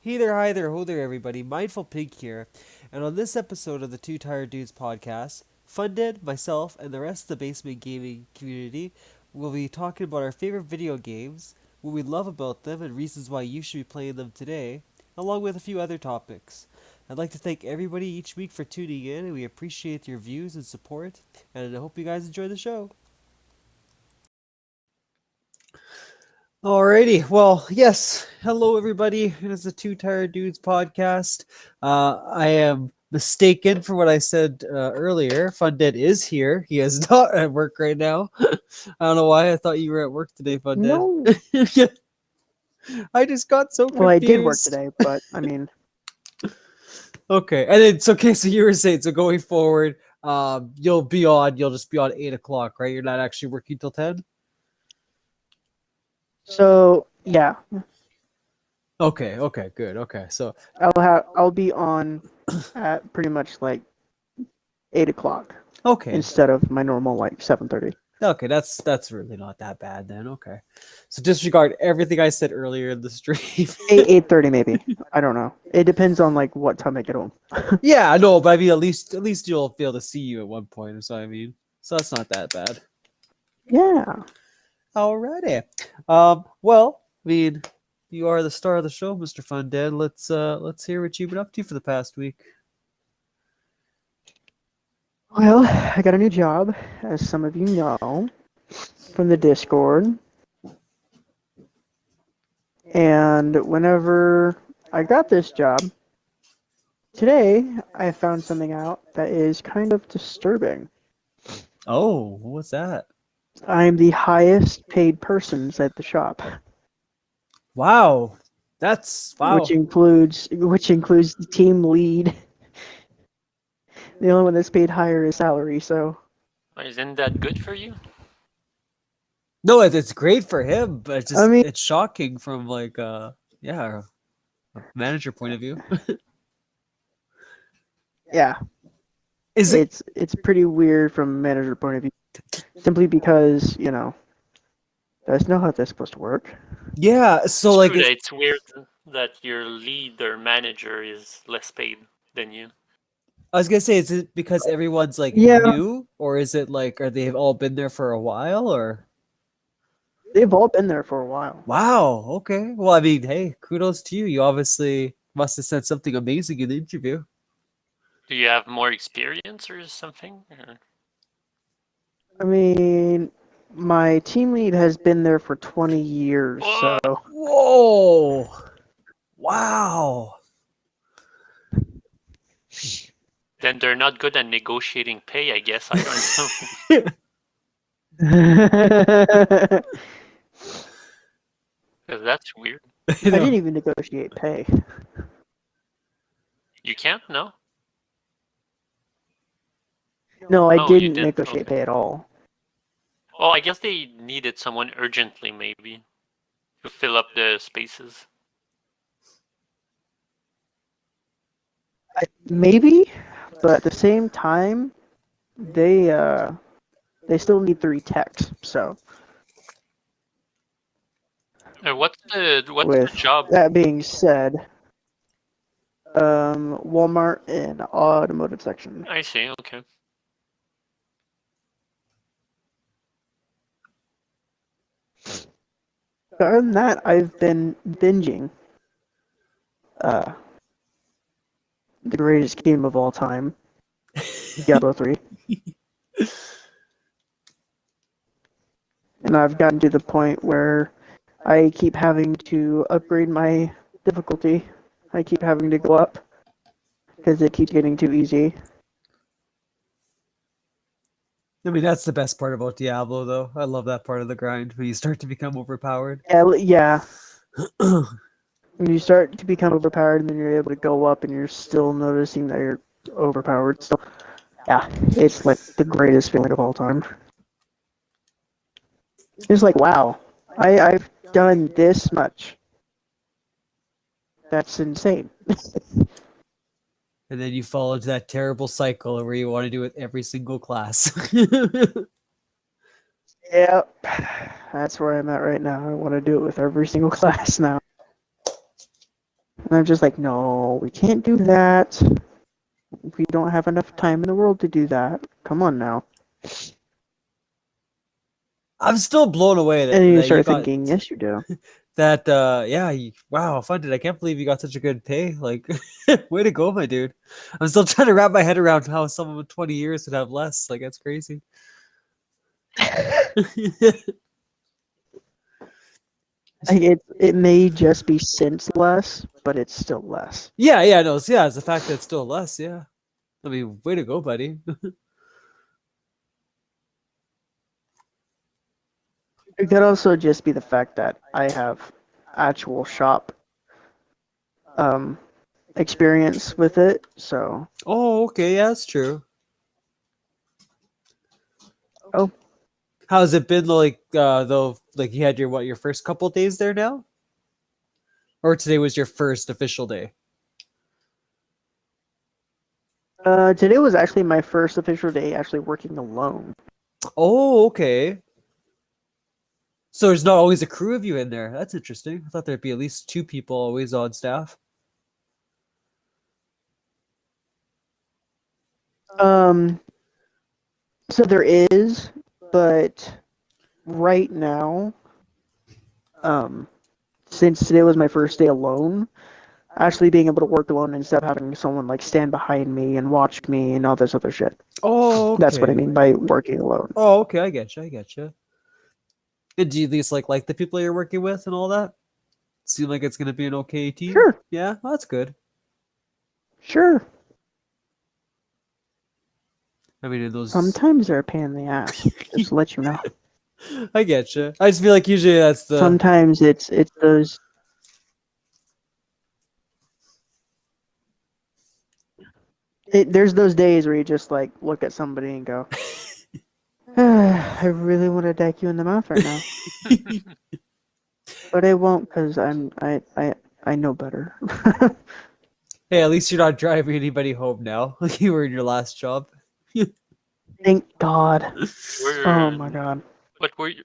Hey there, hi there, ho there, everybody. Mindful Pig here. And on this episode of the Two Tired Dudes podcast, Fundead, myself, and the rest of the basement gaming community will be talking about our favorite video games, what we love about them, and reasons why you should be playing them today, along with a few other topics. I'd like to thank everybody each week for tuning in, and we appreciate your views and support, and I hope you guys enjoy the show. Alrighty, well, yes. Hello, everybody. It is the Two Tired Dudes podcast. I am mistaken for what I said earlier. Fundead is here. He is not at work right now. I don't know why I thought you were at work today, Fundead. No. I just got so Well, I did work confused. today, but I mean, Okay, and it's okay. So you were saying, so going forward, you'll just be on 8 o'clock, right? You're not actually working till 10. so yeah, Okay, good. Okay, so I'll be on at pretty much like 8 o'clock okay. instead of my normal like 7:30. Okay, that's really not that bad then. Okay, so disregard everything I said earlier in the stream. 8:30 maybe. I don't know. It depends on like what time I get home. Yeah, I know, but I mean, at least you'll be able to see you at one point, or so. I mean, so that's not that bad. Yeah. Alrighty. Well, I mean, you are the star of the show, Mr. Fundead. Let's hear what you've been up to for the past week. Well, I got a new job, as some of you know, from the Discord. And whenever I got this job, today I found something out that is kind of disturbing. Oh, what's that? I'm the highest paid person at the shop, Wow, that's wow. which includes the team lead. The only one that's paid higher is salary. So Isn't that good for you? No, it's great for him, but it's I mean, it's shocking from like yeah, a manager point of view. yeah, Is it? it's pretty weird from a manager point of view, simply because that's not how that's supposed to work. Yeah, so It's like true that it's weird that your lead or manager is less paid than you. I was gonna say, is it because everyone's like Yeah, new, or is it like are they all been there for a while, or? they've all been there for a while. Wow, okay. Well, I mean, hey, kudos to you. You obviously must have said something amazing in the interview. Do you have more experience or something? Or... I mean, my team lead has been there for 20 years, so Whoa! Wow! Then they're not good at negotiating pay, I guess. I don't know. Because that's weird. I didn't even negotiate pay. You can't? No? No, I Oh, you didn't didn't? negotiate Okay. pay at all. Well, I guess they needed someone urgently, maybe, to fill up the spaces. Maybe, but at the same time, they still need 3 techs. So What's the with job? that being said, Walmart and automotive section. I see, okay. Other than that, I've been binging the greatest game of all time, Diablo 3. And I've gotten to the point where I keep having to upgrade my difficulty. I keep having to go up because it keeps getting too easy. I mean, that's the best part about Diablo, though. I love that part of the grind when you start to become overpowered. Yeah. When you start to become overpowered and then you're able to go up and you're still noticing that you're overpowered. So, yeah, it's like the greatest feeling of all time. It's like, wow, I've done this much. That's insane. And then you fall into that terrible cycle where you want to do it every single class. Yep, that's where I'm at right now. I want to do it with every single class now. And I'm just like, no, we can't do that. We don't have enough time in the world to do that. Come on now. I'm still blown away And then you that you start got thinking, yes, you do. that. Yeah, wow, Funded. I can't believe you got such a good pay. Like, way to go, my dude. I'm still trying to wrap my head around how someone with 20 years would have less. Like, that's crazy. It may just be cents less, but it's still less. Yeah, no, yeah, it's the fact that it's still less. Yeah, I mean, way to go, buddy. It could also just be the fact that I have actual shop um experience with it. So, Oh, okay, yeah, that's true. oh, How's it been like though like you had your first couple days there now? Or today was your first official day? today was actually my first official day actually working alone. Oh, okay. So there's not always a crew of you in there. That's interesting. I thought there'd be at least two people always on staff. Um, so there is, but right now, um, since today was my first day alone, actually being able to work alone instead of having someone like stand behind me and watch me and all this other shit. Oh, That's what I okay. mean by working alone. Oh, okay, I get you. I get you. And do you at least like the people you're working with and all that? Seem like it's gonna be an okay team? Sure, Yeah, well, that's good. sure. I mean, in those, Sometimes they're a pain in the ass. Just to let you know. I get you. I just feel like usually that's the. Sometimes it's those. There's those days where you just like look at somebody and go, I really want to deck you in the mouth right now, but I won't because I know better. Hey, at least you're not driving anybody home now, like you were in your last job. Thank God. Oh Where, my God. what were you?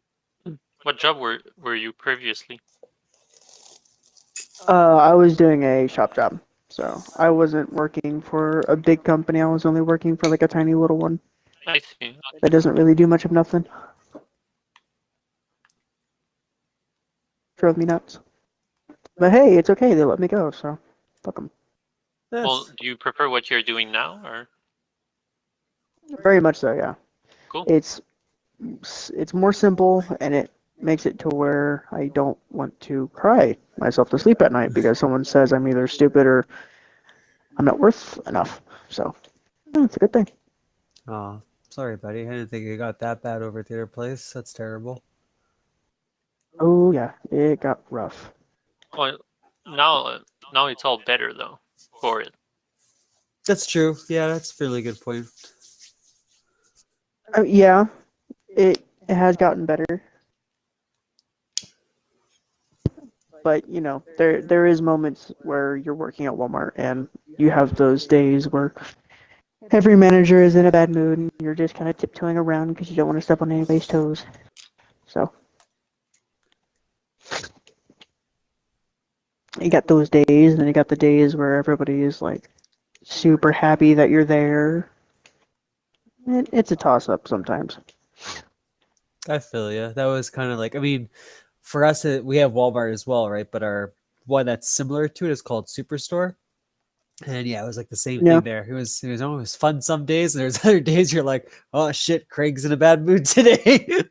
What job were you previously? I was doing a shop job, so I wasn't working for a big company. I was only working for like a tiny little one I see. that doesn't really do much of nothing. Drove me nuts. But hey, it's okay. They let me go, so fuck them. Well, That's do you prefer what you're doing now, or Very much so, yeah. cool? It's more simple, and it makes it to where I don't want to cry myself to sleep at night because someone says I'm either stupid or I'm not worth enough. So, yeah, it's a good thing. oh, sorry, buddy. I didn't think it got that bad over at the other place. That's terrible. Oh yeah, it got rough. Well, now it's all better though for it. That's true. Yeah, that's a really good point. Yeah, it has gotten better, but you know there is moments where you're working at Walmart and you have those days where every manager is in a bad mood and you're just kind of tiptoeing around because you don't want to step on anybody's toes. So you got those days, and then you got the days where everybody is like super happy that you're there. It's a toss up sometimes. I feel you. That was kind of like, I mean, for us, we have Walmart as well, right? But our one that's similar to it is called Superstore. And yeah, it was like the same Yeah. thing there. It was always fun some days, and there's other days you're like, oh shit, Craig's in a bad mood today.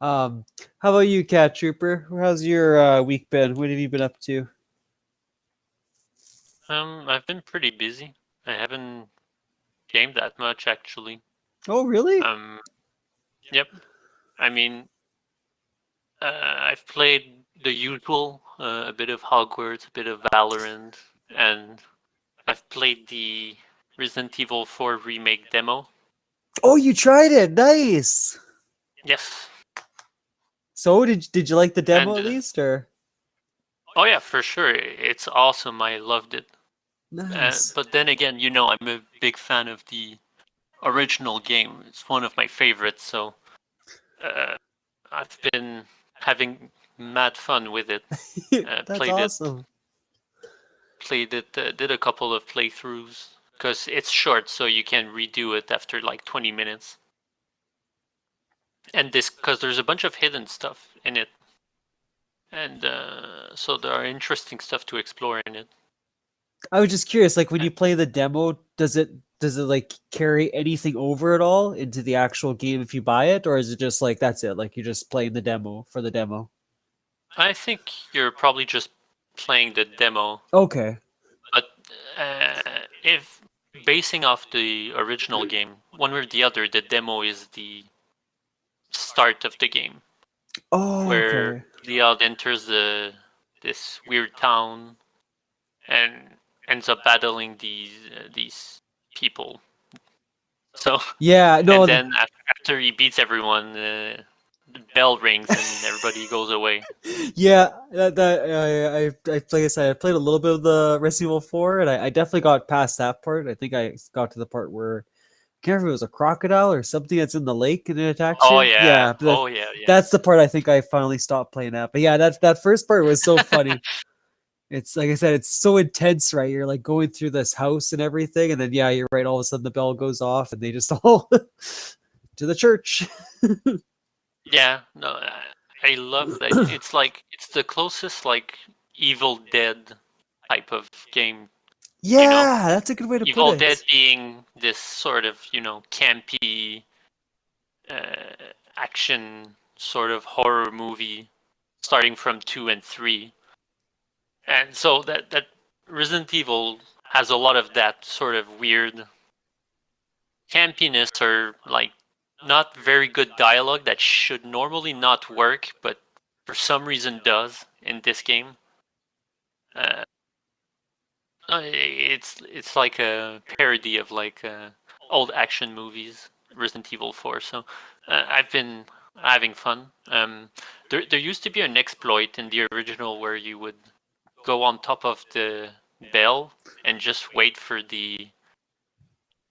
How about you, Cat Trooper? How's your week been? What have you been up to? I've been pretty busy. I haven't gamed that much actually. Oh, really? Yep. I mean, I've played the usual, a bit of Hogwarts, a bit of Valorant, and I've played the Resident Evil 4 remake demo. Oh, you tried it. Nice. Yes. So did you like the demo And at least, or oh yeah, for sure, it's awesome. I loved it. nice? But then again, I'm a big fan of the original game. It's one of my favorites, so I've been having mad fun with it. That's awesome. Played it, did a couple of playthroughs because it's short, so you can redo it after like 20 minutes. And this because there's a bunch of hidden stuff in it, and so there are interesting stuff to explore in it. I was just curious, like when you play the demo, does it like carry anything over at all into the actual game if you buy it, or is it just like that's it, like you're just playing the demo for the demo? I think you're probably just playing the demo, Okay. but if basing off the original game, one way or the other, the demo is the start of the game, Oh, where okay. Leod enters this weird town and ends up battling these people. So, Yeah, and no, then after he beats everyone, the bell rings and everybody goes away. yeah, like I said, I played a little bit of the Resident Evil 4, and I definitely got past that part. I think I got to the part where I can't remember if it was a crocodile or something that's in the lake and it attacks Oh you. yeah, Yeah, oh yeah, yeah. that's the part I think I finally stopped playing at. But yeah, that first part was so funny. It's like I said, it's so intense, right? You're like going through this house and everything, and then yeah, you're right. All of a sudden, the bell goes off, and they just all to the church. Yeah, no, I love that. It's like it's the closest like Evil Dead type of game, you know? Yeah, that's a good way to put Evil Dead it. being this sort of, campy action sort of horror movie starting from 2 and 3. And so that Resident Evil has a lot of that sort of weird campiness or like not very good dialogue that should normally not work, but for some reason does in this game. Uh, it's like a parody of like old action movies, Resident Evil 4. So I've been having fun. There used to be an exploit in the original where you would go on top of the bell and just wait for the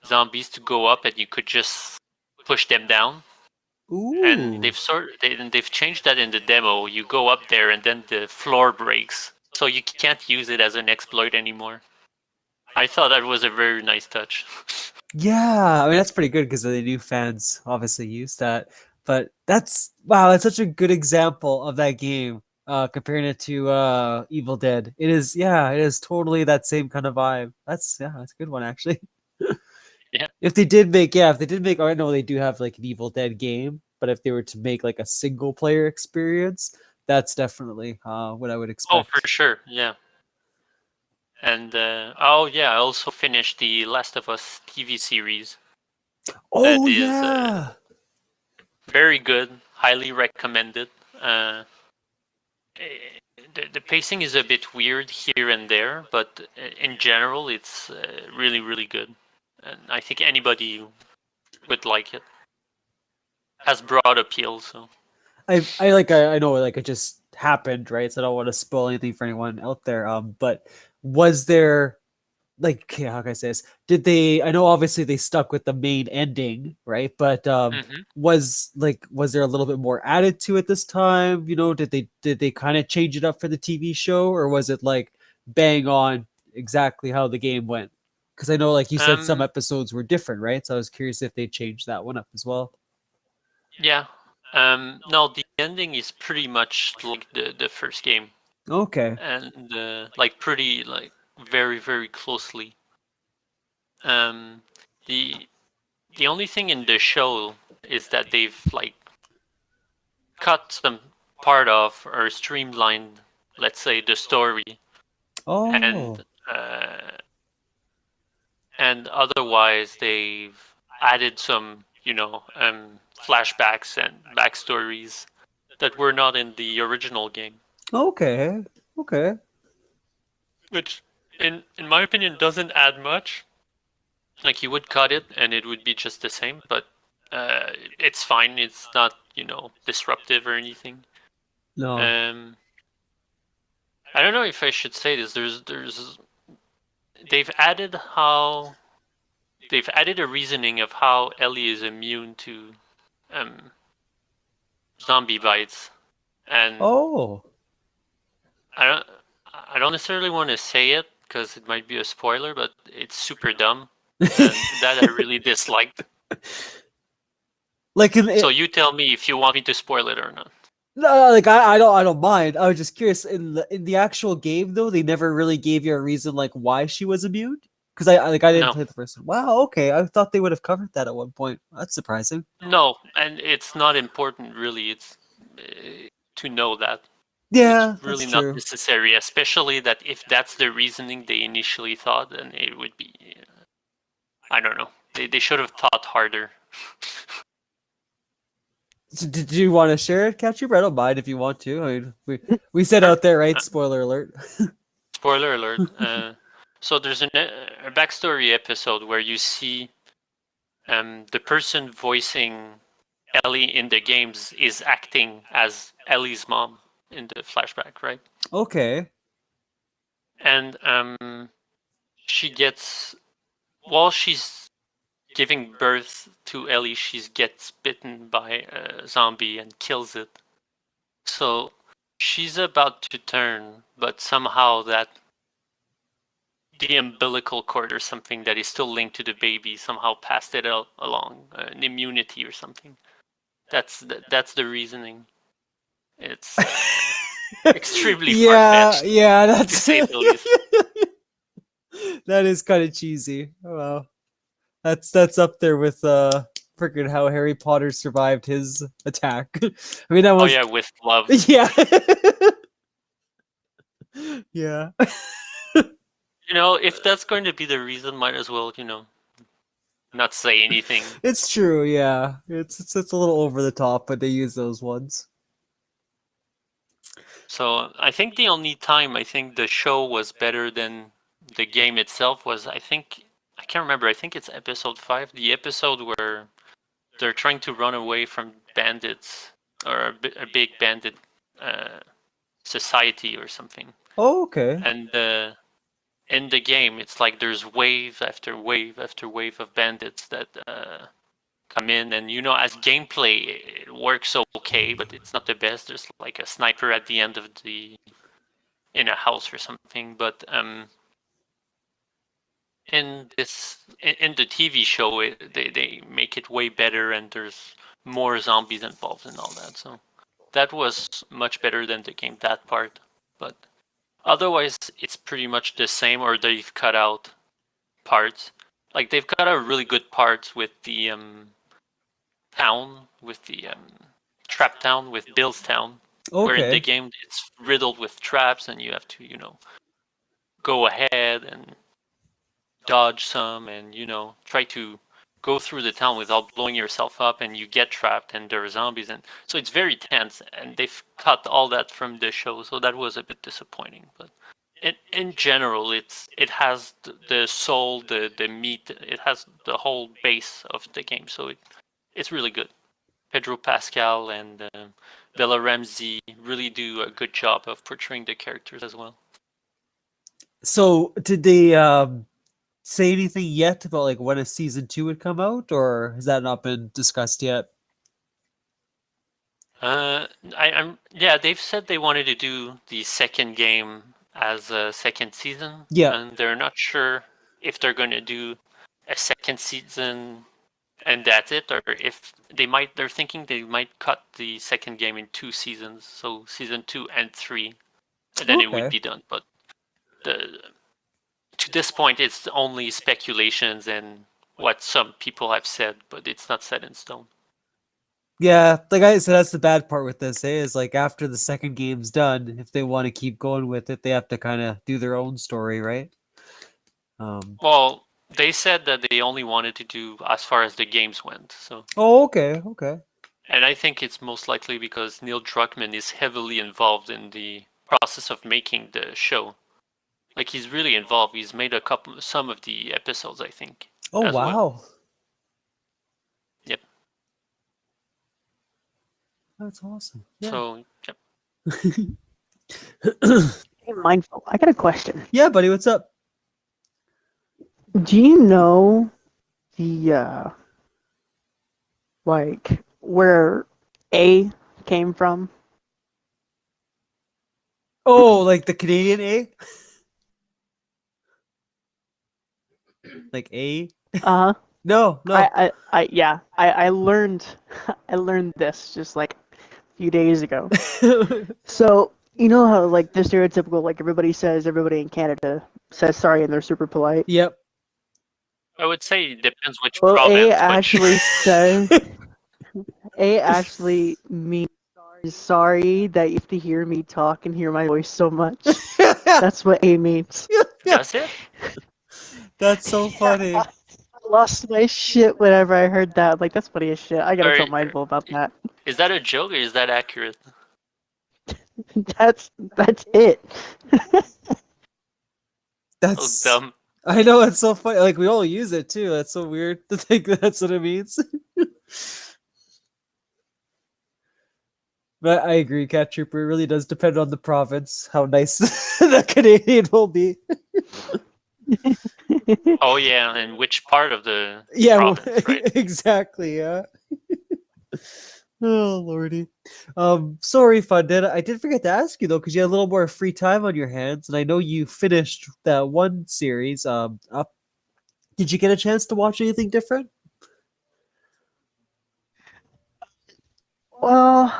zombies to go up, and you could just push them down. And Ooh. they've changed that in the demo. You go up there and then the floor breaks, so you can't use it as an exploit anymore. I thought that was a very nice touch. Yeah, I mean that's pretty good because the new fans obviously use that. But that's wow, that's such a good example of that game. Comparing it to Evil Dead. It is yeah, it is totally that same kind of vibe. That's a good one actually. Yeah. If they did make, I know they do have like an Evil Dead game, but if they were to make like a single player experience, that's definitely what I would Oh, for expect. sure. Yeah. And oh yeah, I also finished the Last of Us TV series. That Oh is yeah. very good. Highly recommended. Uh, the pacing is a bit weird here and there, but in general, it's really really good. And I think anybody would like it. Has broad appeal, so. I know like it just happened, right? So I don't want to spoil anything for anyone out there. But was there like okay, how can I say this? Did they? I know obviously they stuck with the main ending, right? But Mhm. was there a little bit more added to it this time? You know, did they kind of change it up for the TV show, or was it like bang on exactly how the game went? Because I know, like you said, some Um, episodes were different, right? So I was curious if they changed that one up as well. yeah. No, the ending is pretty much like the first game, Okay. and like pretty like very very closely. Um, the the only thing in the show is that they've like cut some part of or streamlined, let's say, the story, and Oh. uh, and otherwise they've added some, flashbacks and backstories that were not in the original game, Okay. Okay. which, in my opinion, doesn't add much. Like you would cut it and it would be just the same, but it's fine. It's not, disruptive or anything. No. Um, I don't know if I should say this. They've added how they've added a reasoning of how Ellie is immune to zombie bites, and Oh. I don't necessarily want to say it because it might be a spoiler, but it's super dumb, and that I really disliked. Like So you tell me if you want me to spoil it or not. no, like I don't mind. I was just curious in the actual game though, they never really gave you a reason like why she was immune. Because I didn't No. play the first one. Wow, okay. I thought they would have covered that at one point. That's surprising. No, and it's not important really. It's to know that. It's Yeah, that's really not true. necessary, especially that if that's the reasoning they initially thought, then it would be. I don't know. They should have thought harder. So did you want to share it, Ketchup? I don't mind if you want to. I mean, we said Sure. out there, right? Spoiler alert. Spoiler alert. So there's a backstory episode where you see the person voicing Ellie in the games is acting as Ellie's mom in the flashback, right? Okay. And she gets, while she's giving birth to Ellie, she gets bitten by a zombie and kills it. So she's about to turn, but somehow that the umbilical cord or something that is still linked to the baby somehow passed it out along, an immunity or something. That's the reasoning. It's extremely far-fetched, yeah, to that's say the least. that is kind of cheesy. Wow, that's up there with freaking how Harry Potter survived his attack. I mean, that Oh was yeah, with love. yeah, yeah. If that's going to be the reason, might as well, not say anything. It's true. Yeah, it's a little over the top, but they use those ones. So I think the only time I think the show was better than the game itself was, I can't remember. I think it's episode 5, the episode where they're trying to run away from bandits or a big bandit society or something. Oh, okay. And in the game, it's like there's wave after wave after wave of bandits that come in, and as gameplay, it works okay, but it's not the best. There's like a sniper at the end of in a house or something, but in the TV show, they make it way better, and there's more zombies involved and all that. So that was much better than the game, that part. But otherwise, it's pretty much the same, or they've cut out parts. Like they've cut out really good parts with the town, with the trap town, with Bill's town. Where in the Okay. game it's riddled with traps, and you have to, go ahead and dodge some, and try to go through the town without blowing yourself up, and you get trapped, and there are zombies, and so it's very tense. And they've cut all that from the show, so that was a bit disappointing. But in general, it has the soul, the meat, it has the whole base of the game, so it's really good. Pedro Pascal and Bella Ramsey really do a good job of portraying the characters as well. So did they say anything yet about like when a season 2 would come out, or has that not been discussed yet? They've said they wanted to do the second game as a second season. Yeah. And they're not sure if they're going to do a second season and that's it, or if they're thinking they might cut the second game in 2 seasons, so season 2 and 3, and then it would Okay. be done. But to this point, it's only speculations and what some people have said, but it's not set in stone. Yeah, like I said, that's the bad part with this, is like after the second game's done, if they want to keep going with it, they have to kind of do their own story, right? Well, they said that they only wanted to do as far as the games went. So. Oh, okay. And I think it's most likely because Neil Druckmann is heavily involved in the process of making the show. Like he's really involved. He's made some of the episodes, I think. Oh, as wow. well. Yep. That's awesome. Yeah. So, yep. Hey, Mindful, I got a question. Yeah, buddy, what's up? Do you know the like where A came from. Oh, like the Canadian A? Like A? Uh huh. No, no. I learned I learned this just like a few days ago. So you know how like the stereotypical like everybody in Canada says sorry and they're super polite. Yep. I would say it depends which Well, province, but A actually means sorry that you have to hear me talk and hear my voice so much. That's what A means. does it? That's so funny. I lost my shit whenever I heard that. Like that's funny as shit. I gotta Or tell Mindful about that. is that a joke or is that accurate? That's it. Oh, That's dumb. I know, it's so funny. Like we all use it too. That's so weird to think that's what it means. But I agree, Cat Trooper. It really does depend on the province how nice the Canadian will be. Oh yeah, and which part of the Yeah, province, right? exactly. Yeah. Oh lordy. Sorry, Funded. I did forget to ask you though, because you had a little more free time on your hands, and I know you finished that one series. Up. Did you get a chance to watch anything different? Well,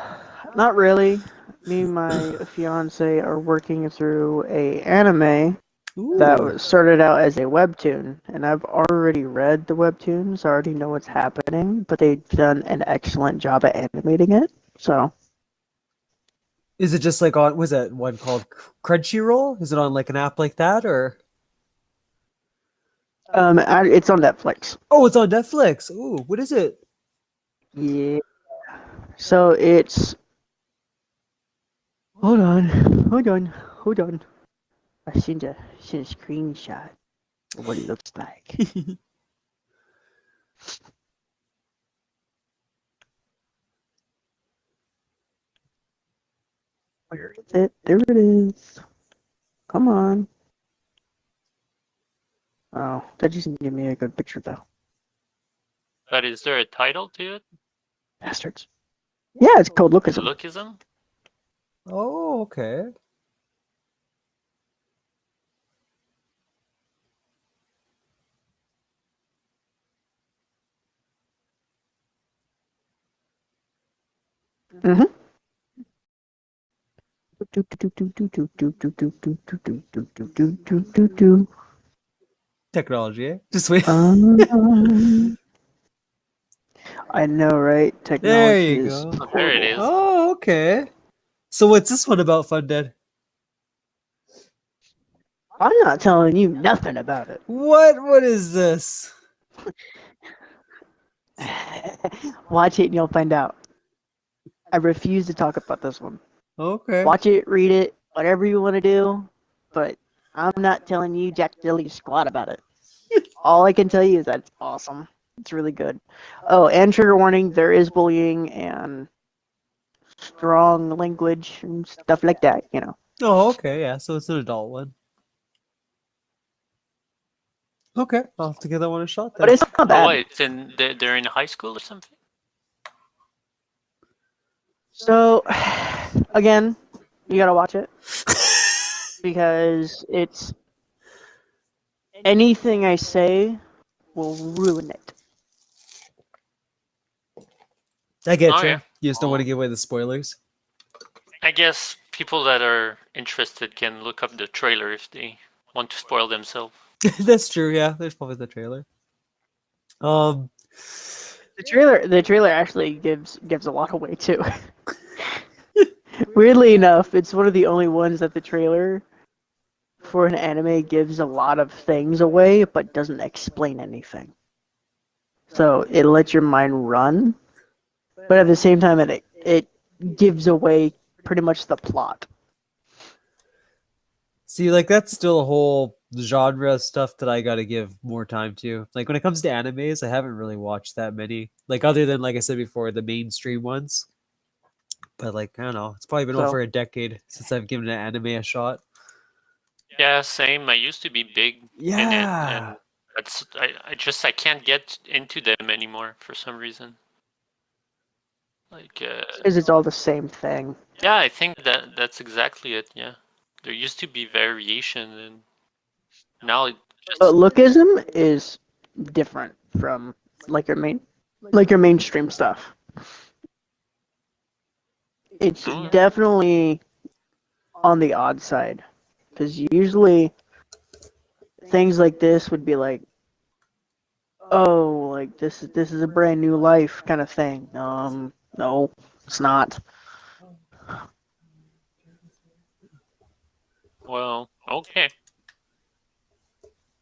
not really. Me and my fiance are working through a anime that Ooh. started out as a webtoon, and I've already read the webtoon, so I already know what's happening. But they've done an excellent job at animating it. So, Is it just like on? Was that one called Crunchyroll? Is it on like an app like that, or? it's on Netflix. Oh, it's on Netflix. Ooh, what is it? Yeah. So it's. Hold on, hold on. I seen a screenshot of what it looks like. Where is it? There it is. Come on. Oh, that doesn't give me a good picture though. But is there a title to it? Bastards. Yeah, it's called Lookism. Lookism? Oh, okay. Mm-hmm. Technology, eh? Just wait. I know, right? There Technology you is go. Oh, there it horrible. is. Oh, okay. So what's this one about, Funded? I'm not telling you nothing about it. What is this? Watch it and you'll find out. I refuse to talk about this one. Okay. Watch it, read it, whatever you want to do, but I'm not telling you jack dilly squat about it. All I can tell you is that it's awesome. It's really good. Oh, and trigger warning, there is bullying and strong language and stuff like that, you know. Oh, okay, yeah. So it's an adult one. Okay, I'll have to give that one a shot But then. it's not Oh, bad. wait, they're in high school or something? So, again, you gotta watch it because it's anything I say will ruin it. I get Oh, you. yeah. You just don't want to give away the spoilers. I guess people that are interested can look up the trailer if they want to spoil themselves. That's true. Yeah, there's probably the trailer. Um, The trailer actually gives a lot away too. Weirdly enough, it's one of the only ones that the trailer for an anime gives a lot of things away but doesn't explain anything. So it lets your mind run, but at the same time it gives away pretty much the plot. see, like that's still a whole genre of stuff that I got to give more time to. Like when it comes to animes, I haven't really watched that many. Like other than like I said before, the mainstream ones. But like I don't know, it's probably been over So a decade since I've given an anime a shot. Yeah, same. I used to be big in it, Yeah. and I can't get into them anymore for some reason. Like Because it's all the same thing. yeah, I think that's exactly it. Yeah, there used to be variation, and now it But just lookism is different from like your mainstream stuff. It's oh, definitely on the odd side. Because usually things like this would be like, oh, like this is a brand new life kind of thing. No, it's not. well, okay.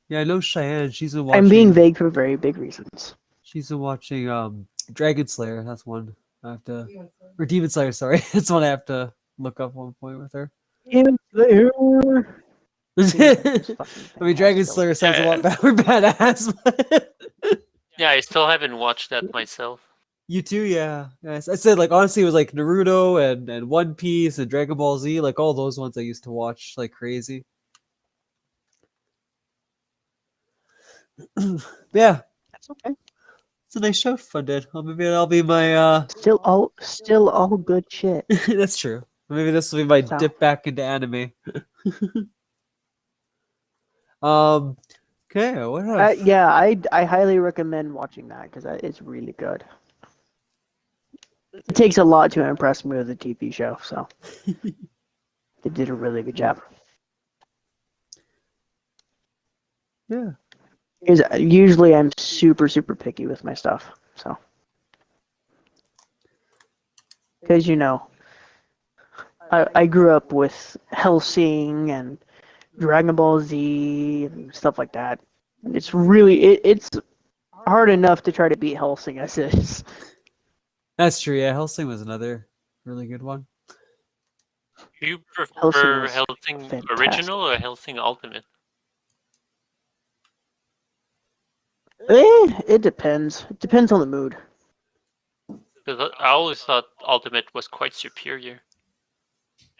Yeah, I know Cheyenne. She's been I'm being watching. vague for very big reasons. She's been watching Dragon Slayer. That's one I have to, or Demon Slayer. Sorry, that's one I have to look up one point with her. Demon Slayer. This I fucking thing mean, has Dragon to go. Slayer sounds a Yeah, lot more badass. But yeah, I still haven't watched that myself. you too, yeah. Yes, I said like honestly, it was like Naruto and One Piece and Dragon Ball Z, like all those ones I used to watch like crazy. Yeah, That's okay. it's a nice show, Funded. Well, maybe that'll be my Still all good shit. That's true. Maybe this will be my So, dip back into anime. Um, okay, what have yeah, I highly recommend watching that because it's really good. It takes a lot to impress me with a TV show, so they did a really good job. yeah. Because usually I'm super picky with my stuff, so because I grew up with Hellsing and Dragon Ball Z and stuff like that. It's really it's hard enough to try to beat Hellsing as is. That's true. Yeah, Hellsing was another really good one. Do you Hellsing prefer was Helsing fantastic. Original or Helsing Ultimate? It depends. It depends on the mood. Because I always thought Ultimate was quite superior,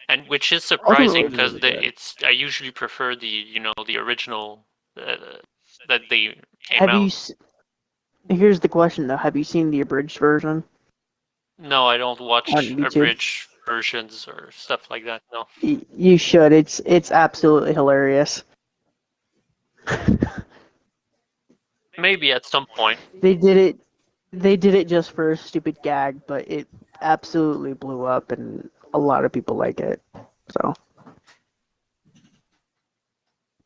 and which is Ultimate surprising was because really good. I usually prefer the original that they came Have you? out. Here's the question though. Have you seen the abridged version No, I don't on watch YouTube? abridged versions or stuff like that. No, You should. It's absolutely hilarious. maybe at some point. They did it. They did it just for a stupid gag, but it absolutely blew up, and a lot of people like it. So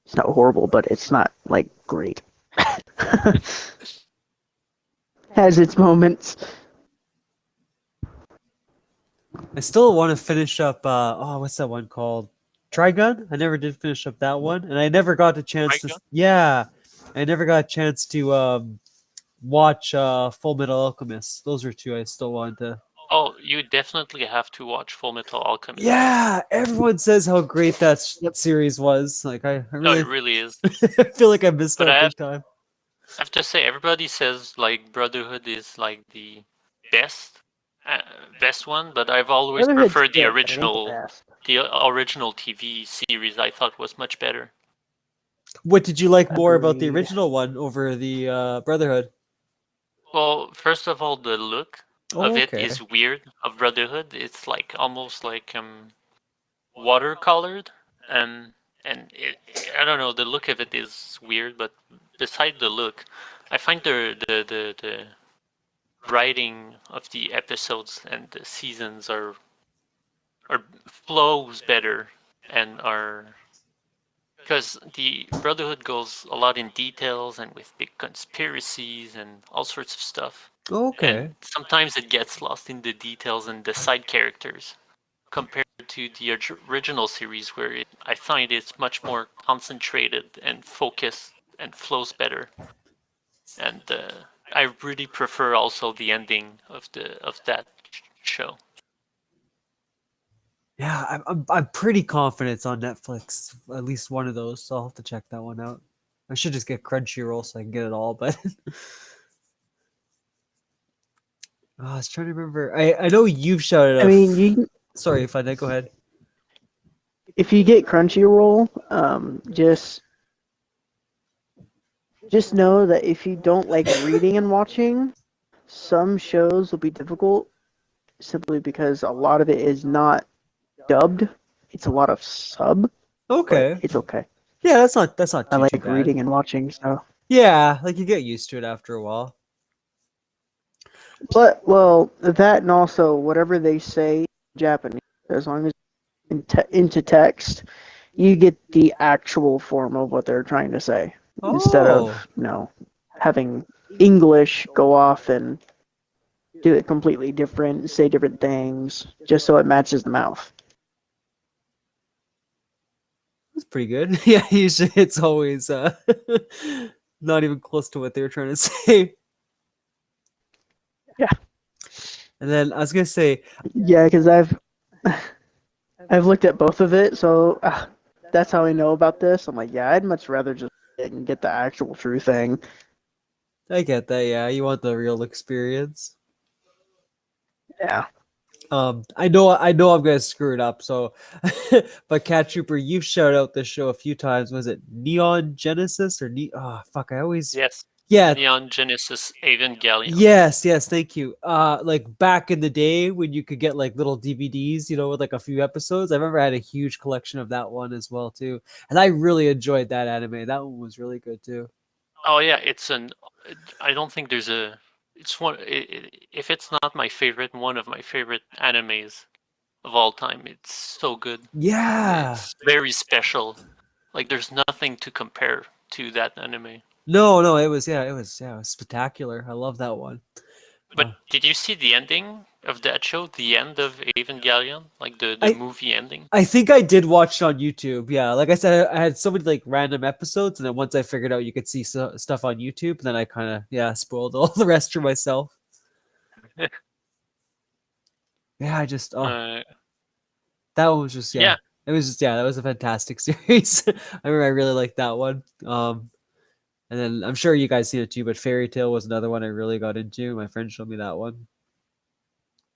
it's not horrible, but it's not like great. Has its moments. I still want to finish up. What's that one called? Trigun. I never did finish up that one, and I never got a chance to. Trigun? Yeah, I never got a chance to watch Full Metal Alchemist. Those are two I still wanted to. Oh, you definitely have to watch Full Metal Alchemist. Yeah, everyone says how great that Yep. series was. Like I No, really it really is. I feel like I missed But out I big time. have to say, everybody says like Brotherhood is like the best, best one. But I've always Brotherhood's preferred the good, but it ain't the original, best. TV series. I thought was much better. What did you like more about the Agreed. original one over the Brotherhood? Well, first of all, the look of Oh, it okay. is weird. Of Brotherhood, it's like almost like watercolored, and I don't know. The look of it is weird, but beside the look, I find the writing of the episodes and the seasons are flows better and are because the Brotherhood goes a lot in details and with big conspiracies and all sorts of stuff. Okay. And sometimes it gets lost in the details and the side characters compared to the original series where I find it's much more concentrated and focused and flows better. And I really prefer also the ending of that show. Yeah, I'm pretty confident it's on Netflix. At least one of those, so I'll have to check that one out. I should just get Crunchyroll so I can get it all, but I was trying to remember. I know you've shouted. I mean, Sorry if I did. Go ahead. if you get Crunchyroll, just know that if you don't like reading and watching, some shows will be difficult simply because a lot of it is not dubbed. It's a lot of sub, but Okay. it's okay. Yeah, that's not I too like bad. reading and watching, so. Yeah, like you get used to it after a while. But, well, that and also whatever they say in Japanese, as long as into text, you get the actual form of what they're trying to say instead Oh, of, having English go off and do it completely different, say different things, just so it matches the mouth. that's pretty good. Yeah, usually it's always not even close to what they were trying to say. Yeah. And then I was gonna say, Yeah, because I've looked at both of it, so that's how I know about this. I'm like, yeah, I'd much rather just get the actual true thing. I get that. Yeah, you want the real experience. Yeah. I know I'm gonna screw it up. So, but Cat Trooper, you've shouted out this show a few times. Was it Neon Genesis or Oh, fuck! I always. Yes. Yeah. Neon Genesis Evangelion. Yes. Thank you. Like back in the day when you could get like little DVDs, with like a few episodes. I remember I had a huge collection of that one as well too, and I really enjoyed that anime. That one was really good too. Oh yeah, I don't think there's a. It's one. If it's not my favorite, one of my favorite animes of all time. It's so good. Yeah. It's very special. Like there's nothing to compare to that anime. No, it was spectacular. I love that one. But did you see the ending of that show? The end of Evangelion, like the I movie ending. I think I did watch it on YouTube. Yeah, like I said, I had so many like random episodes, and then once I figured out you could see stuff on YouTube, then I kind of spoiled all the rest for myself. Yeah, I just uh, that one was just yeah, it was just that was a fantastic series. I remember I really liked that one. And then I'm sure you guys seen it too, but Fairy Tale was another one I really got into. My friend showed me that one.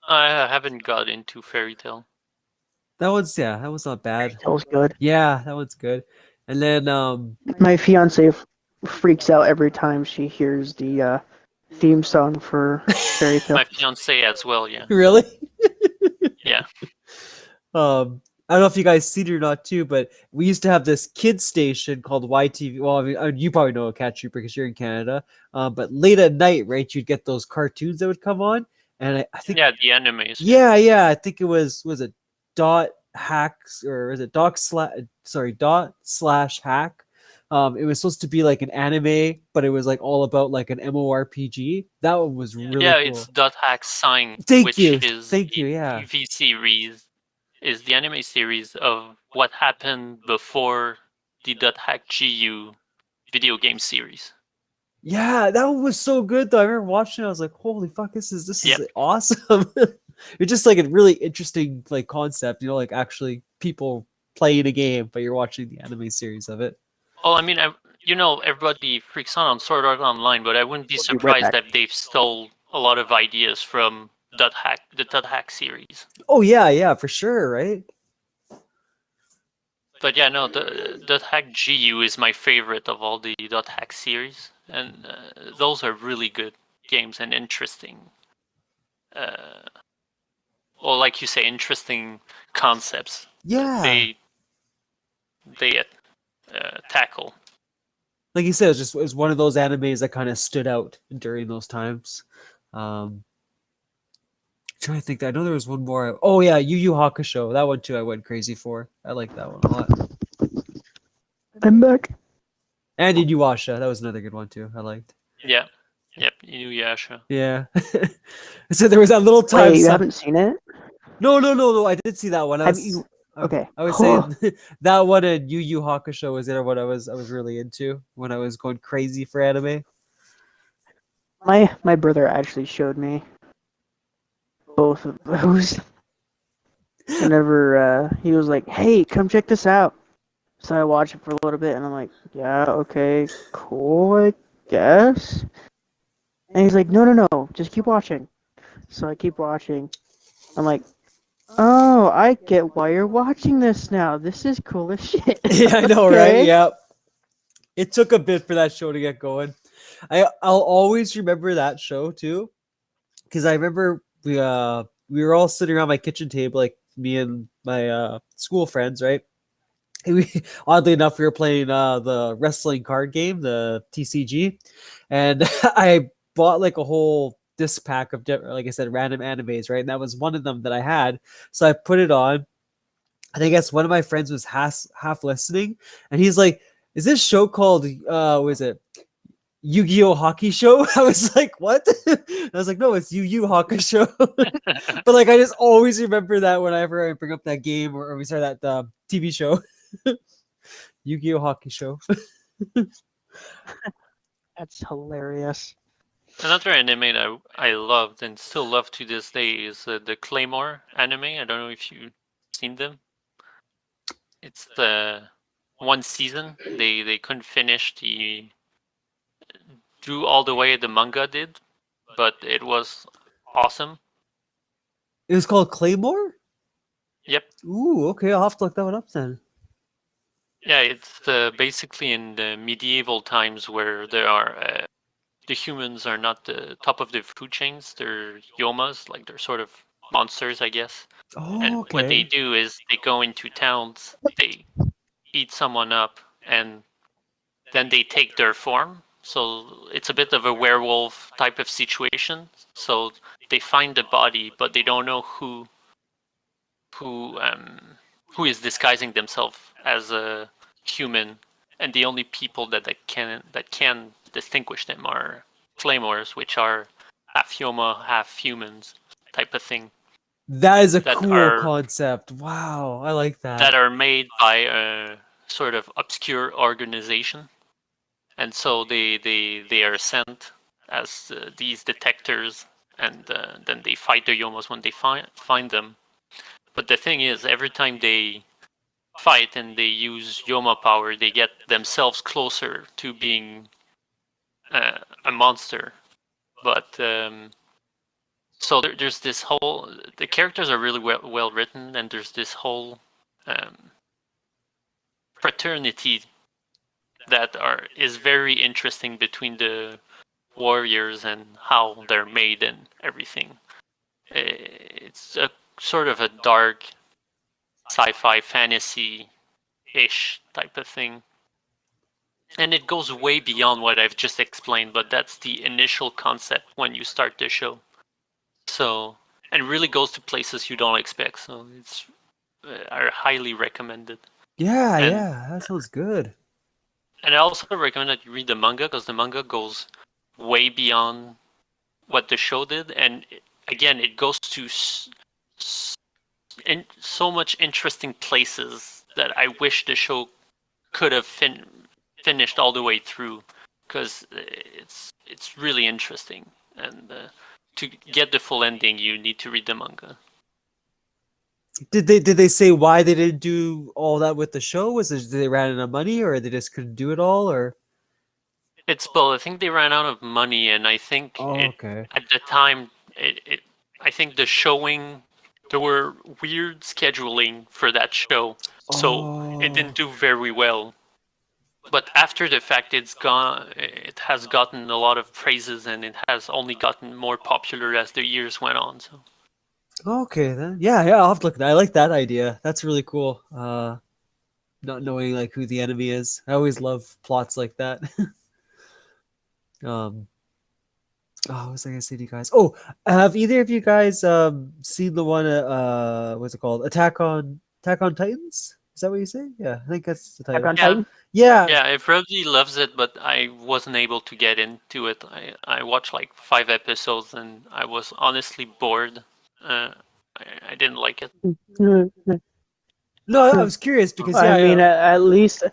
I haven't got into Fairy Tale. That was not bad. That was good. Yeah, that one's good. And then My fiance freaks out every time she hears the theme song for Fairy Tale. My fiance as well. Yeah, really? yeah. I don't know if you guys seen it or not too, but we used to have this kids station called YTV. Well, I mean, you probably know a Cat Trooper because you're in Canada. But late at night, right, you'd get those cartoons that would come on, and I think Yeah, the animes. yeah, I think it was it dot hacks or is it dot slash hack. It was supposed to be like an anime, but it was like all about like an MMORPG. That one was really Yeah, cool. it's Dot Hack Sign, Thank which you, is thank you. Yeah, TV series, is the anime series of what happened before the Dot Hack GU video game series. yeah, that one was so good though. I remember watching it. I was like, "Holy fuck, this is Yep. awesome!" It's just like a really interesting like concept, like actually people playing a game, but you're watching the anime series of it. Well, I mean, everybody freaks out on Sword Art Online, but I wouldn't be We'll be right surprised back. that they've stole a lot of ideas from the Dot Hack series. Oh yeah, for sure, right? But yeah, no, the Dot Hack GU is my favorite of all the Dot Hack series, and those are really good games and interesting. Well, like you say, interesting concepts that Yeah, they tackle. like you said, it was one of those animes that kind of stood out during those times. Um, trying to think, I know there was one more. Oh yeah, Yu Yu Hakusho. That one too, I went crazy for. I like that one a lot. I'm back. And Inuyasha, that was another good one too. I liked. Yeah, yep, Inuyasha. Yeah. So there was that little time. Wait, you haven't seen it? No. I did see that one. Have you? Okay. I was saying that one and Yu Yu Hakusho was there what I was really into when I was going crazy for anime. My brother actually showed me both of those. Whenever he was like, "Hey, come check this out," so I watched it for a little bit, and I'm like, "Yeah, okay, cool, I guess." And he's like, "No, just keep watching." So I keep watching. I'm like, "Oh, I get why you're watching this now. This is cool as shit." Yeah, I know, right? Okay. Yep. It took a bit for that show to get going. I'll always remember that show too, because I remember we were all sitting around my kitchen table, like me and my school friends, right? And we, oddly enough, we were playing the wrestling card game, the TCG, and I bought like a whole disc pack of, like I said, random animes, right? And that was one of them that I had, so I put it on. And I guess one of my friends was half listening, and he's like, "Is this show called was it Yu-Gi-Oh! Hockey Show?" I was like, "What?" I was like, "No, it's Yu-Yu Hockey Show." But like, I just always remember that whenever I bring up that game or we start that TV show, Yu-Gi-Oh! Hockey Show. That's hilarious. Another anime that I loved and still love to this day is the Claymore anime. I don't know if you've seen them. It's the one season. They couldn't finish the drew all the way the manga did, but it was awesome. It was called Claymore. Yep. Ooh, okay, I'll have to look that one up then. Yeah, it's basically in the medieval times where there are the humans are not the top of the food chains. They're yomas, like they're sort of monsters, I guess. Oh, And what they okay. do is they go into towns, they eat someone up, and then they take their form. So it's a bit of a werewolf type of situation. So they find the body, but they don't know who um, who is disguising themselves as a human, and the only people that can distinguish them are claymores, which are half Hyoma, half humans type of thing That is a that cool are concept. Wow, I like that. made by a sort of obscure organization, and so they are sent as these detectors, and then they fight the Yomos when they find them. But the thing is, every time they fight and they use Yoma power, they get themselves closer to being a monster. But so there's this whole the characters are really well written, and there's this whole um, fraternity that is very interesting between the warriors and how they're made and everything. It's a sort of a dark sci-fi fantasy ish type of thing. And it goes way beyond what I've just explained, but that's the initial concept when you start the show. So, and really goes to places you don't expect. So it's are highly recommended. Yeah, And yeah, that sounds good. I also recommend that you read the manga because the manga goes way beyond what the show did, and again, it goes to in so much interesting places that I wish the show could have finished all the way through, because it's really interesting, and to get the full ending, you need to read the manga. Did they say why they didn't do all that with the show? Was it they ran out of money, or they just couldn't do it all, or? It's both. I think they ran out of money, and I think Oh, it okay. at the time I think the showing there were weird scheduling for that show, so it Oh, didn't do very well. But after the fact, it has gotten a lot of praises, and it has only gotten more popular as the years went on. So okay then. Yeah, yeah, I'll have to look at that. I like that idea. That's really cool. Not knowing like who the enemy is. I always love plots like that. um, oh, what was I gonna say to you guys? Oh, have either of you guys seen the one what's it called? Attack on Titans? Is that what you say? Yeah, I think that's the Attack title. on yeah, Titan. Yeah. yeah, everybody loves it, but I wasn't able to get into it. I watched like 5 episodes, and I was honestly bored. I didn't like it. No, I was curious because I yeah, mean, at least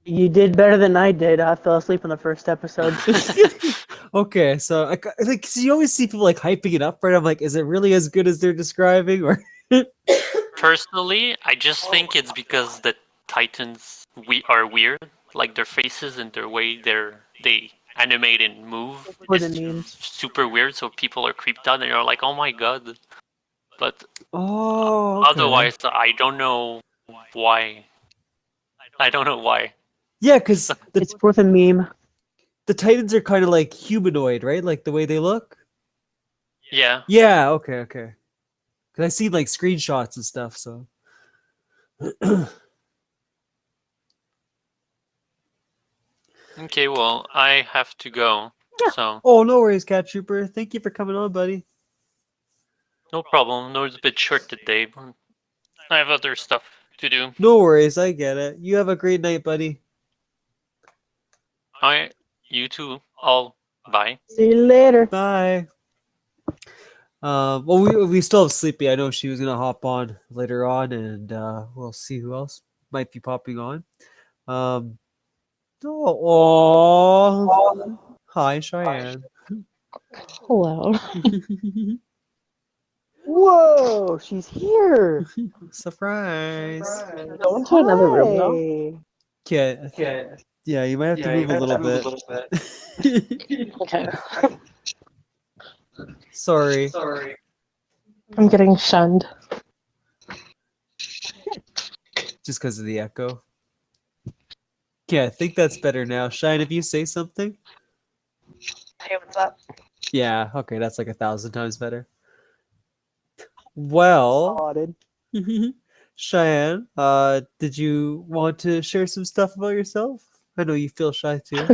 you did better than I did. I fell asleep in the first episode. okay, so like 'cause you always see people like hyping it up, right? I'm like, is it really as good as they're describing, or? Personally, I just think it's because the Titans we are weird, like their faces and their way they animate and move For is the memes. super weird. So people are creeped out and they're like, "Oh my god!" But Oh, okay. otherwise, I don't know why. I don't know why. Yeah, because It's worth a meme. the Titans are kind of like humanoid, right? Like the way they look. Yeah. Yeah. Okay. Because I see like screenshots and stuff. So. Okay, well, I have to go. Yeah. So, Oh, no worries, Cat Trooper. Thank you for coming on, buddy. no problem. No, it's a bit short today, but I have other stuff to do. No worries, I get it. You have a great night, buddy. You too. All bye. See you later. Bye. Well, we still have Sleepy. I know she was gonna hop on later on, and we'll see who else might be popping on. Um, oh, hi, Cheyenne. Hello. Whoa, she's here. Surprise. Go into another room now. Hi. Yeah, you might have to move a little bit. Okay. Sorry. I'm getting shunned. Just because of the echo. Yeah, I think that's better now. Shine, if you say something. Hey, what's up? Yeah, okay, that's like 1,000 times better. Well, Spotted. Cheyenne, did you want to share some stuff about yourself? I know you feel shy too.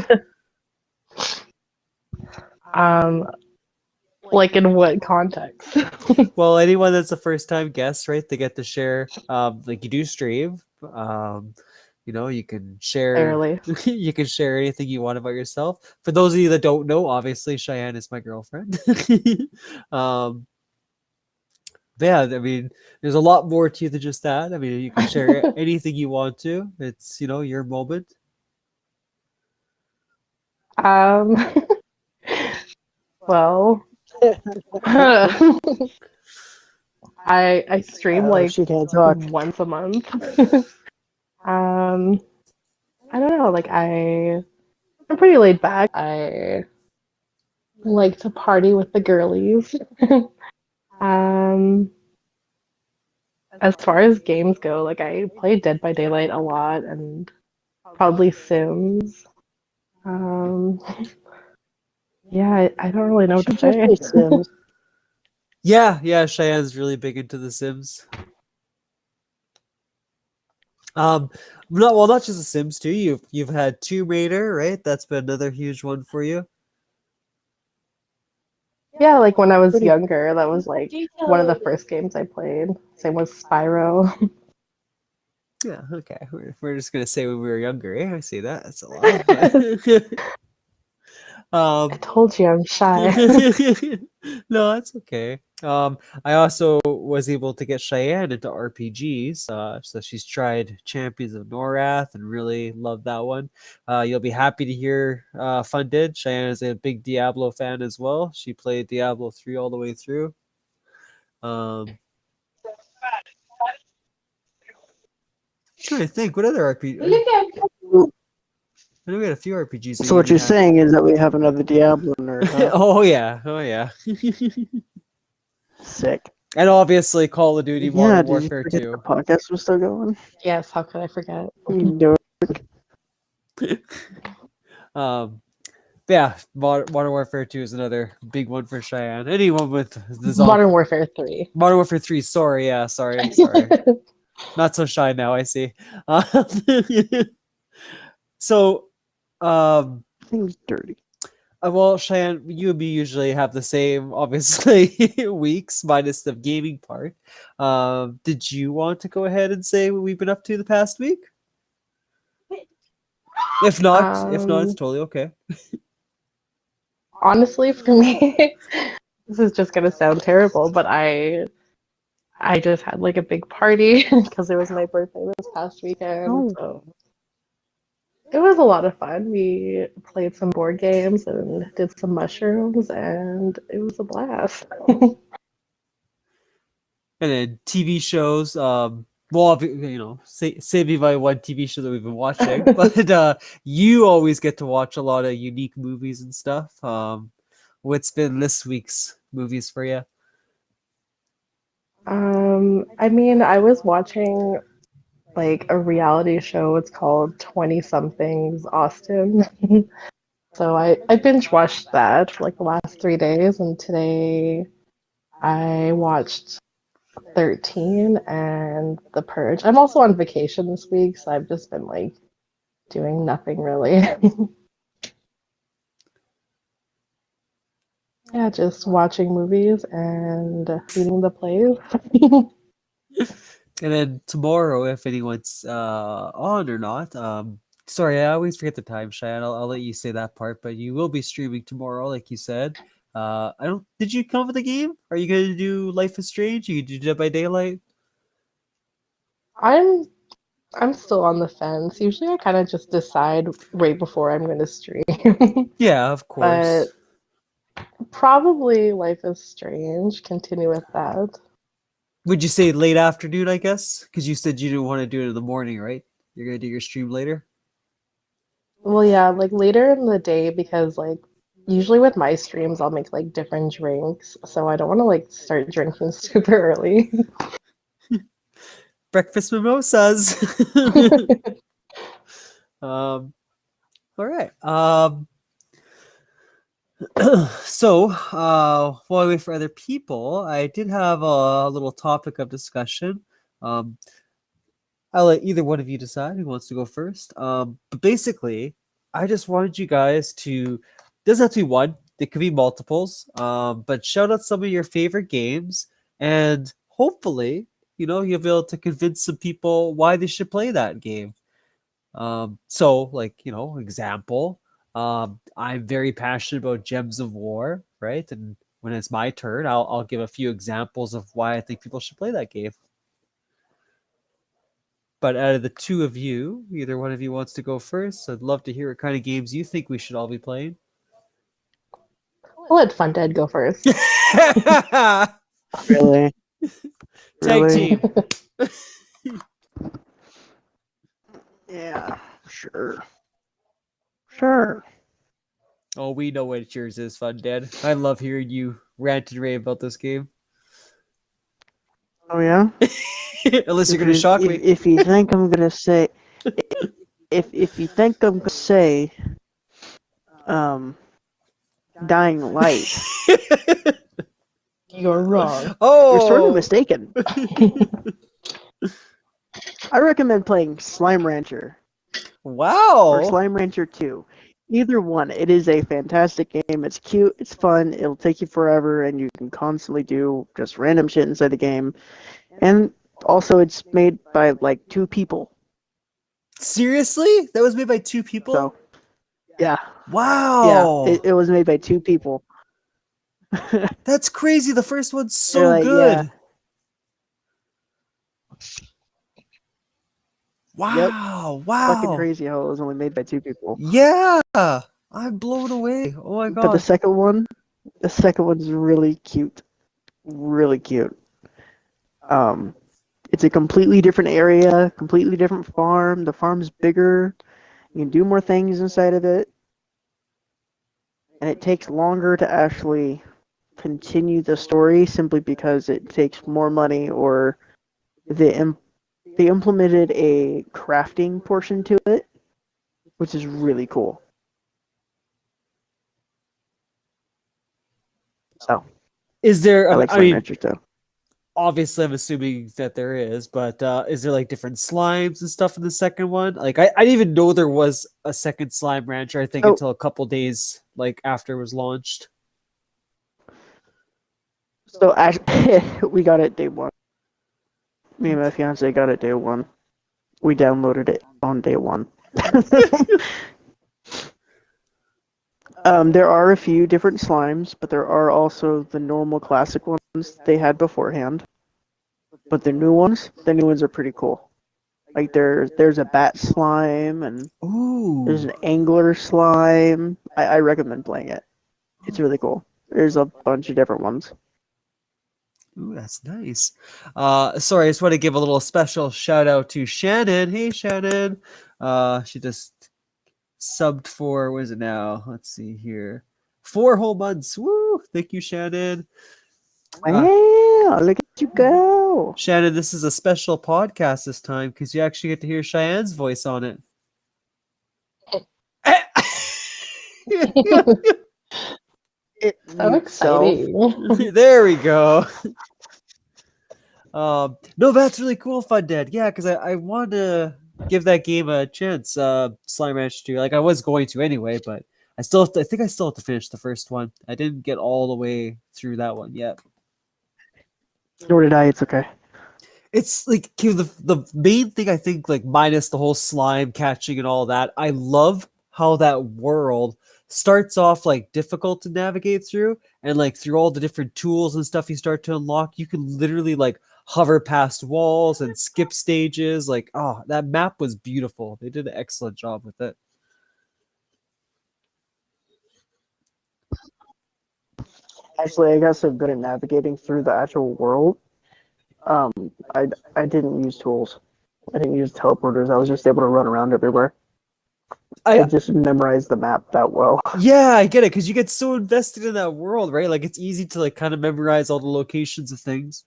Like in what context? Well, anyone that's a first time guest, right? They get to share. Like you do stream. You can share. Barely. You can share anything you want about yourself. For those of you that don't know, obviously Cheyenne is my girlfriend. um, yeah, I mean, there's a lot more to you than just that. I mean, you can share anything you want to. It's your moment. Um, well, I stream like she can't talk. once a month. I don't know, like I'm pretty laid back. I like to party with the girlies. Um, as far as games go, like I play Dead by Daylight a lot and probably Sims. Um, yeah, I don't really know what She to just say. plays Sims. Yeah, Cheyenne's really big into The Sims. Not just The Sims too. You've had Tomb Raider, right? That's been another huge one for you. Yeah, like when I was Pretty- younger, that was like one of the first games I played. Same with Spyro. Yeah, okay. We're just gonna say when we were younger. Eh? I see that. That's a lot. I told you I'm shy. No, that's okay. I also was able to get Cheyenne into RPGs. So she's tried Champions of Norath and really loved that one. You'll be happy to hear Funded. Cheyenne is a big Diablo fan as well. She played Diablo 3 all the way through. Trying to think, what other RPG? I know we had a few RPGs. So what you're saying is that we have another Diablo nerd, huh? Oh yeah. Sick. And obviously Call of Duty Yeah, Modern did you Warfare forget 2. the podcast was still going? Yes, how could I forget? No. Yeah, Modern Warfare 2 is another big one for Cheyenne. Anyone with the Modern Warfare 3. Modern Warfare 3, sorry. Not so shy now, I see. So, It was dirty. well, Cheyenne, you and me usually have the same, obviously, weeks, minus the gaming part. Did you want to go ahead and say what we've been up to the past week? If not, it's totally okay. Honestly, for me, this is just gonna sound terrible, but I just had like a big party because it was my birthday this past weekend. Oh. So it was a lot of fun. We played some board games and did some mushrooms, and it was a blast. And then TV shows. Well, save me by one TV show that we've been watching, but you always get to watch a lot of unique movies and stuff. What's been this week's movies for you? I mean, I was watching like a reality show. It's called 20 Somethings Austin. So I binge watched that for like the last 3 days, and today I watched 13 and The Purge. I'm also on vacation this week, so I've just been like doing nothing really. Yeah, just watching movies and reading the plays. And then tomorrow, if anyone's on or not, sorry, I always forget the time, Cheyenne. I'll let you say that part, but you will be streaming tomorrow, like you said. I don't. Did you come up with a game? Are you going to do Life is Strange? You do Dead by Daylight? I'm I'm still on the fence. Usually I kind of just decide right before I'm going to stream. Yeah, of course. But probably Life is Strange. Continue with that. Would you say late afternoon? I guess because you said you didn't want to do it in the morning, right? You're gonna do your stream later. Well, yeah, like later in the day because like usually with my streams I'll make like different drinks, so I don't want to like start drinking super early. Breakfast mimosas. All right. So, while I wait for other people, I did have a little topic of discussion. Um, I'll let either one of you decide who wants to go first. But basically, I just wanted you guys to, doesn't have to be one, it could be multiples, but shout out some of your favorite games, and hopefully, you'll be able to convince some people why they should play that game. So, like, example, I'm very passionate about Gems of War, right? And when it's my turn, I'll give a few examples of why I think people should play that game. But out of the two of you, either one of you wants to go first. I'd love to hear what kind of games you think we should all be playing. I'll let Fundead go first. Really? Tag Really? team. Yeah, sure. Sure. Oh, we know what yours is, Fundead. I love hearing you rant and rave about this game. Oh yeah? Unless you're gonna shock me. If you think I'm gonna say if you think I'm gonna say Dying Light, You're wrong. you're sort of Oh, mistaken. I recommend playing Slime Rancher or wow. Slime Rancher 2. Either one. It is a fantastic game. It's cute, it's fun, it'll take you forever, and you can constantly do just random shit inside the game. And also, it's made by like 2 people. Seriously? That was made by 2 people? So, yeah. Wow. Yeah, it was made by 2 people. That's crazy. The first one's so They're like, good. yeah. Wow. Fucking Wow. crazy how it was only made by 2 people. Yeah. I'm blown away. Oh my But the god. second one's really cute. Really cute. It's a completely different area, completely different farm. The farm's bigger. You can do more things inside of it. And it takes longer to actually continue the story simply because it takes more money, or they implemented a crafting portion to it, which is really cool. So, Is there, I like I Slime mean, Rancher too. obviously I'm assuming that there is, but is there like different slimes and stuff in the second one? Like I didn't even know there was a second Slime Rancher, I think, Oh. until a couple days like after it was launched. So actually, we got it day one. Me and my fiance got it day one. We downloaded it on day one. There are a few different slimes, but there are also the normal classic ones they had beforehand. But the new ones are pretty cool. Like there's a bat slime, and there's Ooh. an angler slime. I recommend playing it. It's really cool. There's a bunch of different ones. Ooh, that's nice. Sorry, I just want to give a little special shout out to Shannon. Hey, Shannon. She just subbed for, what is it now? Let's see here. 4 whole months. Woo! Thank you, Shannon. Wow. Yeah, look at you go. Shannon, this is a special podcast this time because you actually get to hear Cheyenne's voice on it. It So mute self. exciting. There we go. No, that's really cool, Fundead. Yeah, because I want to give that game a chance. Slime Rancher 2. Like I was going to anyway, but I think I still have to finish the first one. I didn't get all the way through that one yet. Nor did I. It's okay. It's like the main thing I think, like minus the whole slime catching and all that, I love how that world starts off like difficult to navigate through, and like through all the different tools and stuff you start to unlock, you can literally like hover past walls and skip stages. Like, oh, that map was beautiful. They did an excellent job with it. Actually, I got so good at navigating through the actual world. Um, I I didn't use tools. I didn't use teleporters. I was just able to run around everywhere. I I just memorized the map that well. Yeah, I get it because you get so invested in that world, right? Like it's easy to like kind of memorize all the locations of things.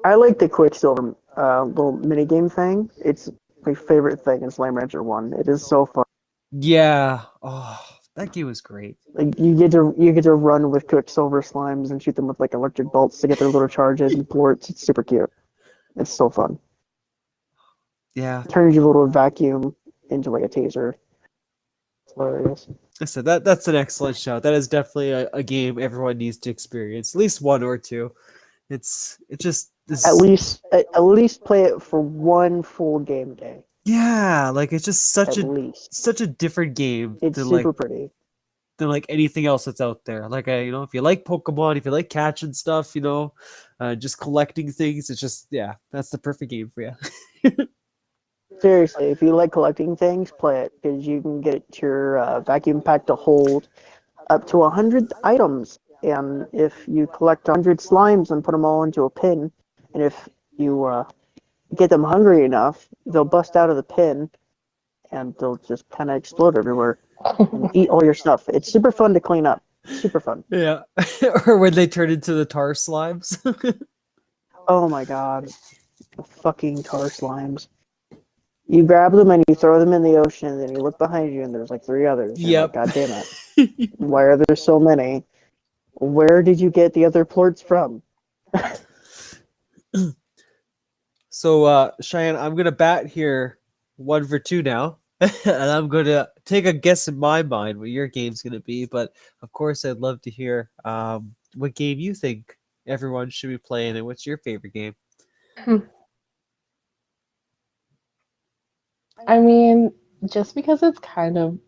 I like the Quicksilver little mini game thing. It's my favorite thing in Slime Rancher 1. It is so fun. Yeah. Oh, that game was great. Like you get to run with Quicksilver slimes and shoot them with like electric bolts to get their little charges and ports. It's super cute. It's so fun. Yeah. Turns your little vacuum into like a taser. It's hilarious. I said that's an excellent shout. That is definitely a game everyone needs to experience, at least one or two. It just At is. least play it for one full game day. Yeah, like it's just At least. such a different game It's than super pretty. anything else that's out there. Like if you like Pokemon, if you like catching stuff, just collecting things, it's just that's the perfect game for you. Seriously, if you like collecting things, play it because you can get your vacuum pack to hold up to 100 items. And if you collect 100 slimes and put them all into a pin, and if you get them hungry enough, they'll bust out of the pin and they'll just kind of explode everywhere and eat all your stuff. It's super fun to clean up. Super fun. Yeah, or when they turn into the tar slimes. Oh my god. The fucking tar slimes. You grab them and you throw them in the ocean, and then you look behind you and there's like 3 others. And you're like, Yep. God damn it. Why are there so many? Where did you get the other plorts from? So, Cheyenne, I'm gonna bat here 1 for 2 now, and I'm gonna take a guess in my mind what your game's gonna be. But of course, I'd love to hear what game you think everyone should be playing, and what's your favorite game? I mean, just because it's kind of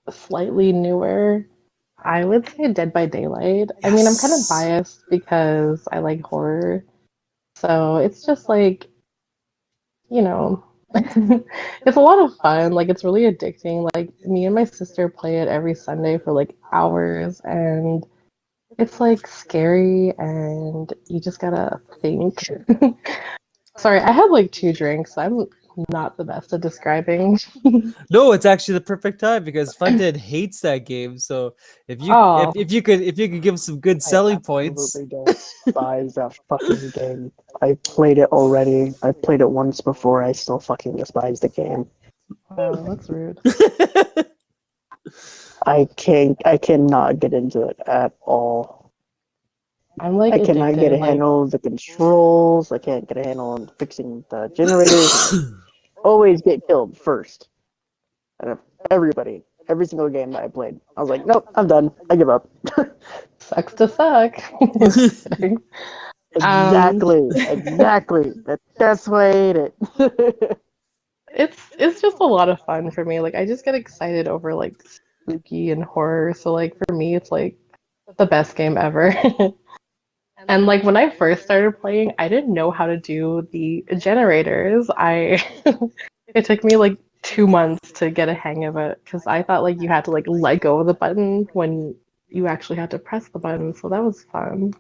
slightly newer, I would say Dead by Daylight. I mean, I'm kind of Yes. biased because I like horror. So it's just like, you know, it's a lot of fun. Like, it's really addicting. Like, me and my sister play it every Sunday for like hours, and it's like scary, and you just gotta think. Sorry, I had like 2 drinks. I'm not the best at describing. No, it's actually the perfect time because Fundead hates that game. So Oh, if you could give him some good I selling points. absolutely despise that fucking game. I played it already. I played it once before. I still fucking despise the game. wow, that's rude. I cannot get into it at all. I'm like I cannot get addicted. a handle of the controls. I can't get a handle on fixing the generators. And I always get killed first. Out of every single game that I played. I was like, nope, I'm done. I give up. Sucks to suck. Just kidding. Exactly. That's why I hate it. It's just a lot of fun for me. Like I just get excited over like spooky and horror. So like for me, it's like the best game ever. And like when I first started playing, I didn't know how to do the generators. It took me like 2 months to get a hang of it because I thought like you had to like let go of the button when you actually had to press the button. So that was fun.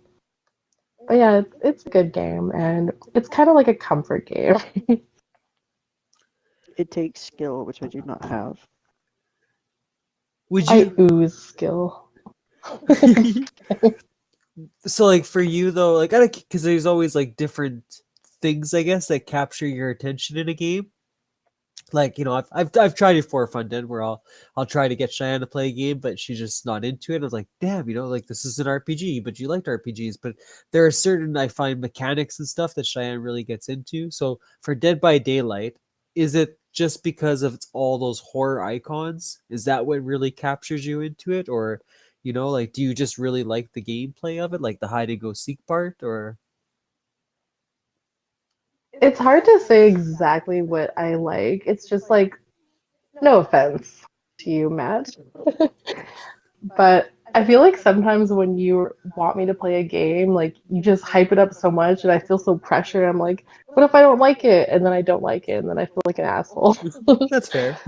But yeah, it's a good game and it's kind of like a comfort game. It takes skill, which I do not have. Would I you ooze skill. So like for you though, like I because there's always like different things I guess that capture your attention in a game. Like I've tried it for Funded where I'll try to get Cheyenne to play a game, but she's just not into it. I was like, damn, like this is an RPG, but you liked RPGs. But there are certain I find mechanics and stuff that Cheyenne really gets into. So for Dead by Daylight, is it just because of all those horror icons? Is that what really captures you into it, or like do you just really like the gameplay of it, like the hide and go seek part, or? It's hard to say exactly what I like. It's just like, no offense to you, Matt, but I feel like sometimes when you want me to play a game, like you just hype it up so much, and I feel so pressured. I'm like, what if I don't like it? And then I don't like it, and then I feel like an asshole. That's fair.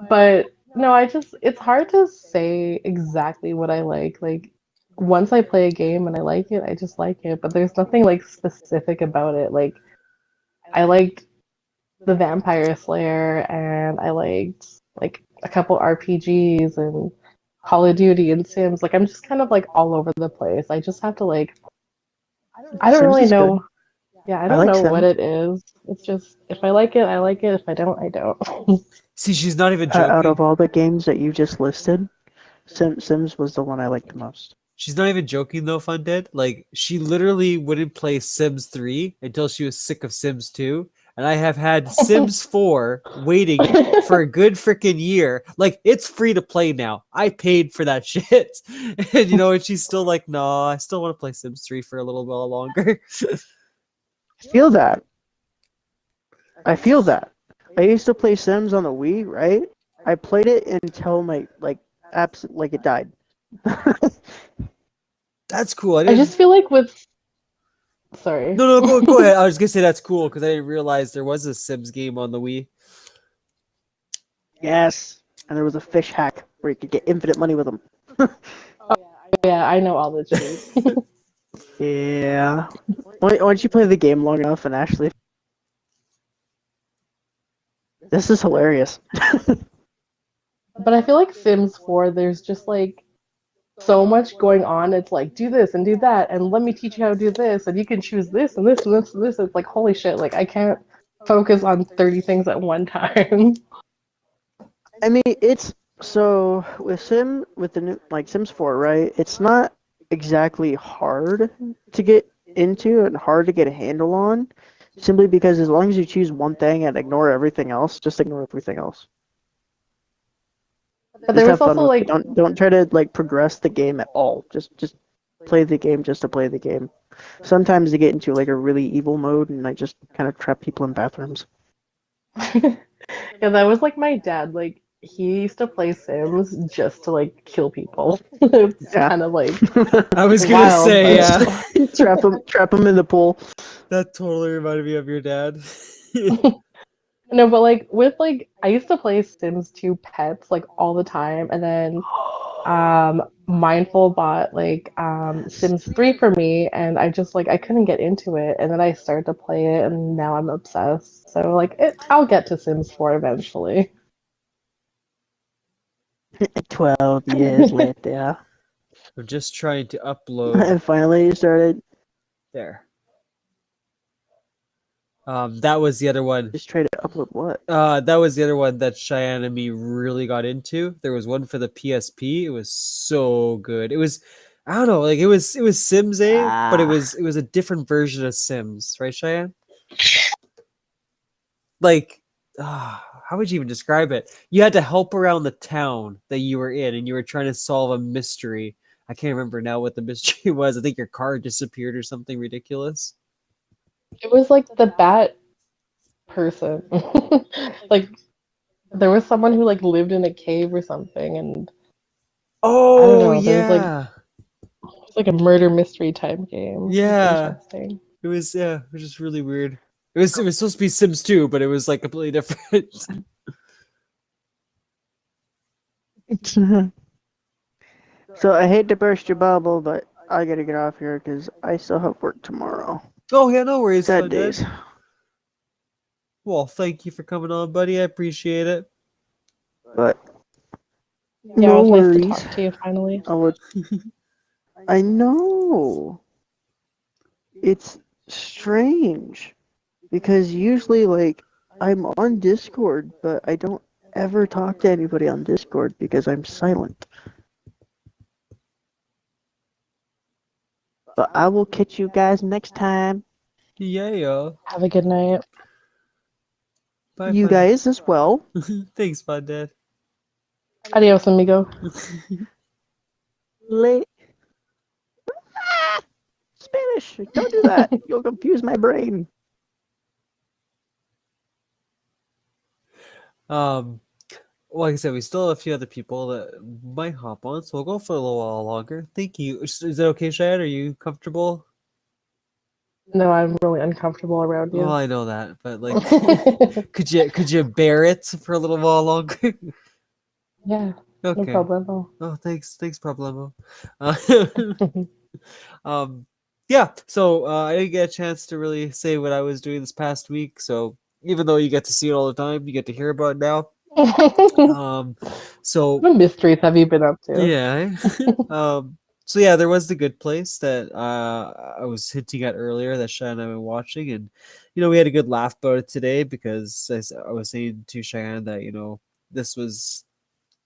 But no, it's hard to say exactly what I like. Like, once I play a game and I like it, I just like it. But there's nothing like specific about it. Like, I liked the Vampire Slayer, and I liked like a couple RPGs and Call of Duty and Sims. Like, I'm just kind of like all over the place. I just have to like, I don't Sims really is good. know. Yeah, I I don't like know what Sims. it is. It's just if I like it, I like it. If I don't, I don't. See, she's not even Out joking. of all the games that you just listed, Sims was the one I liked the most. She's not even joking though, Funded. Like she literally wouldn't play Sims 3 until she was sick of Sims 2. And I have had Sims 4 waiting for a good freaking year. Like it's free to play now. I paid for that shit. And and she's still like, no, I still want to play Sims 3 for a little while longer. I feel that. I feel that. I used to play Sims on the Wii, right? I played it until my it died. That's cool. I I didn't. just feel like with sorry. No, go ahead. I was gonna say that's cool because I didn't realize there was a Sims game on the Wii. Yes, and there was a fish hack where you could get infinite money with them. Yeah, I know all the cheats. Yeah. Why don't you play the game long enough and actually? This is hilarious. But I feel like Sims 4, there's just like so much going on. It's like do this and do that, and let me teach you how to do this, and you can choose this and this and this and this. It's like holy shit! Like I can't focus on 30 things at one time. I mean, it's so with the new Sims 4, right? It's not exactly hard to get into and hard to get a handle on, simply because as long as you choose one thing and ignore everything else, just ignore everything else. But Just there have was fun also with like it. Don't try to progress the game at all. Just play the game just to play the game. Sometimes they get into like a really evil mode and I just kind of trap people in bathrooms. yeah, that was like my dad. Like he used to play Sims just to like kill people. It's Yeah. kind of like I was gonna wild, say, but yeah. trap them in the pool. That totally reminded me of your dad. no, but like with like I used to play Sims 2 Pets like all the time, and then Mindful bought like Sims 3 for me, and I just like I couldn't get into it, and then I started to play it, and now I'm obsessed. So like I'll get to Sims 4 eventually. 12 years later. I'm just trying to upload And finally you started. there. That was the other one. Just try to upload what? That was the other one that Cheyenne and me really got into. There was one for the PSP. It was so good. It was, I don't know, like it was Sims A, but it was a different version of Sims, right, Cheyenne? Like, how would you even describe it? You had to help around the town that you were in, and you were trying to solve a mystery. I can't remember now what the mystery was. I think your car disappeared or something ridiculous. It was like the bat person. Like there was someone who like lived in a cave or something, and I don't Oh know. There's like yeah, it's like a murder mystery type game. It's yeah. interesting. It was just really weird. It was supposed to be Sims 2, but it was like completely different. So I hate to burst your bubble, but I gotta get off here because I still have work tomorrow. Oh yeah, no worries, Sad Funded. days. Well, thank you for coming on, buddy. I appreciate it. But Yeah, it No was nice to worries. talk to you finally. I know. It's strange because usually, like, I'm on Discord, but I don't ever talk to anybody on Discord because I'm silent. But I will catch you guys next time. Yeah, yo. Have a good night. Bye, You Fun. guys as well. Thanks, Fundead. Adios, amigo. Late. Spanish. Don't do that. You'll confuse my brain. Like I said, we still have a few other people that might hop on, so we'll go for a little while longer. Thank you. Is that okay, Cheyenne? Are you comfortable? No, I'm really uncomfortable around Well, you. I know that, but like, could you bear it for a little while longer? Yeah, no Okay. problemo. Oh, thanks, Problemo. Um, yeah. So I didn't get a chance to really say what I was doing this past week. So even though you get to see it all the time, you get to hear about it now. So What mysteries have you been up to? yeah. So yeah, there was The Good Place that I was hinting at earlier that Cheyenne and I were watching, and we had a good laugh about it today because I was saying to Cheyenne that this was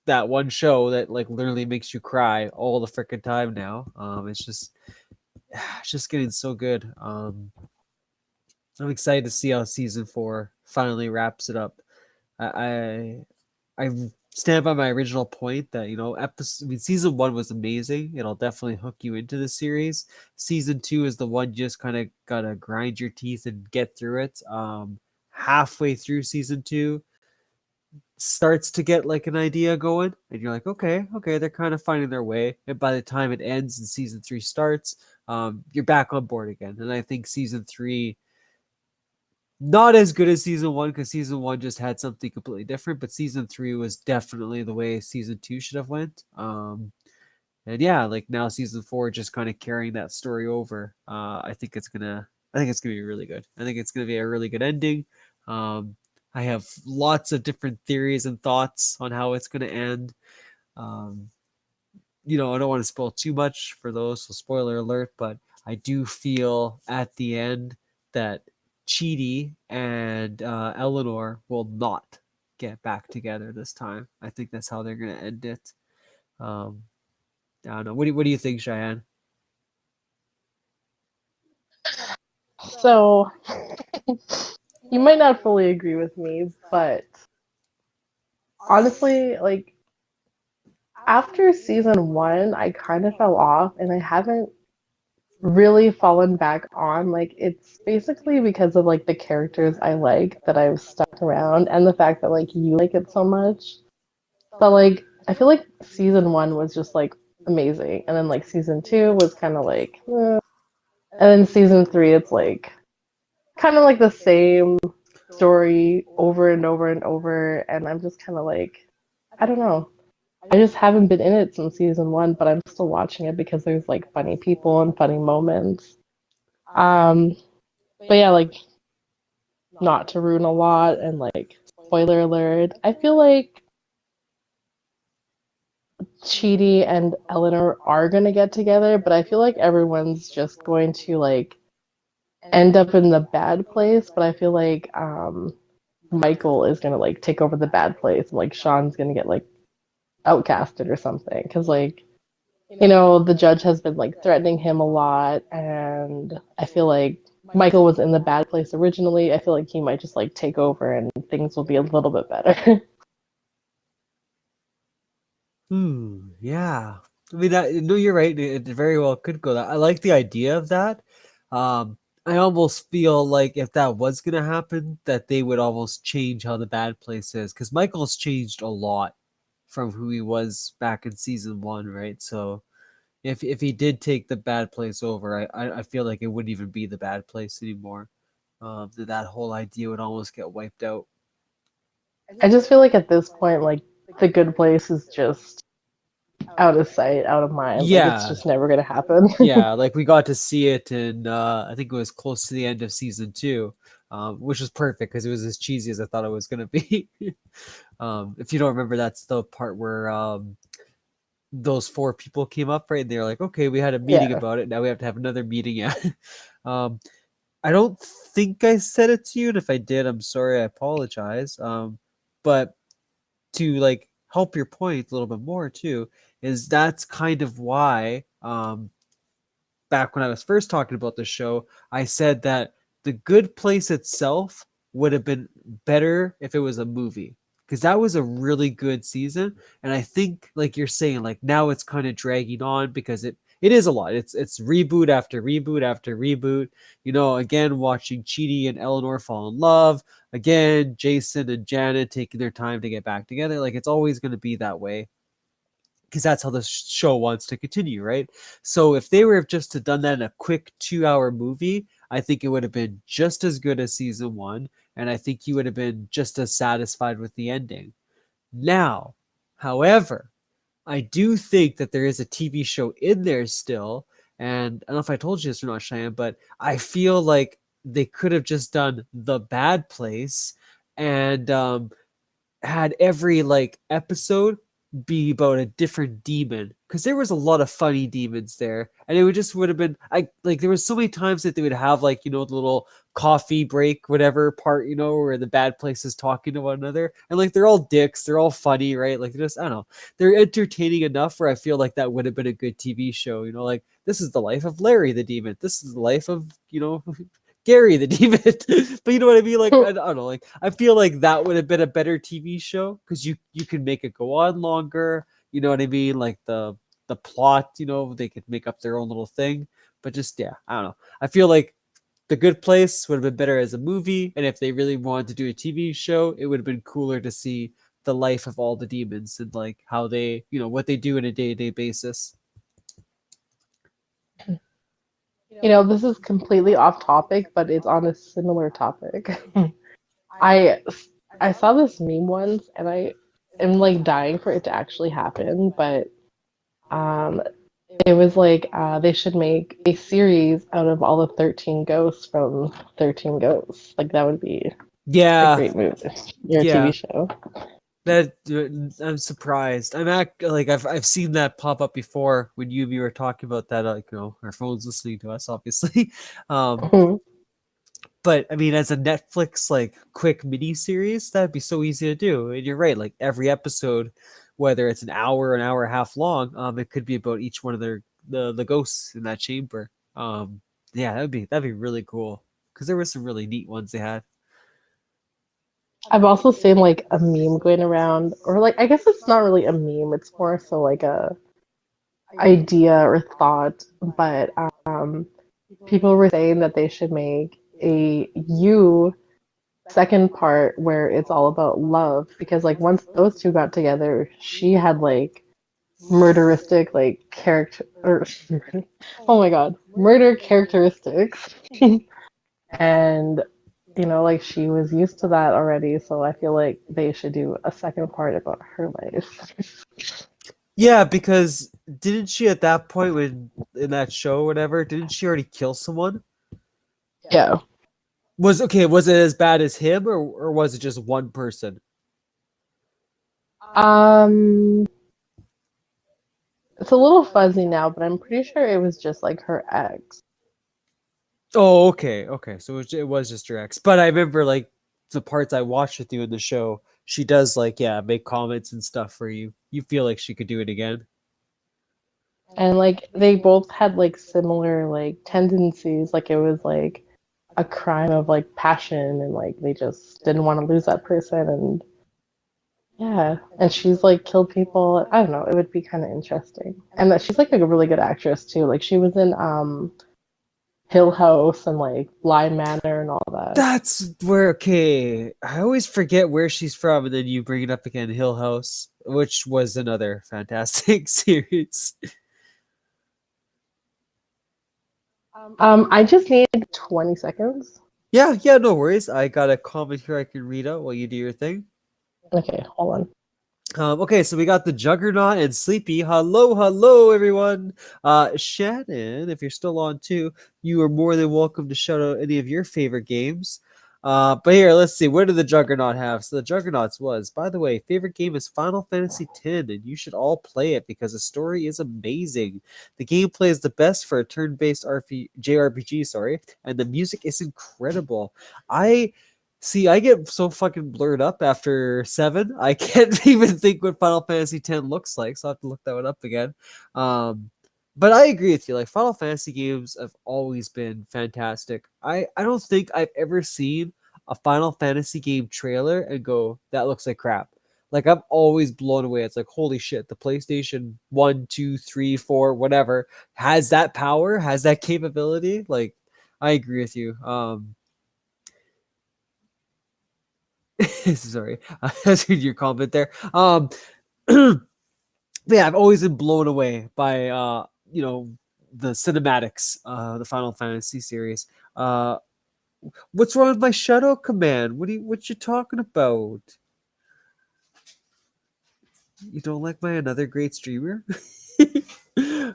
that one show that like literally makes you cry all the freaking time now. It's just getting so good. I'm excited to see how season 4 finally wraps it up. I I stand by my original point that season 1 was amazing. It'll definitely hook you into the series. Season 2 is the one you just kind of gotta grind your teeth and get through it. Halfway through season 2 starts to get like an idea going, and you're like, okay, they're kind of finding their way. And by the time it ends and season 3 starts, you're back on board again. And I think season 3 not as good as season 1 because season 1 just had something completely different, but season 3 was definitely the way season 2 should have went. And yeah, like now season 4 just kind of carrying that story over. I think it's gonna be really good. I think it's gonna be a really good ending. I have lots of different theories and thoughts on how it's gonna end. Um, I don't want to spoil too much for those, so spoiler alert, but I do feel at the end that Chidi and Eleanor will not get back together this time. I think that's how they're gonna end it. Um, I don't know. What do you think, Cheyenne? So, you might not fully agree with me, but honestly, like, after season 1, I kind of fell off and I haven't really fallen back on. Like, it's basically because of like the characters I like that I've stuck around and the fact that like you like it so much. But like, I feel like season 1 was just like amazing, and then like season 2 was kind of like, and then season 3, it's like kind of like the same story over and over and over, and I'm just kind of like, I don't know. I just haven't been in it since season 1, but I'm still watching it because there's like funny people and funny moments. Um, but yeah, like, not to ruin a lot and like spoiler alert, I feel like Chidi and Eleanor are gonna get together, but I feel like everyone's just going to like end up in the bad place. But I feel like Michael is gonna like take over the bad place, and like Sean's gonna get like outcasted or something. Because like, the judge has been like threatening him a lot, and I feel like Michael was in the bad place originally. I feel like he might just like take over and things will be a little bit better. Yeah. I mean, no, you're right. It very well could go that. I like the idea of that. I almost feel like if that was gonna happen, that they would almost change how the bad place is, because Michael's changed a lot from who he was back in season 1, right? So if he did take the bad place over, I feel like it wouldn't even be the bad place anymore. That whole idea would almost get wiped out. I just feel like at this point, like the good place is just out of sight, out of mind. Like it's Yeah, just never gonna happen. yeah, like we got to see it in I think it was close to the end of season 2, which was perfect because it was as cheesy as I thought it was gonna be. If you don't remember, that's the part where those 4 people came up, right? And they're like, okay, we had a meeting Yeah. about it. Now we have to have another meeting. Yeah. I don't think I said it to you, and if I did, I'm sorry. I apologize. But to like help your point a little bit more too, is that's kind of why back when I was first talking about the show, I said that The Good Place itself would have been better if it was a movie, because that was a really good season. And I think, like you're saying, like now it's kind of dragging on because it is a lot. It's reboot after reboot after reboot. You know, again watching Chidi and Eleanor fall in love. Again, Jason and Janet taking their time to get back together. Like it's always going to be that way because that's how the show wants to continue, right? So if they were just to done that in a quick 2-hour movie, I think it would have been just as good as season 1, and I think you would have been just as satisfied with the ending. Now, however, I do think that there is a TV show in there still, and I don't know if I told you this or not, Cheyenne, but I feel like they could have just done The Bad Place and had every like episode be about a different demon, because there was a lot of funny demons there, and it would have been I like there was so many times that they would have like, you know, the little coffee break whatever part, you know, where the bad place is talking to one another, and like they're all dicks, they're all funny, right? Like they're just, I don't know, they're entertaining enough where I feel like that would have been a good TV show, you know, like this is the life of Larry the demon, this is the life of, you know, Gary the demon. But you know what I mean? Like I don't know. Like I feel like that would have been a better TV show because you can make it go on longer. You know what I mean? Like the plot. You know, they could make up their own little thing. But just yeah, I don't know. I feel like The Good Place would have been better as a movie, and if they really wanted to do a TV show, it would have been cooler to see the life of all the demons and like how they, you know, what they do on a day-to-day basis. You know, this is completely off topic, but it's on a similar topic. I I saw this meme once, and I am like dying for it to actually happen, but um, it was like they should make a series out of all the 13 ghosts from 13 Ghosts. Like that would be a Yeah, great movie, your yeah. TV show. That I'm surprised. Like I've seen that pop up before when you and me were talking about that. Like, you know, our phone's listening to us, obviously. But I mean, as a Netflix like quick mini series, that'd be so easy to do. And you're right. Like every episode, whether it's an hour and a half long, it could be about each one of the ghosts in that chamber. Yeah, that'd be really cool because there were some really neat ones they had. I've also seen like a meme going around, or like I guess it's not really a meme, it's more so like a idea or thought, but people were saying that they should make a you second part where it's all about love because like once those two got together, she had like murderistic like character or oh my god, murder characteristics. And you know, like she was used to that already, so I feel like they should do a second part about her life. Yeah, because didn't she at that point when in that show or whatever, didn't she already kill someone? Yeah. Was it as bad as him or was it just one person? Um, it's a little fuzzy now, but I'm pretty sure it was just like her ex. Oh, okay, okay. So it was just your ex. But I remember like the parts I watched with you in the show, she does like yeah, make comments and stuff for you. You feel like she could do it again. And like they both had like similar like tendencies, like it was like a crime of like passion and like they just didn't want to lose that person and yeah, and she's like killed people. I don't know, it would be kind of interesting. And that she's like a really good actress too. Like she was in Hill House and like Blind Manor and all that. That's where okay. I always forget where she's from, and then you bring it up again, Hill House, which was another fantastic series. I just need 20 seconds. Yeah, yeah, no worries. I got a comment here I can read out while you do your thing. Okay, hold on. Okay, so we got the Juggernaut and Sleepy. Hello, everyone. Shannon, if you're still on too, you are more than welcome to shout out any of your favorite games. But here, let's see. What did the Juggernaut have? So the Juggernauts was, by the way, favorite game is Final Fantasy X, and you should all play it because the story is amazing. The gameplay is the best for a turn-based JRPG, and the music is incredible. I get so fucking blurred up after 7. I can't even think what Final Fantasy X looks like, so I have to look that one up again. But I agree with you. Like, Final Fantasy games have always been fantastic. I don't think I've ever seen a Final Fantasy game trailer and go, that looks like crap. Like, I'm always blown away. It's like, holy shit, the PlayStation 1, 2, 3, 4, whatever has that power, has that capability. Like, I agree with you. Sorry, I was reading your comment there. Yeah, I've always been blown away by the cinematics, the Final Fantasy series. What's wrong with my shadow command? What you talking about? You don't like my another great streamer?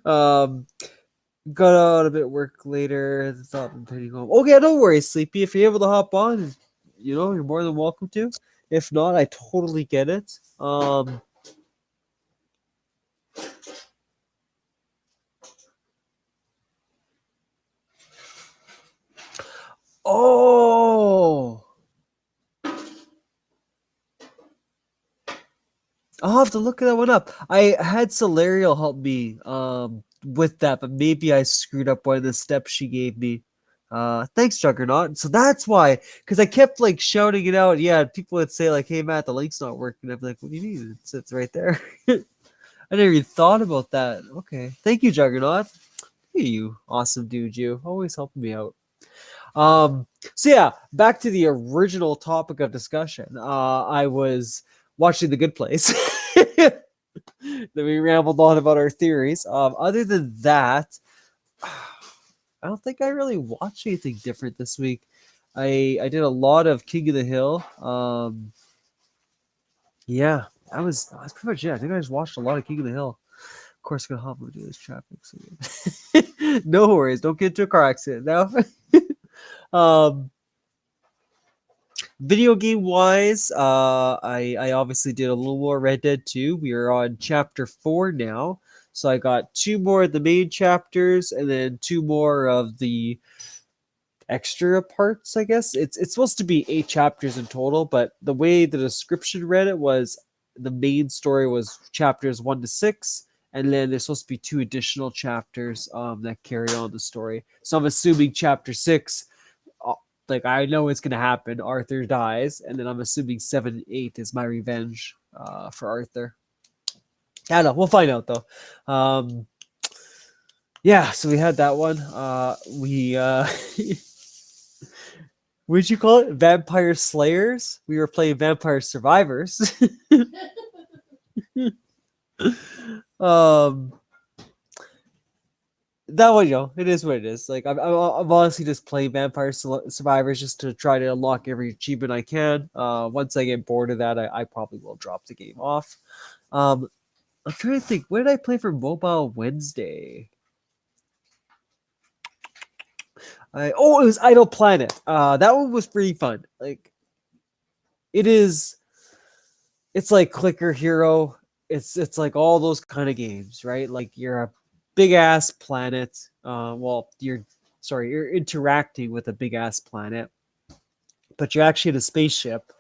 Got out a bit of work later. Thought I'm heading home. Okay, don't worry, Sleepy. If you're able to hop on, you're more than welcome to. If not, I totally get it. Oh, I'll have to look that one up. I had Solarial help me with that, but maybe I screwed up one of the steps she gave me. Thanks, Juggernaut. So that's why, because I kept like shouting it out. Yeah, people would say like, "Hey, Matt, the link's not working." I'd be like, "What do you mean? It's right there." I never even thought about that. Okay, thank you, Juggernaut. Hey, you awesome dude, you always helping me out. So yeah, back to the original topic of discussion. I was watching The Good Place. Then we rambled on about our theories. Other than that, I don't think I really watched anything different this week. I did a lot of King of the Hill. Yeah, that's pretty much it. I think I just watched a lot of King of the Hill. Of course, gonna hop over to this traffic. So no worries. Don't get into a car accident now. Video game wise, I obviously did a little more Red Dead 2. We are on chapter 4 now. So I got 2 more of the main chapters and then 2 more of the extra parts, I guess. It's supposed to be 8 chapters in total, but the way the description read it was the main story was chapters 1 to 6, and then there's supposed to be 2 additional chapters that carry on the story. So I'm assuming chapter 6, like I know it's gonna happen. Arthur dies, and then I'm assuming 7 and 8 is my revenge for Arthur. I don't know. We'll find out though. Yeah, so we had that one. We what'd you call it? Vampire Slayers. We were playing Vampire Survivors. That one, it is what it is. Like I'm honestly just playing Vampire Survivors just to try to unlock every achievement I can. Once I get bored of that, I probably will drop the game off. I'm trying to think. What did I play for Mobile Wednesday? It was Idle Planet. That one was pretty fun. Like, it's like Clicker Hero. It's like all those kind of games, right? Like you're a big ass planet. You're interacting with a big ass planet, but you're actually in a spaceship,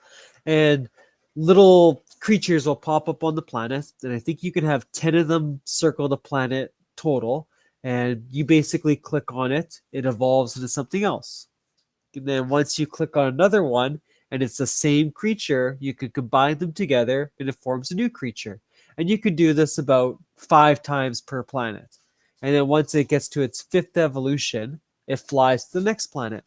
and little creatures will pop up on the planet, and I think you can have 10 of them circle the planet total. And you basically click on it, it evolves into something else. And then once you click on another one, and it's the same creature, you can combine them together, and it forms a new creature. And you can do this about 5 times per planet. And then once it gets to its 5th evolution, it flies to the next planet.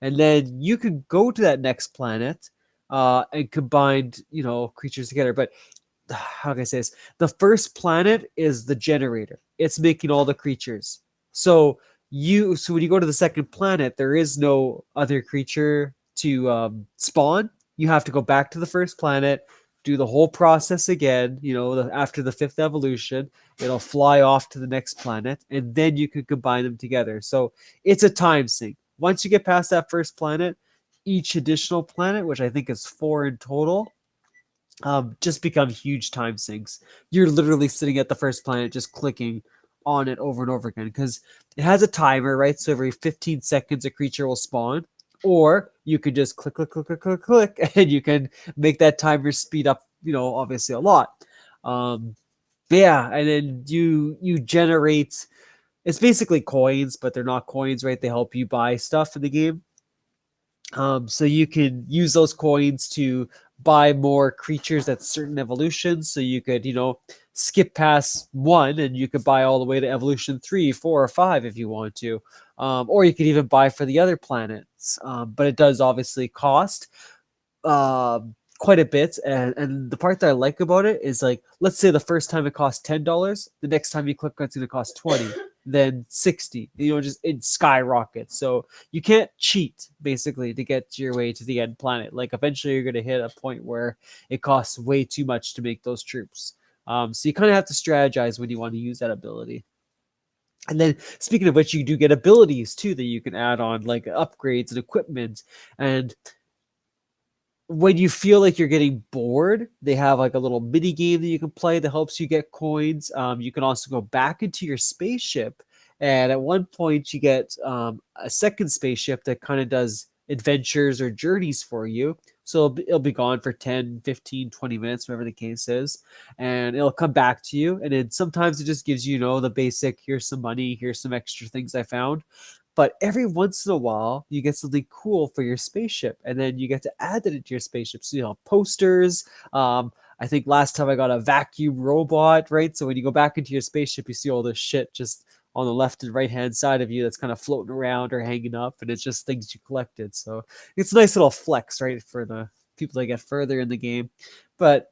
And then you can go to that next planet and combine, creatures together. But how can I say this? The first planet is the generator. It's making all the creatures. So when you go to the second planet, there is no other creature to spawn. You have to go back to the first planet, do the whole process again. After the 5th evolution, it'll fly off to the next planet, and then you can combine them together. So it's a time sink. Once you get past that first planet, each additional planet, which I think is 4 in total, just become huge time sinks. You're literally sitting at the first planet just clicking on it over and over again because it has a timer, right? So every 15 seconds a creature will spawn. Or you could just click, click, click, click, click, click, and you can make that timer speed up, obviously a lot. Yeah, and then you generate. It's basically coins, but they're not coins, right? They help you buy stuff in the game. So you can use those coins to buy more creatures at certain evolutions. So you could, skip past 1 and you could buy all the way to evolution 3, 4, or 5 if you want to. Or you could even buy for the other planets. But it does obviously cost quite a bit. And the part that I like about it is, like, let's say the first time it costs $10, the next time you click it's going to cost 20, then 60. Just it skyrockets. So you can't cheat basically to get your way to the end planet. Like, eventually you're going to hit a point where it costs way too much to make those troops. So you kind of have to strategize when you want to use that ability. And then, speaking of which, you do get abilities too that you can add on, like upgrades and equipment. And when you feel like you're getting bored, they have like a little mini game that you can play that helps you get coins. You can also go back into your spaceship, and at one point you get a second spaceship that kind of does adventures or journeys for you. So it'll be gone for 10, 15, 20 minutes, whatever the case is, and it'll come back to you. And then sometimes it just gives you, the basic, here's some money, here's some extra things I found. But every once in a while, you get something cool for your spaceship, and then you get to add that into your spaceship. So, posters. I think last time I got a vacuum robot, right? So when you go back into your spaceship, you see all this shit just on the left and right hand side of you that's kind of floating around or hanging up, and it's just things you collected. So it's a nice little flex, right, for the people that get further in the game. But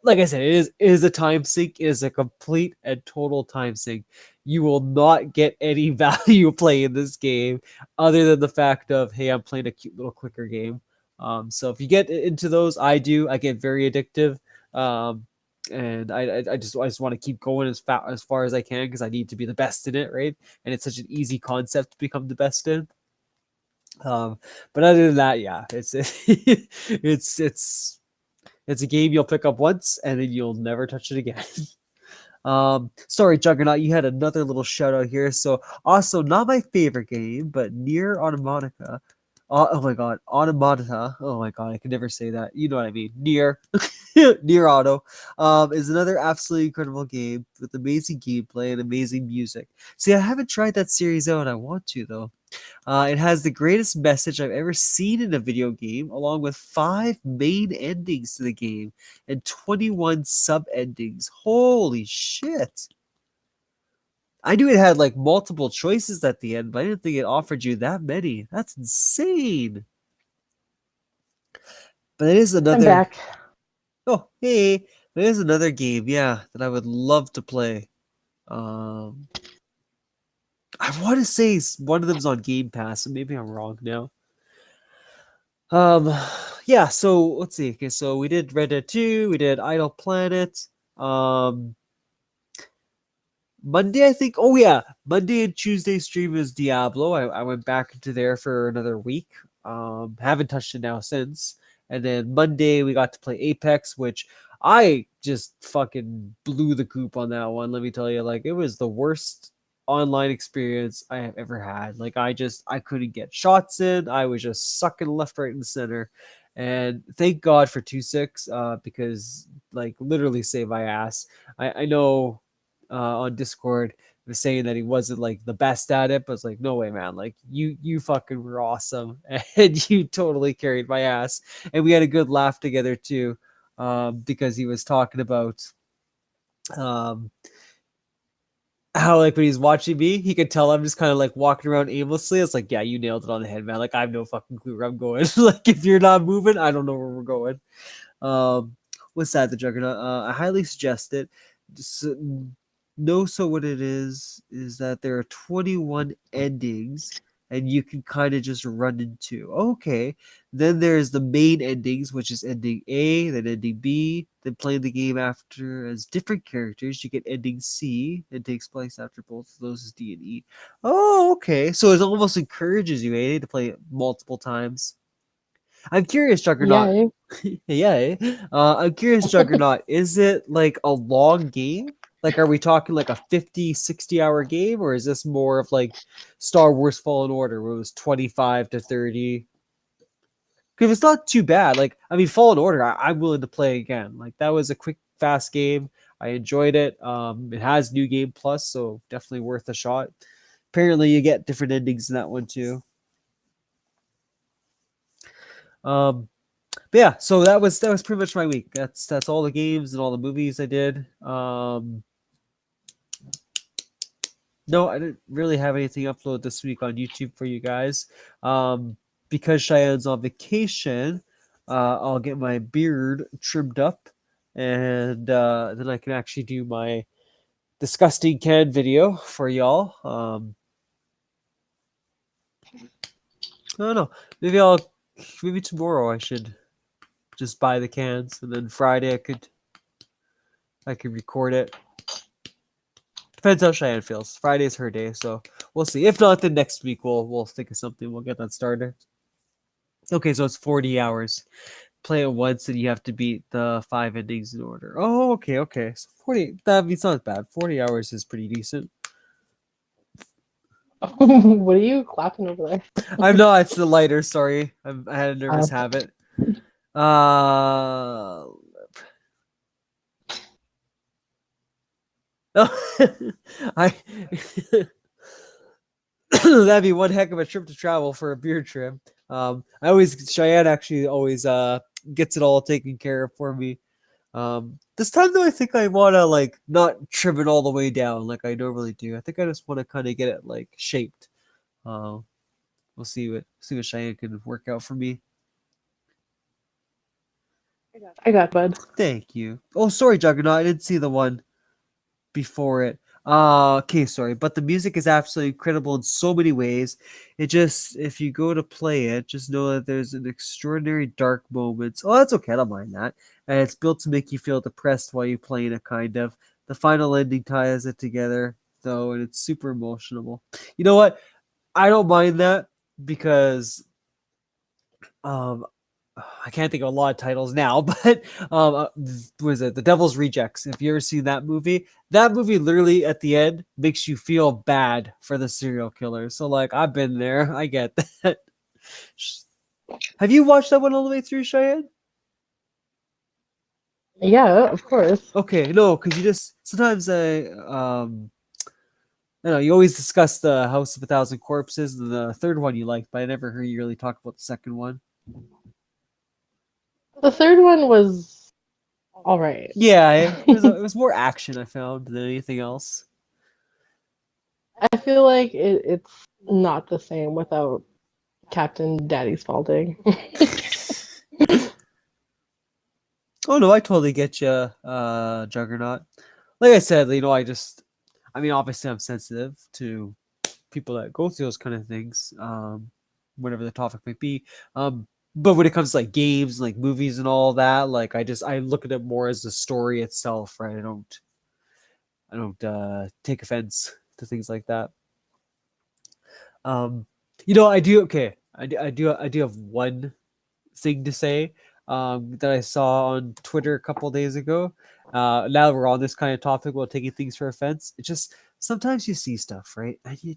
like I said, it is a time sink. It is a complete and total time sink. You will not get any value playing this game other than the fact of, hey, I'm playing a cute little clicker game. So if you get into those, I get very addictive. And I just want to keep going as far as I can because I need to be the best in it, right? And it's such an easy concept to become the best in. But other than that, yeah, it's it's a game you'll pick up once and then you'll never touch it again. Sorry, Juggernaut, you had another little shout out here. So also not my favorite game, but Near Automata. Oh my god, Automata. Oh my god, I can never say that. You know what I mean. Near Near Auto is another absolutely incredible game with amazing gameplay and amazing music. See, I haven't tried that series out. I want to though. It has the greatest message I've ever seen in a video game, along with 5 main endings to the game and 21 sub endings. Holy shit! I knew it had like multiple choices at the end, but I didn't think it offered you that many. That's insane. But it is I'm another. back. Oh, hey! It is another game, yeah, that I would love to play. I want to say one of them's on Game Pass, so maybe I'm wrong now. Yeah, so let's see. Okay, so we did Red Dead 2, we did Idle Planet. Monday, I think. Oh yeah, Monday and Tuesday stream is Diablo. I went back into there for another week. Haven't touched it now since. And then Monday we got to play Apex, which I just fucking blew the coop on that one. Let me tell you, like, it was the worst online experience I have ever had. Like, I couldn't get shots in. I was just sucking left, right, and center. And thank God for 2.6, because, like, literally saved my ass. I know on Discord was saying that he wasn't like the best at it, but it's like, no way, man. Like, you fucking were awesome, and you totally carried my ass. And we had a good laugh together too, because he was talking about how, like, when he's watching me, he could tell I'm just kind of like walking around aimlessly. It's like, yeah, you nailed it on the head, man. Like, I have no fucking clue where I'm going. Like, if you're not moving, I don't know where we're going. What's that, the Juggernaut? I highly suggest it. Just, so what it is that there are 21 endings and you can kind of just run into. Okay, then there's the main endings, which is ending A, then ending B, then playing the game after as different characters. You get ending C, and takes place after both of those is D and E. Oh, okay, so it almost encourages you, to play it multiple times. I'm curious, Juggernaut. Yay. Yeah. I'm curious, Juggernaut. Is it like a long game? Like, are we talking like a 50, 60-hour game, or is this more of like Star Wars Fallen Order, where it was 25 to 30? Because it's not too bad. Like, I mean, Fallen Order, I'm willing to play again. Like, that was a quick, fast game. I enjoyed it. It has New Game Plus, so definitely worth a shot. Apparently, you get different endings in that one too. But yeah, so that was pretty much my week. That's all the games and all the movies I did. No, I didn't really have anything upload this week on YouTube for you guys. Because Cheyenne's on vacation, I'll get my beard trimmed up, and then I can actually do my disgusting can video for y'all. I don't know. Maybe tomorrow I should just buy the cans, and then Friday I could record it. Depends how Cheyenne feels. Friday's her day, so we'll see. If not, then next week we'll think of something. We'll get that started. Okay, so it's 40 hours. Play it once, and you have to beat the 5 endings in order. Oh, okay. So 40. That means not bad. 40 hours is pretty decent. What are you clapping over there? I'm not. It's the lighter. Sorry, I had a nervous habit. I that'd be one heck of a trip to travel for a beard trim. Cheyenne actually always gets it all taken care of for me. This time though, I think I want to like not trim it all the way down like I normally do. I think I just want to kind of get it like shaped. We'll see what Cheyenne can work out for me. I got bud. Thank you. Oh, sorry, Juggernaut. I didn't see the one before it. Okay, sorry, but the music is absolutely incredible in so many ways. It just, if you go to play it, just know that there's an extraordinary dark moments. Oh, that's okay, I don't mind that. And it's built to make you feel depressed while you're playing it, kind of. The final ending ties it together, though, and it's super emotional. You know what? I don't mind that because I can't think of a lot of titles now, but was it The Devil's Rejects? If you ever seen that movie literally at the end makes you feel bad for the serial killer. So like, I've been there. I get that. Have you watched that one all the way through, Cheyenne? Yeah, of course. Okay, no, because you just sometimes you always discuss the House of a Thousand Corpses and the third one you liked, but I never heard you really talk about the second one. The third one was all right. Yeah, it was more action, I found, than anything else. I feel like it's not the same without Captain Daddy Spaulding. Oh no, I totally get you, Juggernaut. Like I said, obviously I'm sensitive to people that go through those kind of things, whatever the topic might be. But when it comes to like games, like movies and all that, like I look at it more as the story itself, right? I don't take offense to things like that. I do. Okay, I do have one thing to say that I saw on Twitter a couple days ago. Now we're on this kind of topic about taking things for offense. It's just sometimes you see stuff, right? And you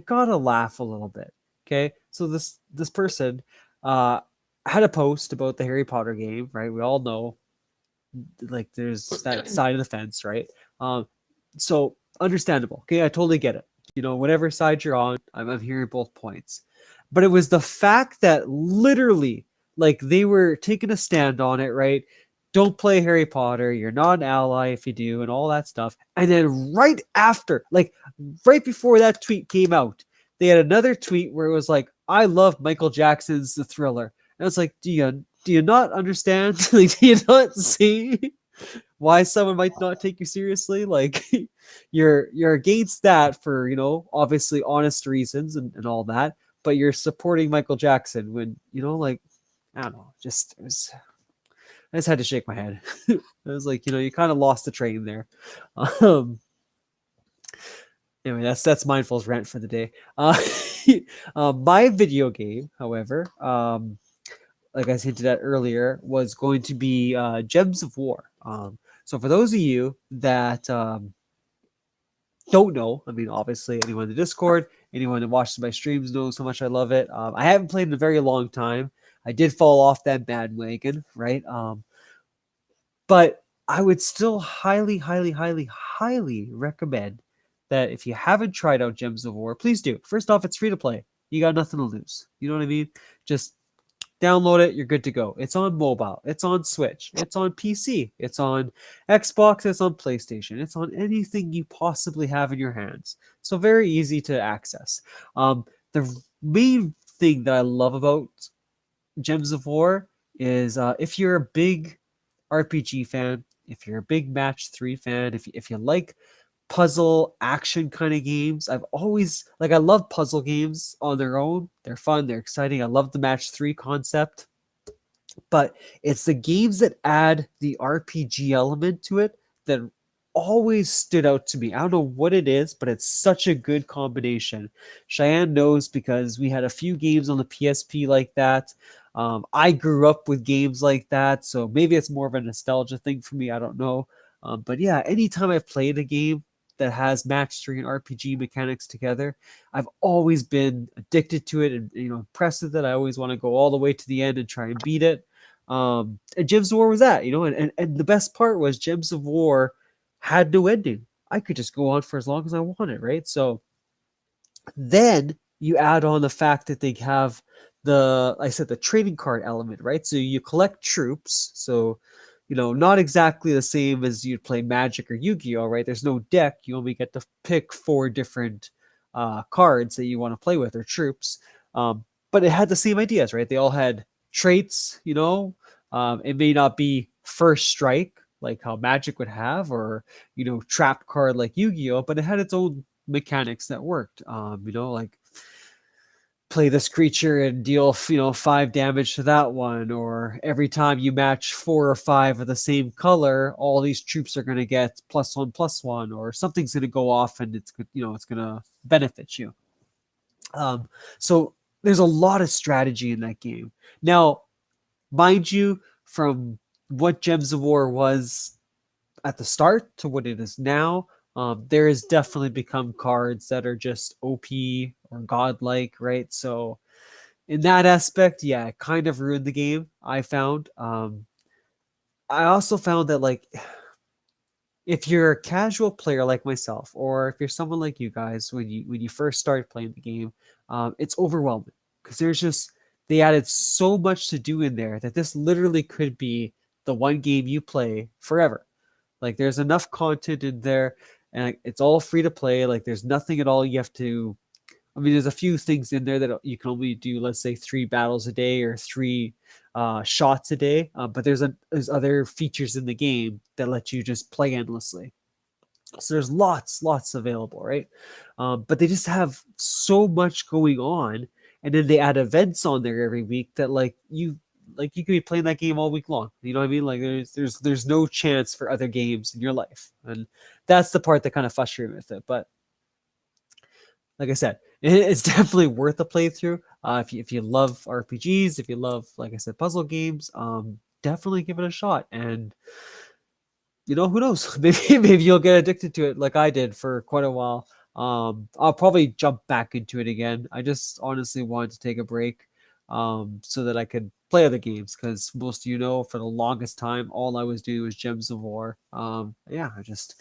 gotta laugh a little bit. Okay. So this person had a post about the Harry Potter game, right? We all know like there's that side of the fence, right? So understandable. Okay, I totally get it. Whatever side you're on, I'm hearing both points. But it was the fact that literally, like, they were taking a stand on it, right? Don't play Harry Potter. You're not an ally if you do, and all that stuff. And then right after, like, right before that tweet came out, they had another tweet where it was like, I love Michael Jackson's The Thriller. And it's like, do you not understand? Like, do you not see why someone might not take you seriously? Like, you're against that for, obviously honest reasons and all that, but you're supporting Michael Jackson when, like, I don't know, I just had to shake my head. I was like, you kind of lost the train there. Anyway, that's Mindful's rant for the day. My video game, however, like I hinted at earlier, was going to be Gems of War. So for those of you that don't know, I mean, obviously anyone in the Discord, anyone that watches my streams knows how much I love it. I haven't played in a very long time. I did fall off that bandwagon, right? But I would still highly, highly, highly, highly recommend that if you haven't tried out Gems of War, please do. First off, it's free to play. You got nothing to lose. You know what I mean? Just download it, you're good to go. It's on mobile, it's on Switch, it's on PC, it's on Xbox, it's on PlayStation, it's on anything you possibly have in your hands. So very easy to access. The main thing that I love about Gems of War is if you're a big RPG fan, if you're a big Match 3 fan, if you like puzzle action kind of games. I've always I love puzzle games on their own. They're fun, they're exciting. I love the match 3 concept. But it's the games that add the RPG element to it that always stood out to me. I don't know what it is, but it's such a good combination. Cheyenne knows because we had a few games on the PSP like that. I grew up with games like that, so maybe it's more of a nostalgia thing for me. I don't know. But yeah, anytime I've played a game that has match 3 and RPG mechanics together, I've always been addicted to it and impressed with it. I always want to go all the way to the end and try and beat it. And Gems of War was that, and the best part was Gems of War had no ending. I could just go on for as long as I wanted, right? So then you add on the fact that they have the trading card element, right? So you collect troops. So, not exactly the same as you'd play Magic or Yu-Gi-Oh, right? There's no deck. You only get to pick 4 different cards that you want to play with, or troops. But it had the same ideas, right? They all had traits, it may not be first strike like how Magic would have, or trap card like Yu-Gi-Oh, but it had its own mechanics that worked. Like play this creature and deal 5 damage to that one, or every time you match 4 or 5 of the same color, all these troops are going to get +1/+1, or something's going to go off and it's it's going to benefit you. So there's a lot of strategy in that game. Now, mind you, from what Gems of War was at the start to what it is now, there has definitely become cards that are just OP or godlike, right? So in that aspect, yeah, it kind of ruined the game, I found. I also found that if you're a casual player like myself, or if you're someone like you guys, when you first started playing the game, it's overwhelming because they added so much to do in there that this literally could be the one game you play forever. Like there's enough content in there, and it's all free to play. Like there's nothing at all you have to. I mean, there's a few things in there that you can only do, let's say, 3 battles a day or 3 shots a day. But there's other features in the game that let you just play endlessly. So there's lots available, right? But they just have so much going on, and then they add events on there every week that you could be playing that game all week long. You know what I mean? Like there's no chance for other games in your life, and that's the part that kind of frustrated me with it. But like I said, it's definitely worth a playthrough. If you love RPGs, if you love, like I said, puzzle games, definitely give it a shot. And who knows? Maybe you'll get addicted to it like I did for quite a while. I'll probably jump back into it again. I just honestly wanted to take a break, so that I could play other games, because most of for the longest time, all I was doing was Gems of War. Yeah, I just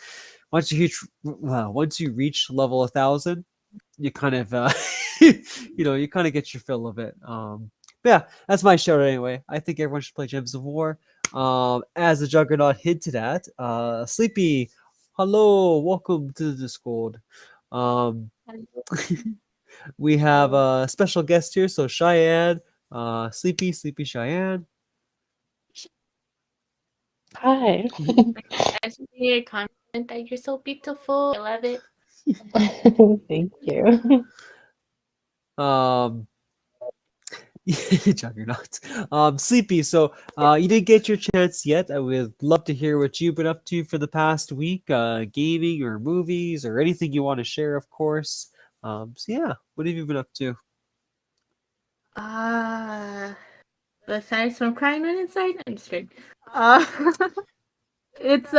once you reach level 1,000, you kind of you kind of get your fill of it. Yeah, that's my shout out anyway. I think everyone should play Gems of War. As the Juggernaut hinted at, Sleepy, hello, welcome to the Discord. We have a special guest here, so Cheyenne, Sleepy Cheyenne. Hi. I just made a comment that you're so beautiful. I love it. Thank you. Juggernaut. Sleepy, so you didn't get your chance yet. I would love to hear what you've been up to for the past week, gaming or movies or anything you want to share, of course. So yeah, what have you been up to? besides from crying on inside, I'm just kidding. It's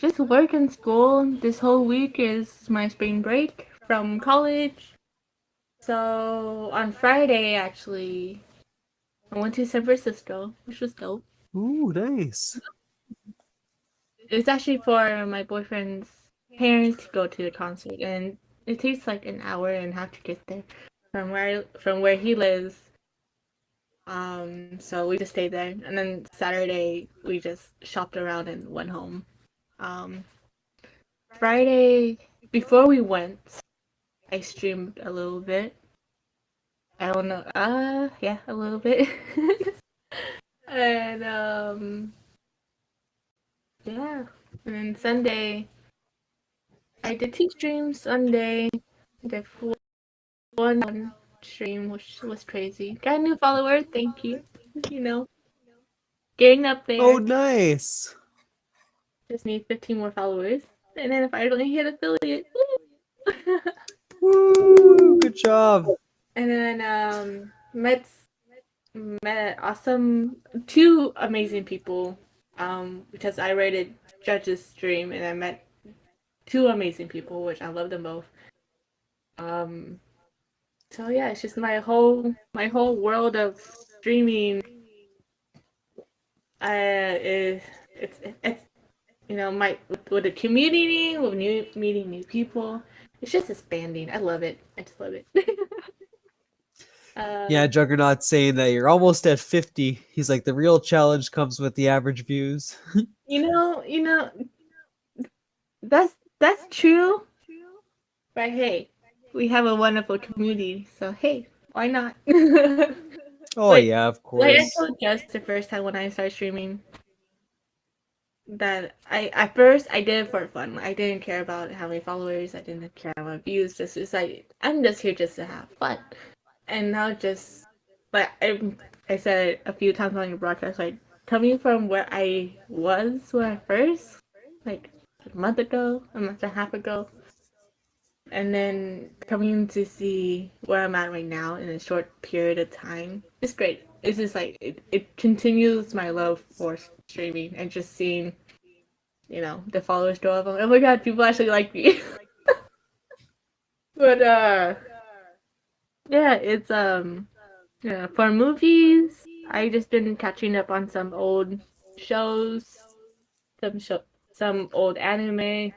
just work and school. This whole week is my spring break from college. So on Friday, actually, I went to San Francisco, which was dope. Ooh, nice. It's actually for my boyfriend's parents to go to the concert, and it takes like an hour and a half to get there from where he lives. So we just stayed there, and then Saturday we just shopped around and went home. Um, Friday before we went, I streamed a little bit. I don't know. Yeah, a little bit. And yeah. And then Sunday, I did 2 streams. Sunday, I did one stream, which was crazy. Got a new follower. Thank you. You know, getting up there. Oh, nice. Just need 15 more followers, and then if I don't hit affiliate, Woo! Good job. and then met awesome 2 amazing people. Because I rated Judge's stream and I met 2 amazing people, which I love them both. So yeah, it's just my whole world of streaming. It's my with the community, with meeting new people. It's just expanding. I love it. I just love it. Yeah, Juggernaut saying that you're almost at 50. He's like, the real challenge comes with the average views. You know, that's true. But hey, we have a wonderful community, so hey, why not? Oh, Like- yeah, of Like I course. told Jess the first time when I started streaming that at first I did it for fun. I didn't care about how many followers. I didn't care about views. Just like I'm just here just to have fun. And now just like I said a few times on your broadcast, like coming from where I was when I first, like a month and a half ago, and then coming to see where I'm at right now in a short period of time, it's great. It's just like it continues my love for streaming and just seeing, the followers go up. I'm like, oh my god, people actually like me. But yeah, it's yeah, for movies, I just been catching up on some old shows, some old anime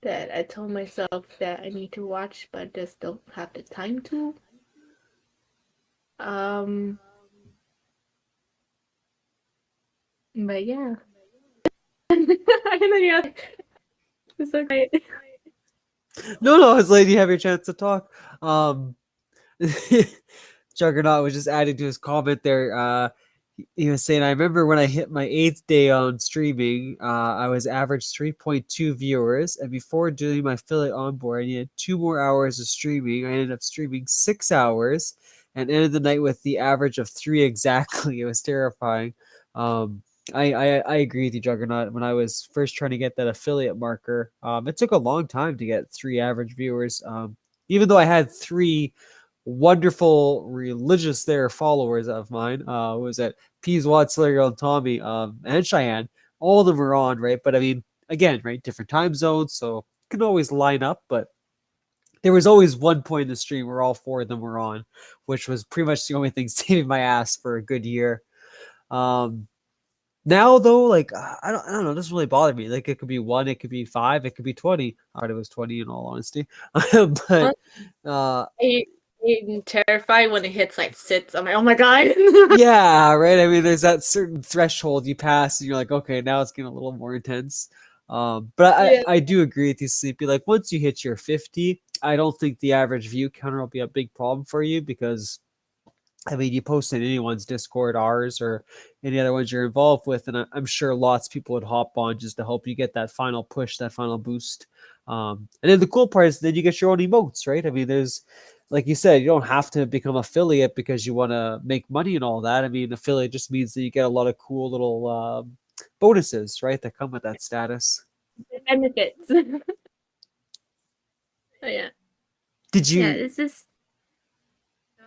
that I told myself that I need to watch, but just don't have the time to. But yeah. And then yeah, it's so great. No, I was letting you have your chance to talk. Juggernaut was just adding to his comment there. He was saying, I remember when I hit my 8th day on streaming, I was average 3.2 viewers, and before doing my affiliate onboard, I needed 2 more hours of streaming. I ended up streaming 6 hours and ended the night with the average of 3 exactly. It was terrifying. I agree with you, Juggernaut. When I was first trying to get that affiliate marker, it took a long time to get 3 average viewers. Even though I had 3 wonderful religious there followers of mine, was at Peas, Watts, Slayer, and Tommy, and Cheyenne. All of them were on, right? But I mean, again, right, different time zones, so can always line up, but there was always one point in the stream where all 4 of them were on, which was pretty much the only thing saving my ass for a good year. Now though, like I don't know, it doesn't really bother me. Like it could be 1, it could be 5, it could be 20. I thought it was 20 in all honesty. But I'm terrified when it hits like 6. I'm like, oh my god. yeah, right. I mean, there's that certain threshold you pass, and you're like, okay, now it's getting a little more intense. But Yeah. I do agree with you, Sleepy. Like once you hit your 50, I don't think the average view counter will be a big problem for you because I mean, you post in anyone's Discord, ours, or any other ones you're involved with, and I'm sure lots of people would hop on just to help you get that final push, that final boost. And then the cool part is then you get your own emotes, right? I mean, there's, like you said, you don't have to become affiliate because you want to make money and all that. I mean, affiliate just means that you get a lot of cool little bonuses, right, that come with that status. Benefits. Oh yeah. Did you? Yeah, it's just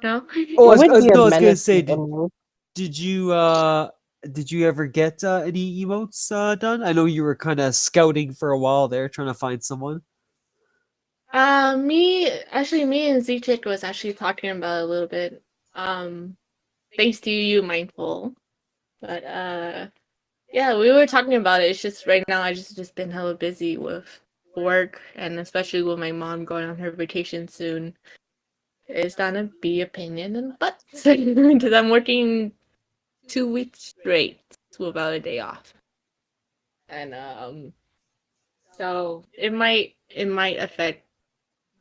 No. Oh, What would be a I was gonna say, menacing emote? did you ever get any emotes done? I know you were kind of scouting for a while there, trying to find someone. Me and Z-Chick was actually talking about it a little bit. Thanks to you, Mindful. But yeah, we were talking about it. It's just right now I just been hella busy with work, and especially with my mom going on her vacation soon. It's gonna be a pain in the butt because I'm working 2 weeks straight without a day off, and so it might affect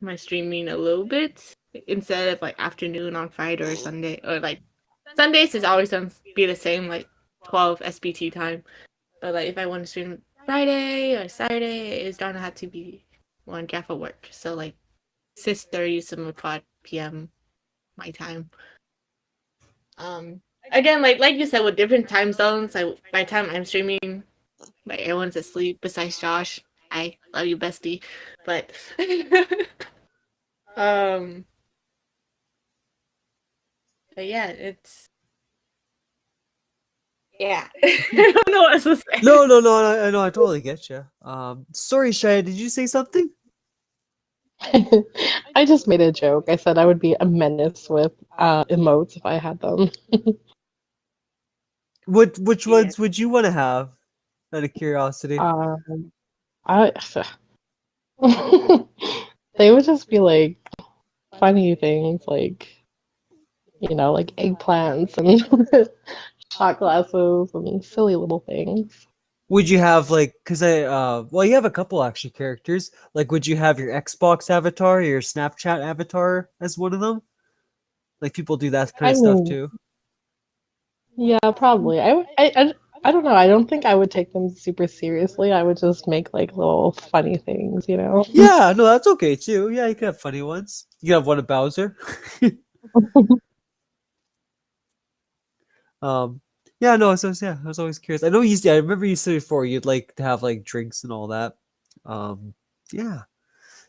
my streaming a little bit instead of like afternoon on Friday or Sunday, or like Sundays is always gonna be the same, like 12 SBT time. But like if I want to stream Friday or Saturday, it's gonna have to be one gap of work. So like 6:30 to 5 p.m. my time. Again, like you said, with different time zones, like by the time I'm streaming, like everyone's asleep besides Josh. I love you, bestie. But um but yeah, it's yeah. I don't know what else to say. No, I know, I totally get you. Sorry, Shia, did you say something? I just made a joke. I said I would be a menace with emotes if I had them. Which Yeah. ones would you want to have? Out of curiosity. I they would just be like funny things, like like eggplants and shot glasses and silly little things. Would you have like, cause well, you have a couple actually characters. Like, would you have your Xbox avatar, or your Snapchat avatar as one of them? Like, people do that kind I of stuff mean, too. yeah, probably. I don't know. I don't think I would take them super seriously. I would just make like little funny things, you know? Yeah, no, that's okay too. Yeah, you can have funny ones. You can have one of Bowser. um, yeah, no, so yeah, I was always curious. I know you. Yeah, I remember you said before you'd like to have like drinks and all that. Um, yeah.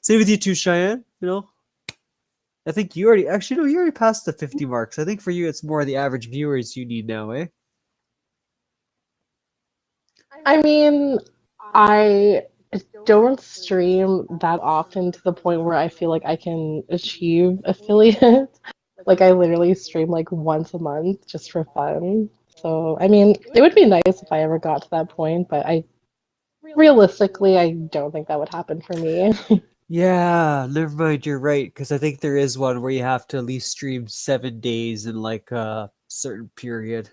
Same with you too, Cheyenne. I think you already actually no, you already passed the 50 marks. I think for you, it's more the average viewers you need now, eh? I mean, I don't stream that often to the point where I feel like I can achieve affiliate. Like I literally stream like once a month just for fun. So, I mean, it would be nice if I ever got to that point, but I realistically I don't think that would happen for me. Yeah, never mind. You're right, because I think there is one where you have to at least stream 7 days in like a certain period.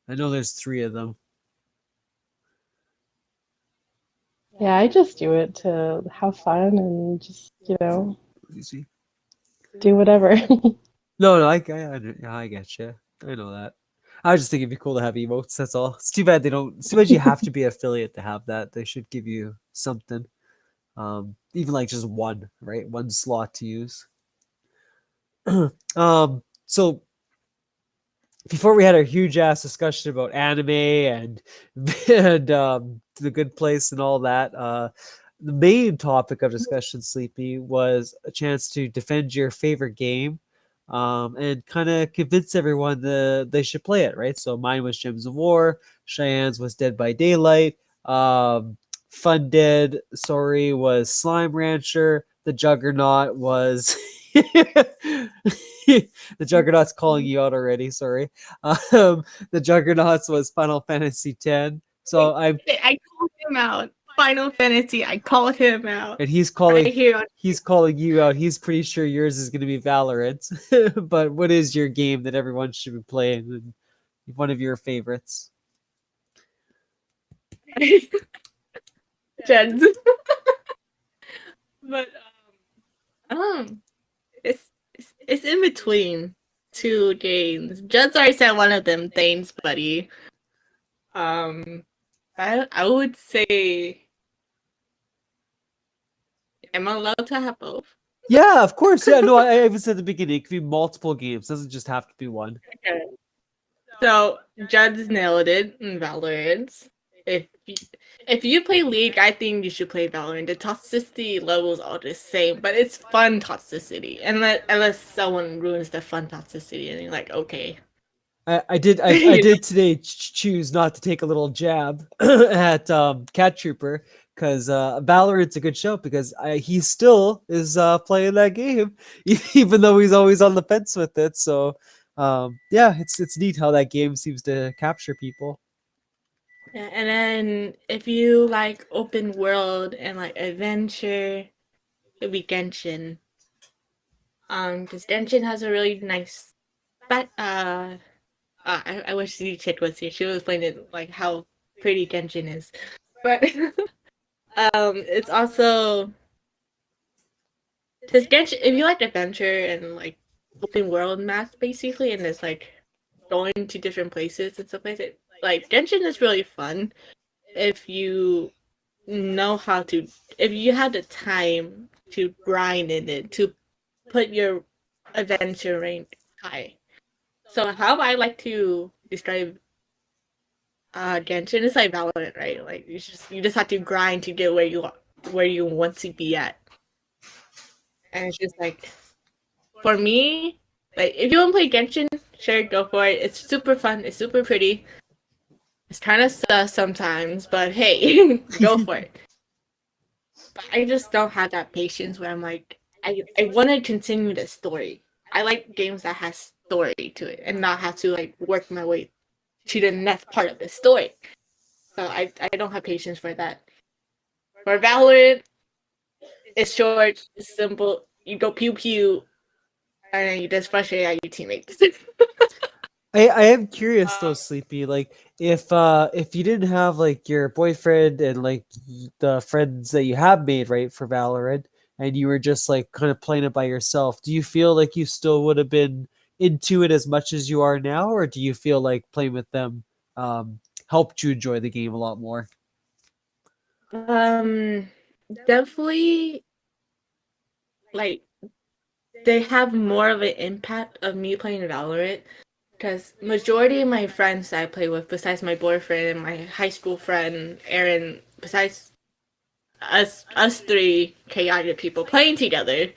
I know there's three of them. Yeah, I just do it to have fun and just, Easy. do whatever. No, I get you. I know that. I just think it'd be cool to have emotes. That's all. It's too bad they don't. It's too bad you have to be affiliate to have that. They should give you something. Even like just one, right? One slot to use. So before we had our huge ass discussion about anime and and the good place and all that, the main topic of discussion, Sleepy, was a chance to defend your favorite game, and kind of convince everyone that they should play it, right? So mine was Gems of War, Cheyenne's was Dead by Daylight, Fundead, sorry, was Slime Rancher, the Juggernaut was the Juggernaut's calling you out already. Sorry. The Juggernauts was Final Fantasy X. So I called him out. Final Fantasy, I called him out. and he's Right calling here on he's calling you out. He's pretty sure yours is going to be Valorant. But what is your game that everyone should be playing? And one of your favorites? Jeds. But um it's in between two games. Jeds already said one of them, thanks, buddy. I would say, am I allowed to have both? Yeah, of course. Yeah, no, I even said at the beginning, it could be multiple games. It doesn't just have to be one. Okay. So Jeds nailed it in Valorant. If if you play League, I think you should play Valorant. The toxicity levels are the same, but it's fun toxicity. Unless someone ruins the fun toxicity, and you're like, okay. I did today choose not to take a little jab at Cat Trooper because Valorant's a good show because he still is playing that game even though he's always on the fence with it. So yeah, it's neat how that game seems to capture people. Yeah, and then if you like open world and like adventure, it'd be Genshin. Because Genshin has a really nice, but I wish the chick was here. She was playing it like how pretty Genshin is, but it's also because Genshin. If you like adventure and like open world math, basically, and it's like going to different places and stuff like that, like Genshin is really fun if you know how to. If you have the time to grind in it to put your adventure rank high. So how I like to describe Genshin is like Valorant, right? Like you just have to grind to get where you want to be at. And it's just like for me, like if you want to play Genshin, sure, go for it. It's super fun, it's super pretty. It's kind of sus sometimes, but hey, go for it. But I just don't have that patience where I'm like I want to continue the story. I like games that has story to it and not have to like work my way to the next part of the story. So I don't have patience for that. For Valorant, it's short, it's simple. You go pew pew, and then you just frustrate at your teammates. I am curious though, Sleepy. Like, if you didn't have like your boyfriend and like the friends that you have made right for Valorant, and you were just like kind of playing it by yourself, do you feel like you still would have been into it as much as you are now, or do you feel like playing with them helped you enjoy the game a lot more? Definitely, like they have more of an impact of me playing Valorant because majority of my friends that I play with, besides my boyfriend and my high school friend Aaron, besides us three chaotic people playing together.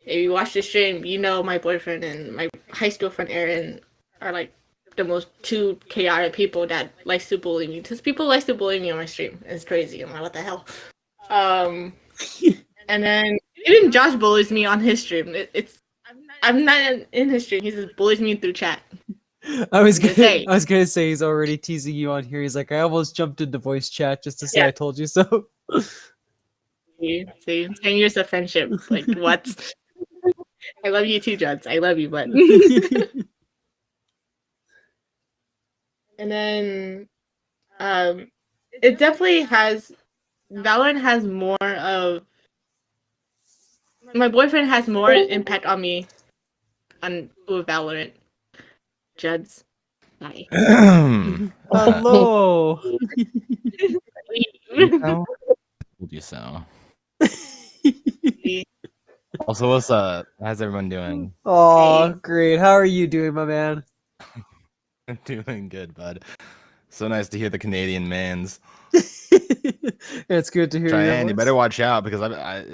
If you watch the stream, you know my boyfriend and my high school friend Aaron are like the most two chaotic people that likes to bully me. Because people like to bully me on my stream. It's crazy. I'm like, what the hell? And then even Josh bullies me on his stream. I'm not in his stream. He just bullies me through chat. I was gonna say he's already teasing you on here. He's like, I almost jumped into voice chat just to say I told you so. See, 10 years of friendship. Like what? I love you too, Juds. I love you, but and then it definitely has Valorant has more of my boyfriend has more impact on me on with Valorant. Juds. Hi. Hello. Told you so. Also, what's up? How's everyone doing? Oh, great. How are you doing, my man? I'm doing good, bud. So nice to hear the Canadian mans. It's good to hear Cheyenne, your you voice. better watch out because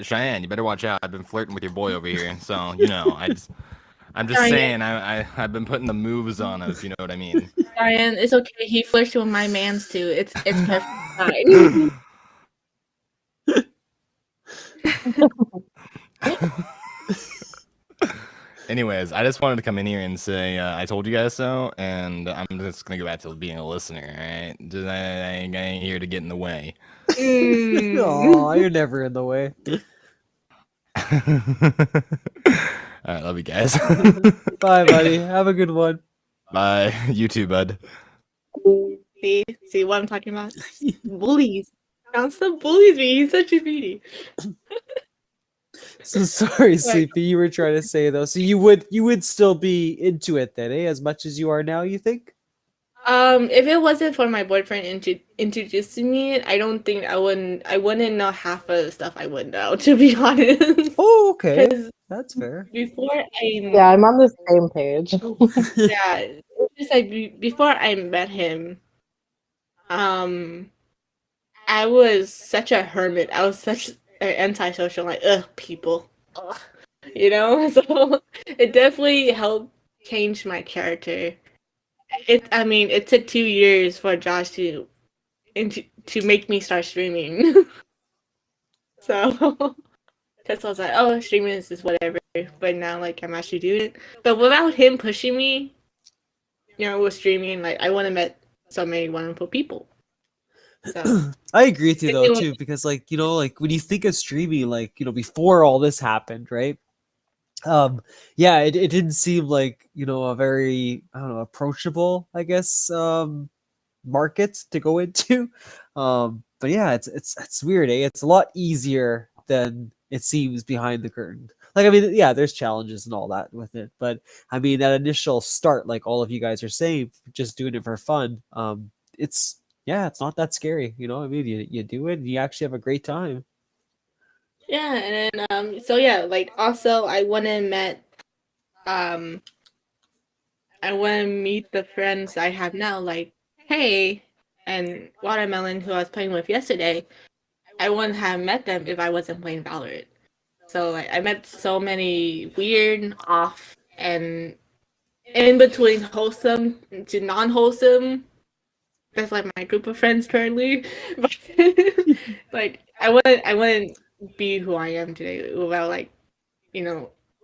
Cheyenne, you better watch out. I've been flirting with your boy over here, so you know, I'm just saying, I've been putting the moves on him, if you know what I mean. Ryan, it's okay. He flirts with my mans too. It's perfect fine. Anyways, I just wanted to come in here and say I told you guys so, and I'm just gonna go back to being a listener. All right, I ain't here to get in the way. Aw, you're never in the way. All right, love you guys. Bye, buddy. Have a good one. Bye. You too, bud. See what I'm talking about? Bullies. Constant bullies me. He's such a beauty. So sorry, Sleepy. You were trying to say though. So you would still be into it then, eh? As much as you are now, you think? If it wasn't for my boyfriend introducing me, I don't think I wouldn't know half of the stuff I would know, to be honest. Oh, okay. That's fair. Yeah, I'm on the same page. Yeah, it's just like before I met him, I was such a hermit. I was such an antisocial, like, people. Ugh. You know? So it definitely helped change my character. I mean, it took 2 years for Josh to make me start streaming. So, because I was like, oh, streaming is just whatever. But now, like, I'm actually doing it. But without him pushing me, with streaming, like, I wouldn't have met so many wonderful people. So I agree with you though too, because like like when you think of streaming, like before all this happened, right? Yeah, it didn't seem like a very, I don't know, approachable, I guess, market to go into. But yeah, it's weird, eh? It's a lot easier than it seems behind the curtain. Like, I mean, yeah, there's challenges and all that with it, but I mean, that initial start, like all of you guys are saying, just doing it for fun, it's it's not that scary, I mean, you do it and you actually have a great time. yeah, and then so yeah, like also I went and met um I want to meet the friends I have now, like Hey and Watermelon, who I was playing with yesterday. I wouldn't have met them if I wasn't playing Valorant. So like I met so many weird, off, and in between wholesome to non-wholesome. That's like my group of friends currently. But like I wouldn't be who I am today without like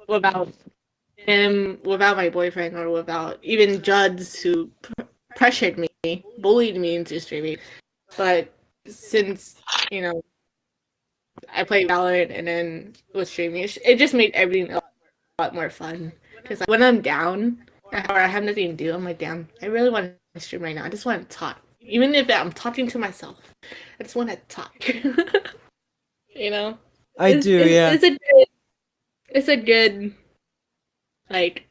without him, without my boyfriend, or without even Juds who pressured me, bullied me into streaming. But since I played Valorant and then was streaming, it just made everything a lot more fun. Because like, when I'm down or I have nothing to do, I'm like, damn, I really want to stream right now. I just want to talk, even if I'm talking to myself. I just want to talk. I do, yeah. It's a good like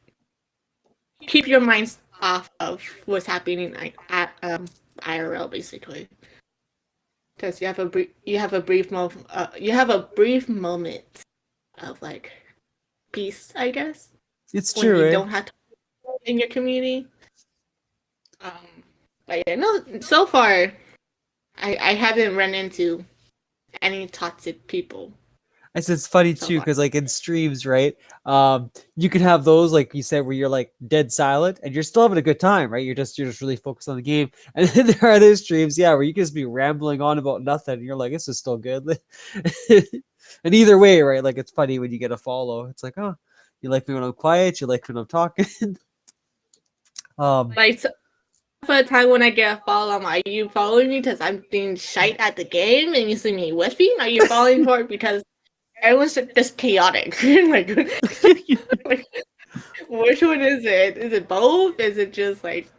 keep your minds off of what's happening like at IRL basically. Because you have a brief moment of like peace, I guess. It's When true, you eh? don't have to in your community. But yeah, no. So far, I haven't run into any toxic people. It's funny So too, far. because like in streams, right? You can have those, like you said, where you're like dead silent and you're still having a good time, right? You're just really focused on the game. And then there are other streams, yeah, where you can just be rambling on about nothing. And you're like, this is still good. And either way, right? Like, it's funny when you get a follow. It's like, oh, you like me when I'm quiet, you like when I'm talking. Like so, for a time when I get a follow, I'm like, are you following me because I'm being shite at the game and you see me whiffing? Are you following for it because everyone's just chaotic? like, like, which one is it? Is it both? Is it just like,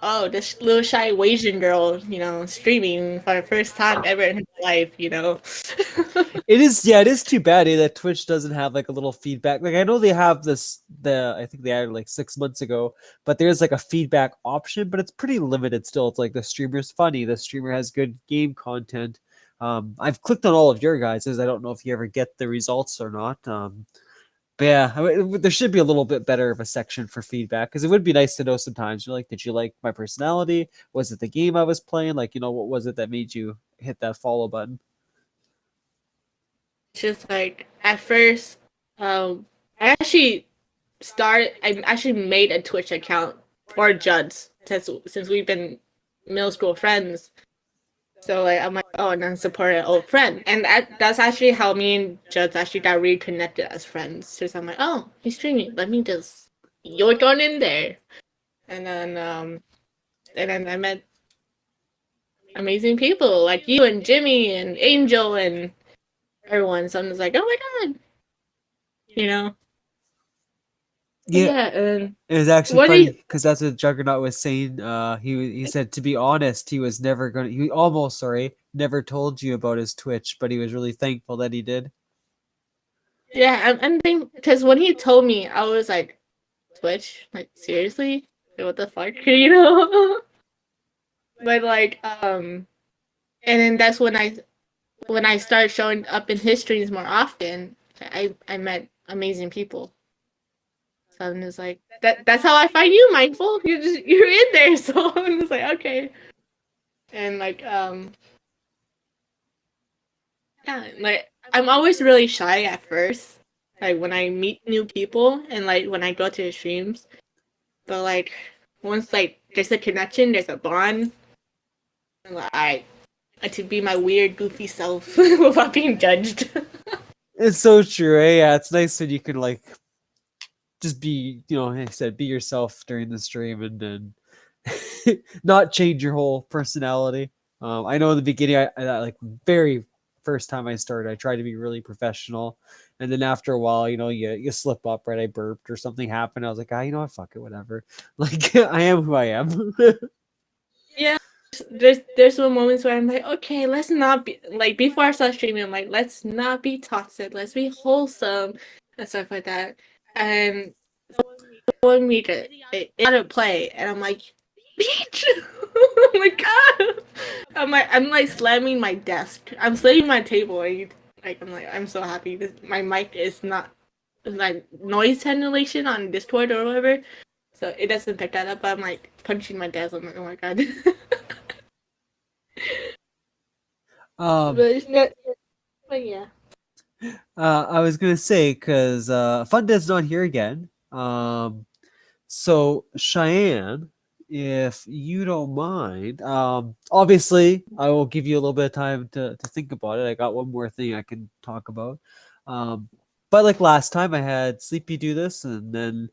oh, this little shy Asian girl, streaming for the first time ever in her life, It is too bad, that Twitch doesn't have like a little feedback. Like, I know they have I think they added like 6 months ago, but there's like a feedback option, but it's pretty limited still. It's like the streamer's funny, the streamer has good game content. I've clicked on all of your guys's. I don't know if you ever get the results or not. But yeah, I mean, there should be a little bit better of a section for feedback, because it would be nice to know sometimes. You're like, did you like my personality? Was it the game I was playing? Like, what was it that made you hit that follow button? Just like at first, I actually made a Twitch account for Juds since we've been middle school friends. So like I'm like, oh, and then support an old friend, and that's actually how me and Juds actually got reconnected as friends. Because I'm like, oh, he's streaming, let me just yoink on in there, and then I met amazing people like you and Jimmy and Angel and everyone. So I'm just like, oh my god, you know. Yeah, Yeah, and it was actually what do funny you? because that's what Juggernaut was saying. He said, to be honest, he was never gonna. He almost, sorry, never told you about his Twitch, but he was really thankful that he did. Yeah, I'm thinking because when he told me, I was like, Twitch, like seriously, like, what the fuck, But like, and then that's when I started showing up in his streams more often. I met amazing people. So I'm just like that's how I find you, Mindful. You're in there, so I'm just like okay. And like Yeah, like I'm always really shy at first, like when I meet new people and like when I go to the streams. But like once like there's a connection, there's a bond. I'm like, I like to be my weird, goofy self without being judged. It's so true. Eh? Yeah, it's nice when you can like just be, like I said, be yourself during the stream and then not change your whole personality. I know in the beginning, I like very first time I started, I tried to be really professional, and then after a while, you slip up, right? I burped or something happened. I was like, you know what, fuck it, whatever. Like I am who I am. Yeah, there's some moments where I'm like, okay, let's not be like before I start streaming. I'm like, let's not be toxic. Let's be wholesome and stuff like that. And showing me how to play, and I'm like, bitch! Oh my god! I'm like slamming my desk. I'm slamming my table. And I'm so happy. My mic is not like noise cancellation on Discord or whatever, so it doesn't pick that up. But I'm like punching my desk. I'm like, oh my god. um, But it's not. But yeah. I was gonna say because Fundead's not here again. So Cheyenne, if you don't mind, obviously I will give you a little bit of time to think about it. I got one more thing I can talk about. But like last time I had Sleepy do this, and then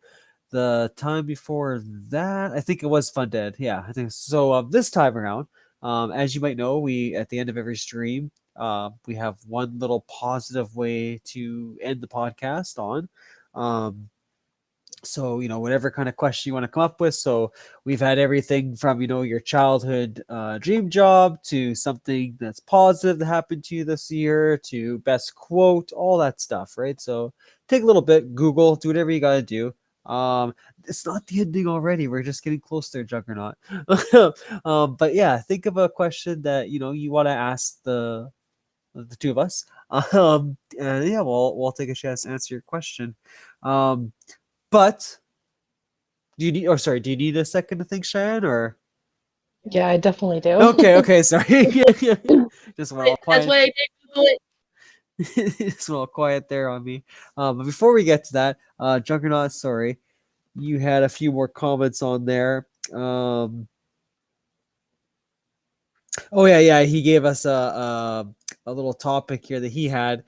the time before that, I think it was Fundead. Yeah, I think so. This time around, as you might know, we at the end of every stream, we have one little positive way to end the podcast on. So whatever kind of question you want to come up with. So we've had everything from your childhood dream job to something that's positive that happened to you this year to best quote, all that stuff, right? So take a little bit, Google, do whatever you got to do. It's not the ending already, we're just getting close there, Juggernaut. But yeah, think of a question that you want to ask the two of us. And yeah, we'll take a chance to answer your question. But do you need? Oh, sorry. Do you need a second to think, Cheyenne? Or Yeah, I definitely do. okay. Sorry. Just went all That's quiet. why I did Google it. Just went all quiet there on me. But before we get to that, Juggernaut, sorry, you had a few more comments on there. Oh yeah. He gave us a little topic here that he had.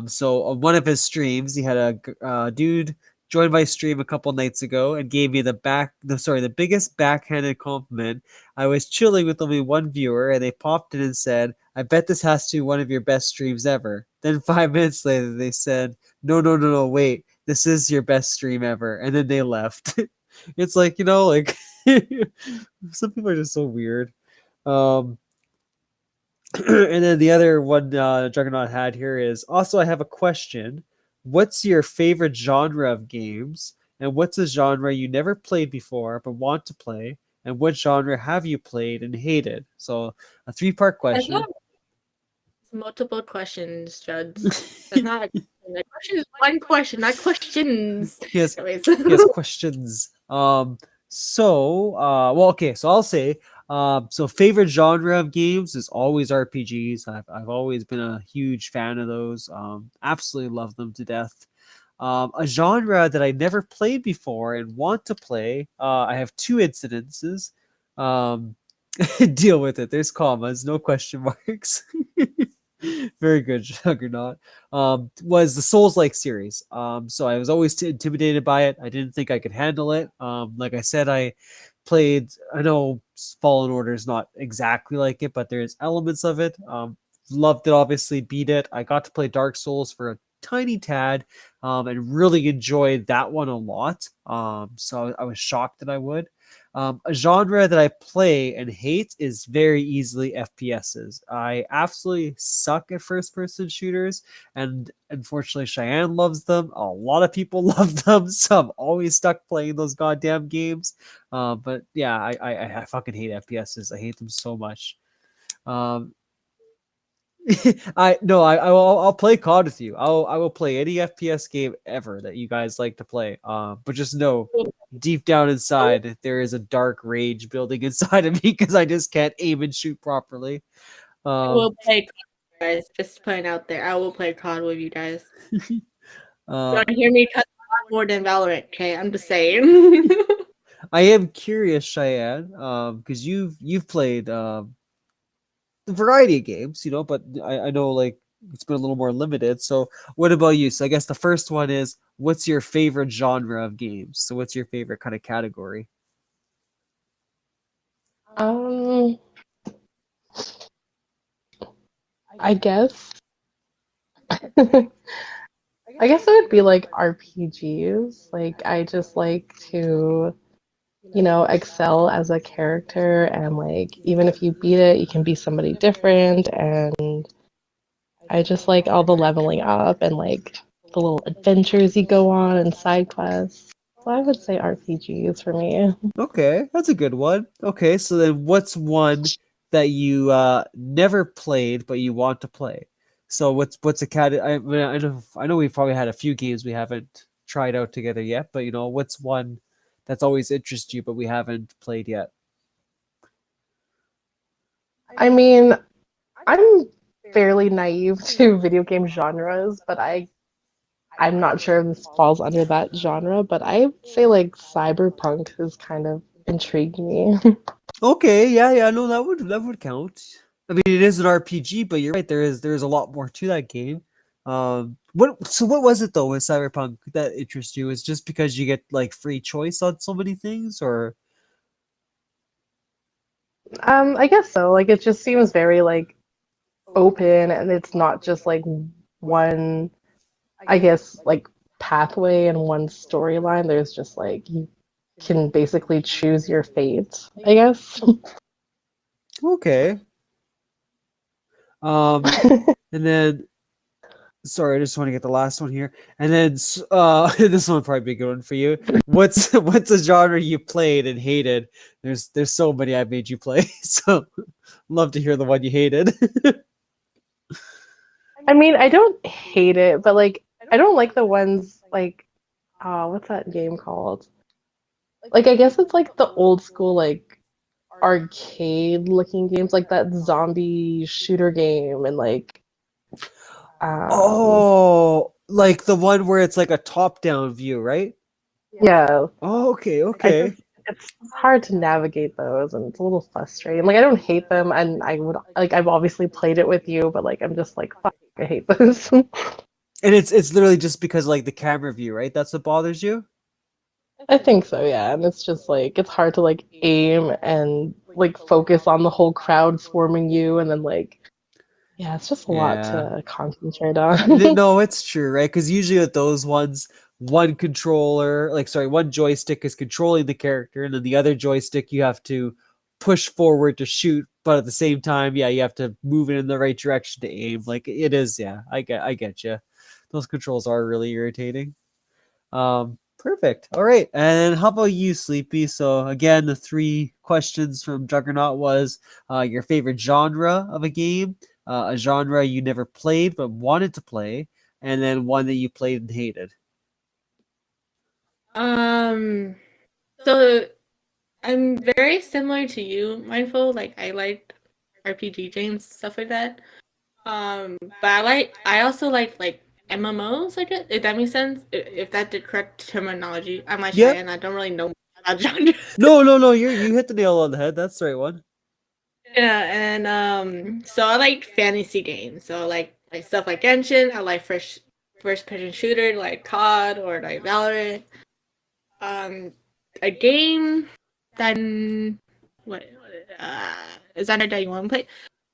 So on one of his streams, he had a dude joined my stream a couple nights ago and gave me the biggest backhanded compliment. I was chilling with only one viewer, and they popped in and said, "I bet this has to be one of your best streams ever." Then 5 minutes later, they said, "No, wait, this is your best stream ever," and then they left. It's like like some people are just so weird. Um, and then the other one Juggernaut had here is also, I have a question. What's your favorite genre of games? And what's a genre you never played before but want to play? And what genre have you played and hated? So a 3-part question. It's multiple questions, Judd. That's not a question is one question, not questions. He has Anyways. questions. So okay, so I'll say so favorite genre of games is always RPGs. I've always been a huge fan of those. Absolutely love them to death. A genre that I never played before and want to play. I have 2 incidences. Deal with it. There's commas, no question marks. Very good, Juggernaut. Was the Souls-like series. So I was always intimidated by it. I didn't think I could handle it. Like I said, I know Fallen Order is not exactly like it, but there's elements of it. Loved it, obviously, beat it. I got to play Dark Souls for a tiny tad, and really enjoyed that one a lot. So I was shocked that I would. A genre that I play and hate is very easily FPSs. I absolutely suck at first-person shooters, and unfortunately, Cheyenne loves them. A lot of people love them, so I'm always stuck playing those goddamn games. But yeah, I fucking hate FPSs. I hate them so much. I'll play COD with you. I will play any FPS game ever that you guys like to play. But just know deep down inside there is a dark rage building inside of me because I just can't aim and shoot properly. We'll play guys. Just putting out there. I will play COD with you guys. Uh, Don't hear me cut more than Valorant, okay? I'm just saying. I am curious, Cheyenne, because you've played a variety of games, but I know like it's been a little more limited. So what about you? So I guess the first one is, what's your favorite genre of games? So what's your favorite kind of category? Um, I guess. I guess it would be like RPGs. Like I just like to, excel as a character and like even if you beat it, you can be somebody different and I just like all the leveling up and like the little adventures you go on and side quests. So I would say RPGs for me. Okay, that's a good one. Okay, so then what's one that you never played but you want to play? So what's a cat? I mean, I know we've probably had a few games we haven't tried out together yet, but what's one that's always interested you but we haven't played yet? I mean, I'm fairly naive to video game genres, but I'm not sure if this falls under that genre, but I would say like cyberpunk has kind of intrigued me. Okay, yeah, no, that would count. I mean, it is an RPG, but you're right. There is a lot more to that game. What was it though with Cyberpunk that interests you? Is just because you get like free choice on so many things, or I guess so. Like it just seems very like open and it's not just like one, I guess, like pathway and one storyline. There's just like you can basically choose your fate, I guess. okay. Um, and then sorry, I just want to get the last one here, and then this one will probably be a good one for you. What's a genre you played and hated? There's so many I made you play, so love to hear the one you hated. I mean, I don't hate it, but like I don't like the ones like what's that game called? Like I guess it's like the old school like arcade looking games like that zombie shooter game and like um Oh, like the one where it's like a top-down view, right? yeah, Oh, okay, I okay. just it's hard to navigate those and it's a little frustrating. Like I don't hate them and I would like I've obviously played it with you, but like I'm just like fuck, I hate those. And it's literally just because like the camera view, right? That's what bothers you? I think so, yeah. And it's just like it's hard to like aim and like focus on the whole crowd swarming you and then like yeah, it's just a lot Yeah. to concentrate on. No, it's true, right? Because usually with those ones, one joystick is controlling the character, and then the other joystick you have to push forward to shoot, but at the same time, yeah, you have to move it in the right direction to aim. Like it is, yeah, I get you. Those controls are really irritating. Perfect. All right, and how about you, Sleepy? So again, the three questions from Juggernaut was your favorite genre of a game, a genre you never played but wanted to play, and then one that you played and hated. So I'm very similar to you, Mindful. Like I like RPG games, stuff like that. But I also like MMOs, I guess, if that makes sense. If that's the correct terminology. I'm not shy Yep. and I don't really know about genre. No. You hit the nail on the head. That's the right one. Yeah, and so I like fantasy games. So like stuff like Genshin. I like first person shooter like COD or like Valorant. A game that what is that you want to play?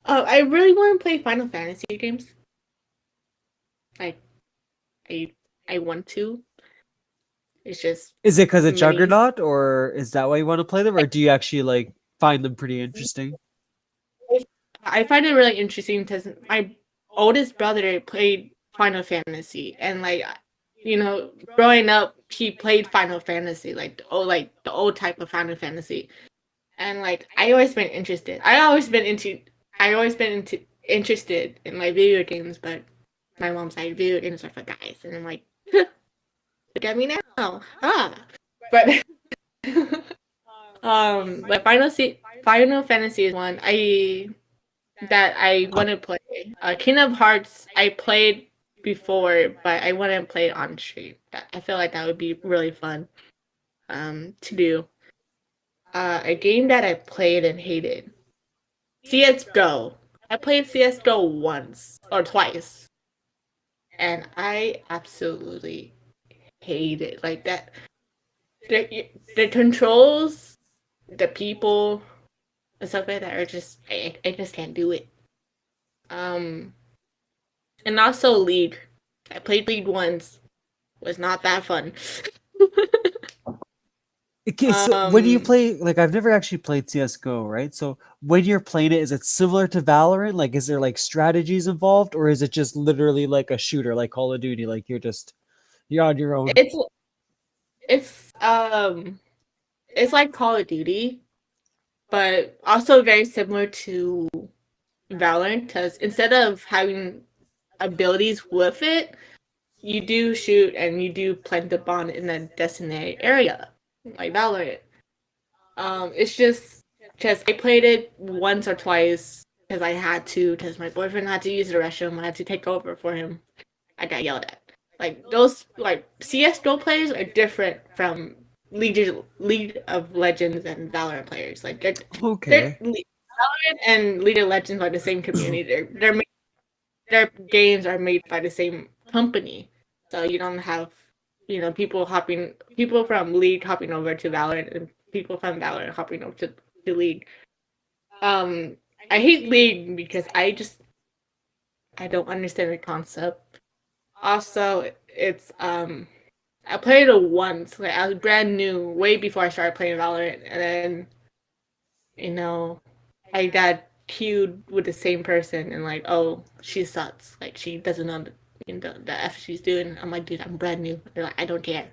Oh, I really want to play Final Fantasy games. Like I want to. It's just Is it because of many. Juggernaut, or is that why you want to play them, or do you actually like find them pretty interesting? I find it really interesting because my oldest brother played Final Fantasy, and like growing up, he played Final Fantasy, like the old type of Final Fantasy, and like I always been interested. I always been into interested in like video games, but my mom's like video games are for guys, and I'm like, look at me now, But but Final Fantasy is one I want to play. Kingdom Hearts I played before, but I wouldn't play it on stream. I feel like that would be really fun to do. A game that I played and hated. CS:GO. I played CS:GO once or twice, and I absolutely hate it. Like that, the controls, the people, and stuff like that are just I just can't do it. And also League. I played League once. Was not that fun. Okay, so when you play, like, I've never actually played CS:GO, right? So when you're playing it, is it similar to Valorant? Like, is there like strategies involved, or is it just literally like a shooter, like Call of Duty? Like you're on your own. It's it's like Call of Duty, but also very similar to Valorant, because instead of having abilities with it, you do shoot and you do plant the bomb in a designated area, like Valorant. It's just because I played it once or twice because I had to, because my boyfriend had to use the restroom. I had to take over for him. I got yelled at. Like those, like CS:GO players are different from League of Legends and Valorant players. Like Okay. Valorant and League of Legends are the same community. Their games are made by the same company, so you don't have people from League hopping over to Valorant and people from Valorant hopping over to League. I hate League because I don't understand the concept. Also, it's I played it once. Like I was brand new, way before I started playing Valorant, and then I got queued with the same person, and like, oh, she sucks. Like she doesn't know the F she's doing. I'm like, dude, I'm brand new. They're like, I don't care.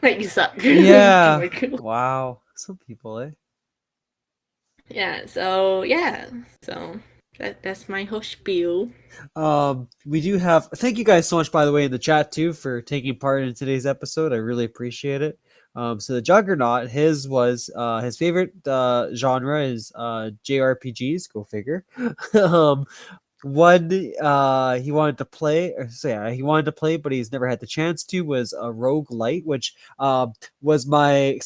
Like you suck. Yeah. Like, Wow. Some people, eh? yeah. So yeah. So that's my whole spiel. We do have. Thank you guys so much, by the way, in the chat too for taking part in today's episode. I really appreciate it. So the Juggernaut, his was his favorite genre is JRPGs. Go figure. One he wanted to play, he wanted to play, but he's never had the chance to. Was a roguelite, which was my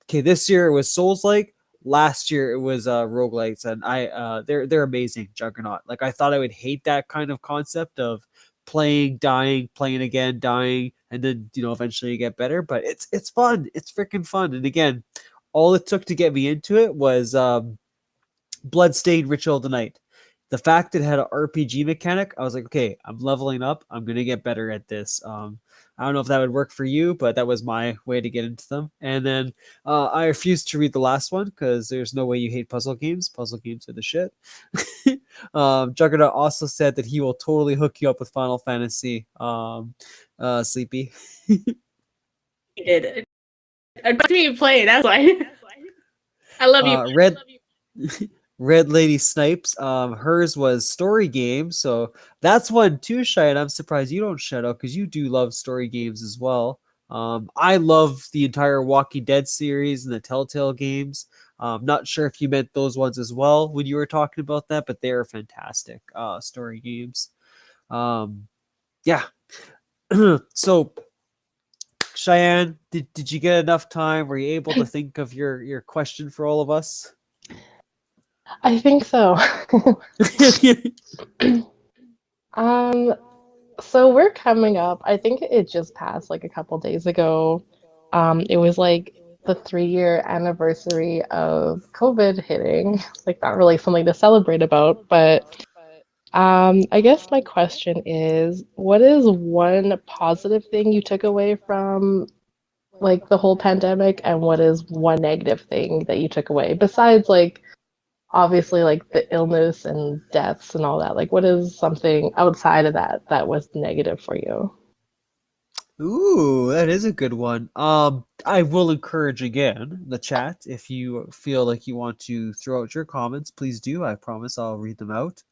okay. This year it was Souls like. Last year it was roguelites, and they're amazing. Juggernaut. Like I thought I would hate that kind of concept of playing, dying, playing again, dying, and then eventually you get better. But it's fun. It's freaking fun. And again, all it took to get me into it was Bloodstained Ritual of the Night. The fact it had an RPG mechanic, I was like, okay, I'm leveling up. I'm gonna get better at this. I don't know if that would work for you, but that was my way to get into them. And then I refused to read the last one because there's no way you hate puzzle games. Puzzle games are the shit. Juggernaut also said that he will totally hook you up with Final Fantasy. Sleepy. He did. I watched me play. That's why. I love you. Red. Red Lady Snipes, hers was story game, so that's one too, Shy, and I'm surprised you don't shut up because you do love story games as well. I love the entire Walking Dead series and the Telltale games. Not sure if you meant those ones as well when you were talking about that, but they're fantastic story games. Yeah. So, Cheyenne, did you get enough time? Were you able to think of your question for all of us? I think so. So we're coming up. I think it just passed like a couple days ago. It was like the 3-year anniversary of COVID hitting. Like not really something to celebrate about, but I guess my question is, what is one positive thing you took away from like the whole pandemic, and what is one negative thing that you took away besides like obviously like the illness and deaths and all that? Like what is something outside of that that was negative for you? Ooh, that is a good one. I will encourage again the chat. If you feel like you want to throw out your comments, please do. I promise I'll read them out.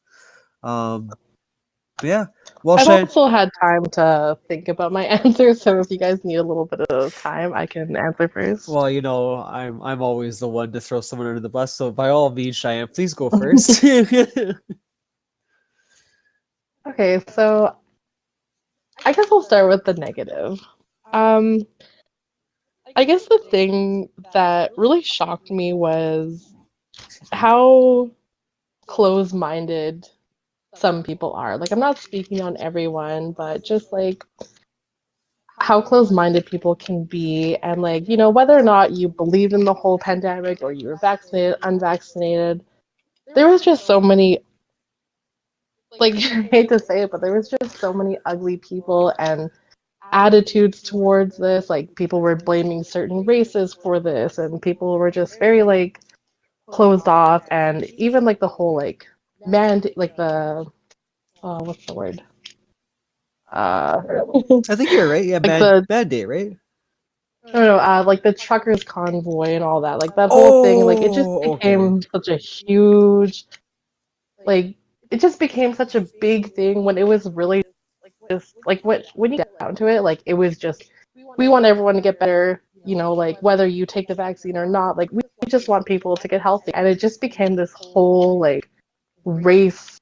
Yeah. Well, I've Shane, also had time to think about my answer, so if you guys need a little bit of time, I can answer first. well, I'm always the one to throw someone under the bus. So by all means, Cheyenne, please go first. Okay, so I guess I'll start with the negative. Um, I guess the thing that really shocked me was how close-minded some people are. Like, I'm not speaking on everyone, but just like how close-minded people can be, and like, whether or not you believed in the whole pandemic or you were vaccinated, unvaccinated, there was just so many, like, I hate to say it, but there was just so many ugly people and attitudes towards this. Like, people were blaming certain races for this, and people were just very like closed off, and even like the whole like like the what's the word? Uh, I think you're right. Yeah, like the mandate, right? I don't know, like the truckers convoy and all that. Like that whole thing, like it just Oh, okay. became such a huge, like it just became such a big thing when it was really just like when you get down to it, like it was just we want everyone to get better, like whether you take the vaccine or not, like we just want people to get healthy. And it just became this whole like race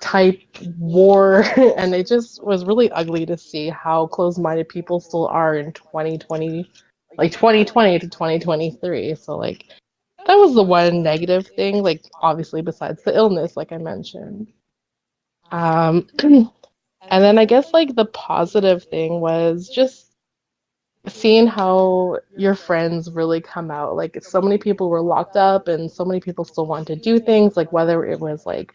type war and it just was really ugly to see how close-minded people still are in 2020, like 2020 to 2023. So like that was the one negative thing, like obviously besides the illness like I mentioned. And then I guess like the positive thing was just seeing how your friends really come out. Like so many people were locked up and so many people still want to do things, like whether it was like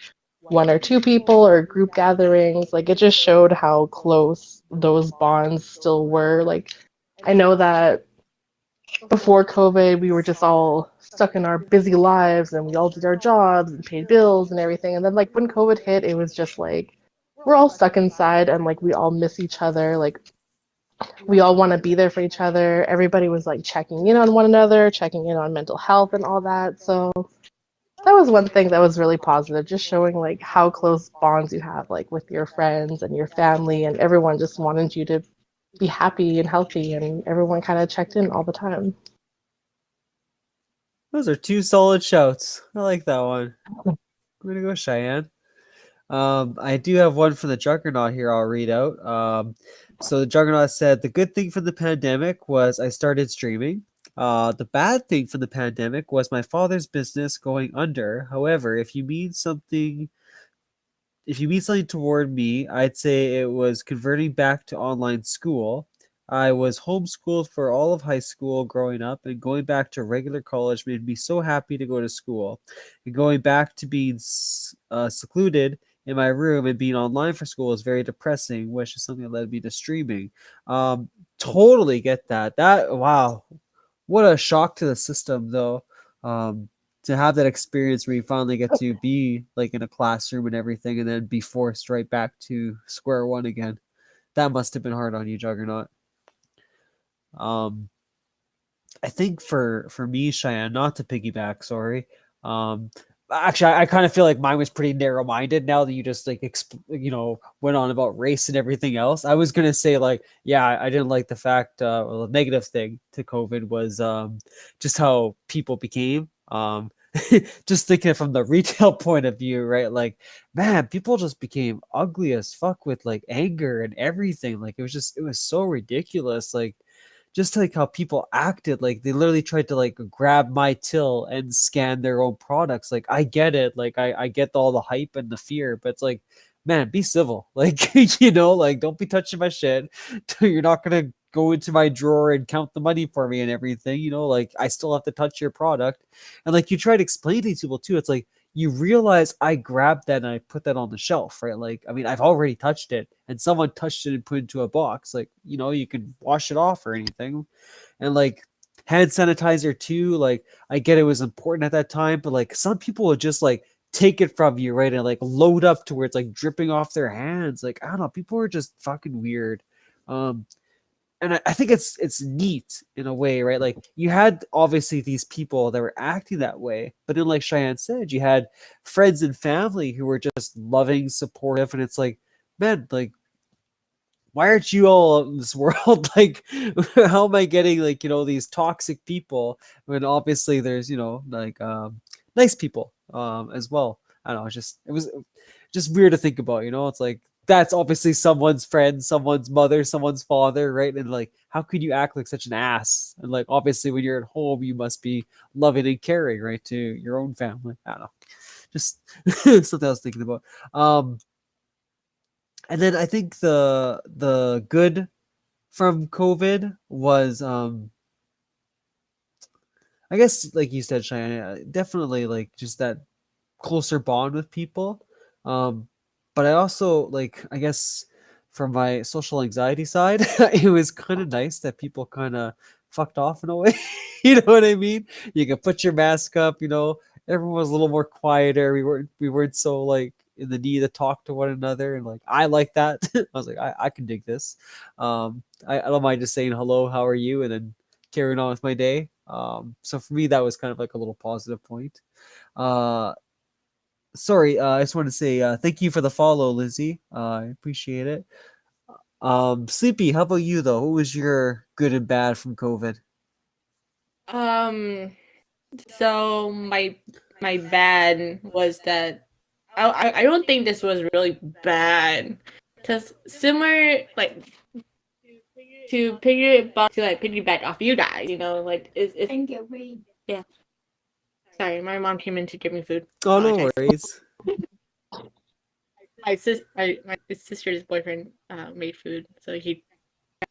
one or two people or group gatherings, like it just showed how close those bonds still were. Like I know that before COVID, we were just all stuck in our busy lives and we all did our jobs and paid bills and everything. And then like when COVID hit, it was just like we're all stuck inside and like we all miss each other. Like we all want to be there for each other. Everybody was like checking in on one another, checking in on mental health and all that. So that was one thing that was really positive, just showing like how close bonds you have like with your friends and your family, and everyone just wanted you to be happy and healthy, and everyone kind of checked in all the time. Those are two solid shouts. I like that one. I'm gonna go Cheyenne. I do have one from the Juggernaut here. I'll read out. So the Juggernaut said the good thing from the pandemic was I started streaming. The bad thing from the pandemic was my father's business going under. However, if you mean something toward me, I'd say it was converting back to online school. I was homeschooled for all of high school growing up, and going back to regular college made me so happy to go to school. And going back to being secluded in my room and being online for school is very depressing, which is something that led me to streaming. Um, totally get that. Wow, what a shock to the system, though. Um, to have that experience where you finally get to be like in a classroom and everything, and then be forced right back to square one again. That must have been hard on you, Juggernaut. Um, I think for me, Cheyenne, not to piggyback, sorry. Um, actually, I kind of feel like mine was pretty narrow minded. Now that you just like went on about race and everything else, I was gonna say like, yeah, I didn't like the fact. Well, the negative thing to COVID was just how people became. Just thinking from the retail point of view, right? Like, man, people just became ugly as fuck with like anger and everything. Like, it was so ridiculous. Like, just like how people acted, like they literally tried to like grab my till and scan their own products. Like I get it, like I get all the hype and the fear, but it's like, man, be civil. Like like don't be touching my shit. You're not gonna go into my drawer and count the money for me and everything. Like I still have to touch your product. And like you try to explain to these people too, it's like you realize I grabbed that and I put that on the shelf, right? Like, I mean, I've already touched it and someone touched it and put it into a box. Like, you can wash it off or anything. And like hand sanitizer too, like I get it was important at that time, but like some people would just like take it from you, right? And like load up to where it's like dripping off their hands. Like, I don't know, people are just fucking weird. Um, and I think it's neat in a way, right? Like you had obviously these people that were acting that way, but then like Cheyenne said, you had friends and family who were just loving, supportive, and it's like, man, like why aren't you all in this world? Like, how am I getting like these toxic people when obviously there's like nice people as well. I don't know. It was just weird to think about. It's like that's obviously someone's friend, someone's mother, someone's father, right? And like, how could you act like such an ass? And like, obviously, when you're at home, you must be loving and caring, right, to your own family. I don't know, just something I was thinking about. And then I think the good from COVID was, I guess, like you said, Cheyenne, definitely like just that closer bond with people. Um, but I also like, I guess, from my social anxiety side, it was kind of nice that people kind of fucked off in a way. You know what I mean? You could put your mask up. Everyone was a little more quieter. We weren't so like in the need to talk to one another, and like I like that. I was like, I can dig this. I don't mind just saying hello, how are you, and then carrying on with my day. So for me, that was kind of like a little positive point. Uh, Sorry, I just want to say thank you for the follow, Lizzie. I appreciate it. Sleepy, how about you though? What was your good and bad from COVID? So my bad was that I don't think this was really bad, because similar, like, to piggyback off you guys, like it's yeah. Sorry, my mom came in to give me food. Oh, no Apologize. worries. My sister's boyfriend made food, so he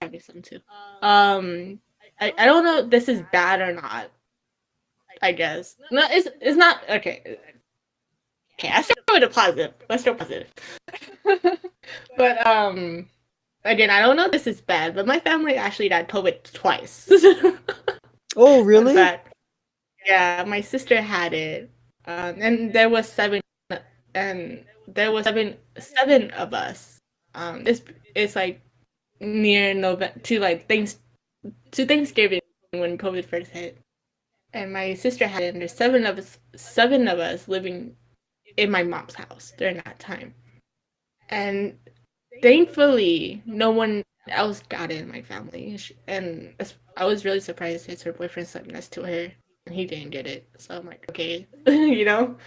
got me some too. I don't know if this is bad or not. I guess no, it's not okay. Okay, I start with a positive. Let's go positive. But again, I don't know if this is bad, but my family actually got COVID twice. Oh, really? But yeah, my sister had it, and there was seven of us. It's like near November to Thanksgiving when COVID first hit, and my sister had it, and there's seven of us living in my mom's house during that time, and thankfully no one else got it in my family, and I was really surprised because her boyfriend slept next to her and he didn't get it, so I'm like, okay. So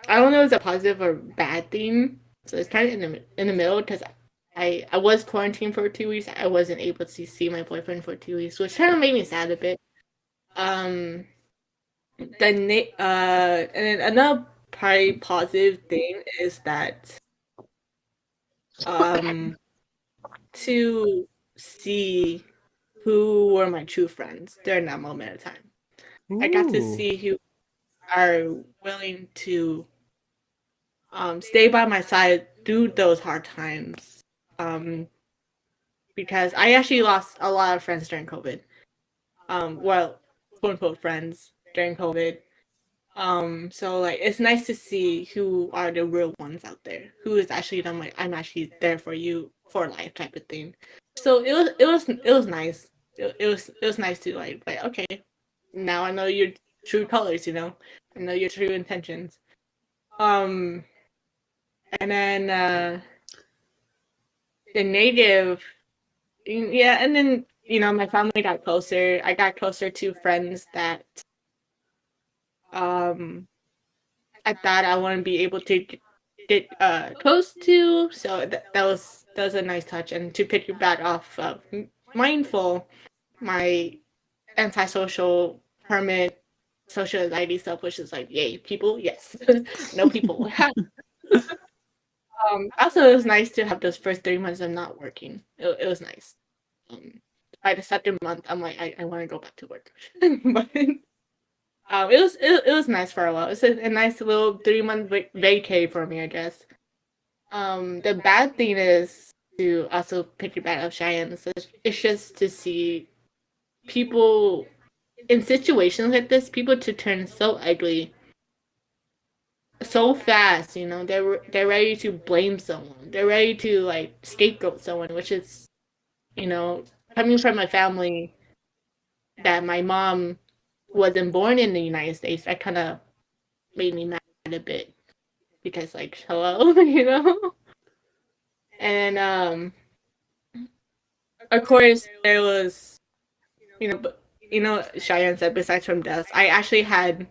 I don't know if it's a positive or bad thing. So it's kind of in the middle, because I was quarantined for 2 weeks. I wasn't able to see my boyfriend for 2 weeks, which kind of made me sad a bit. Um, and then another probably positive thing is that to see who were my true friends during that moment of time. I got to Ooh. see who are willing to stay by my side through those hard times. Because I actually lost a lot of friends during COVID. Well, quote unquote friends during COVID. So like it's nice to see who are the real ones out there. Who is actually I'm actually there for you for life type of thing. So it was nice. It was nice to like okay, now I know your true colors. I know your true intentions. And then the native, yeah, and then my family got closer. I got closer to friends that I thought I wouldn't be able to get close to. So that was a nice touch. And to pick you back off of mindful, my antisocial hermit social anxiety stuff, which is like, yay, people, yes. No people. Also, it was nice to have those first 3 months of not working. It was nice. By the second month, I'm like, I want to go back to work. But it was nice for a while. It's a nice little 3 month vacay for me, I guess. The bad thing is, to also piggyback off Cheyenne, it's just to see people in situations like this, people to turn so ugly so fast. They're ready to blame someone. They're ready to like scapegoat someone, which is, coming from a family that my mom wasn't born in the United States, that kind of made me mad a bit, because like, hello. And of course there was, Cheyenne said, besides from deaths, I actually had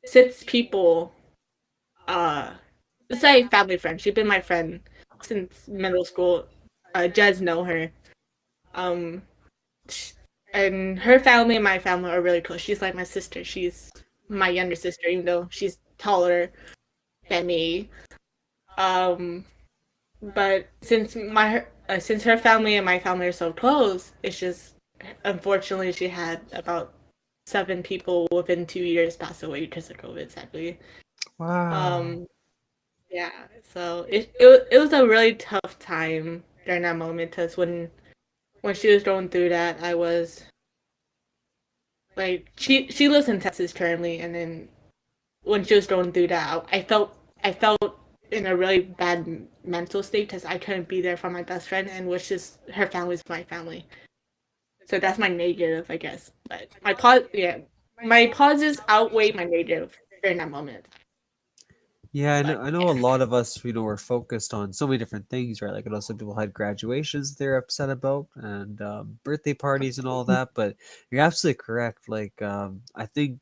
6 people it's like family friend. She's been my friend since middle school. Jez know her. Um, and her family and my family are really close. She's like my sister. She's my younger sister, even though she's taller than me. But since her family and my family are so close, it's just unfortunately she had about 7 people within 2 years pass away because of COVID, sadly. Wow. Yeah, so it was a really tough time during that moment because when she was going through that, I was like she lives in Texas currently, and then when she was going through that, I felt in a really bad mental state because I couldn't be there for my best friend, and which is her family's my family. So that's my negative, I guess. But my positives outweigh my negative during that moment. Yeah, But I know a yeah. lot of us, were focused on so many different things, right? Like, I know some people had graduations they're upset about and birthday parties and all that, but you're absolutely correct. Like, I think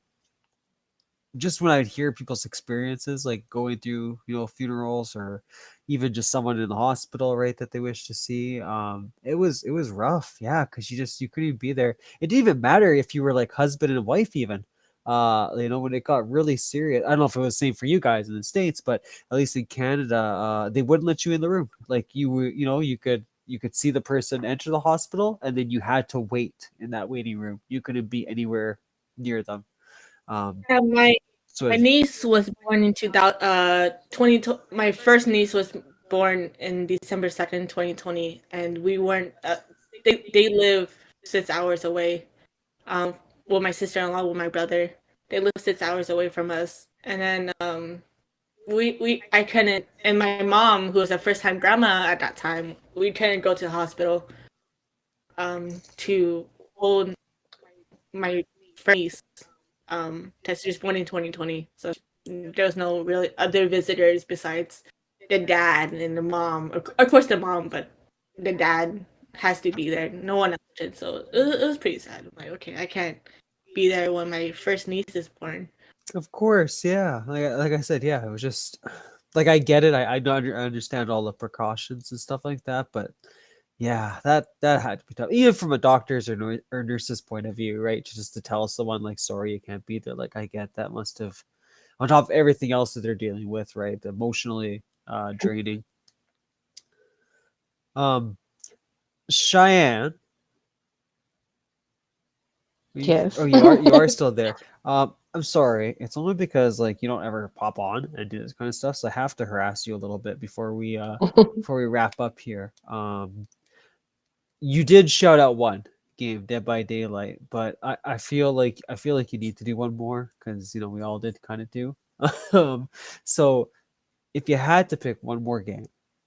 just when I'd hear people's experiences, like going through, funerals or even just someone in the hospital, right, that they wish to see, it was rough, yeah, because you couldn't be there. It didn't even matter if you were like husband and wife, even. When it got really serious, I don't know if it was the same for you guys in the States, but at least in Canada, they wouldn't let you in the room. Like you were, you could see the person enter the hospital, and then you had to wait in that waiting room. You couldn't be anywhere near them. Yeah, So my niece was born in 2020. My first niece was born in December 2nd, 2020, and we weren't. They live 6 hours away. With my sister-in-law, with my brother, they live 6 hours away from us. And then I couldn't. And my mom, who was a first-time grandma at that time, we couldn't go to the hospital to hold my first niece. Because she was born in 2020, so there was no really other visitors besides the dad and the mom. Of course, the mom, but the dad has to be there. No one else did, so it was pretty sad. I'm like, okay, I can't be there when my first niece is born. of course, yeah. Like I said, yeah, it was just like I get it. I don't understand all the precautions and stuff like that, but yeah, that had to be tough, even from a doctor's or nurse's point of view, right? Just to tell someone like, sorry, you can't be there. Like I get that must have, on top of everything else that they're dealing with, right? Emotionally draining. Um, Cheyenne, Yes. oh, you are still there. I'm sorry. It's only because like you don't ever pop on and do this kind of stuff, so I have to harass you a little bit before we wrap up here. You did shout out one game, Dead by Daylight, but I feel like you need to do one more because we all did kind of do. So if you had to pick one more game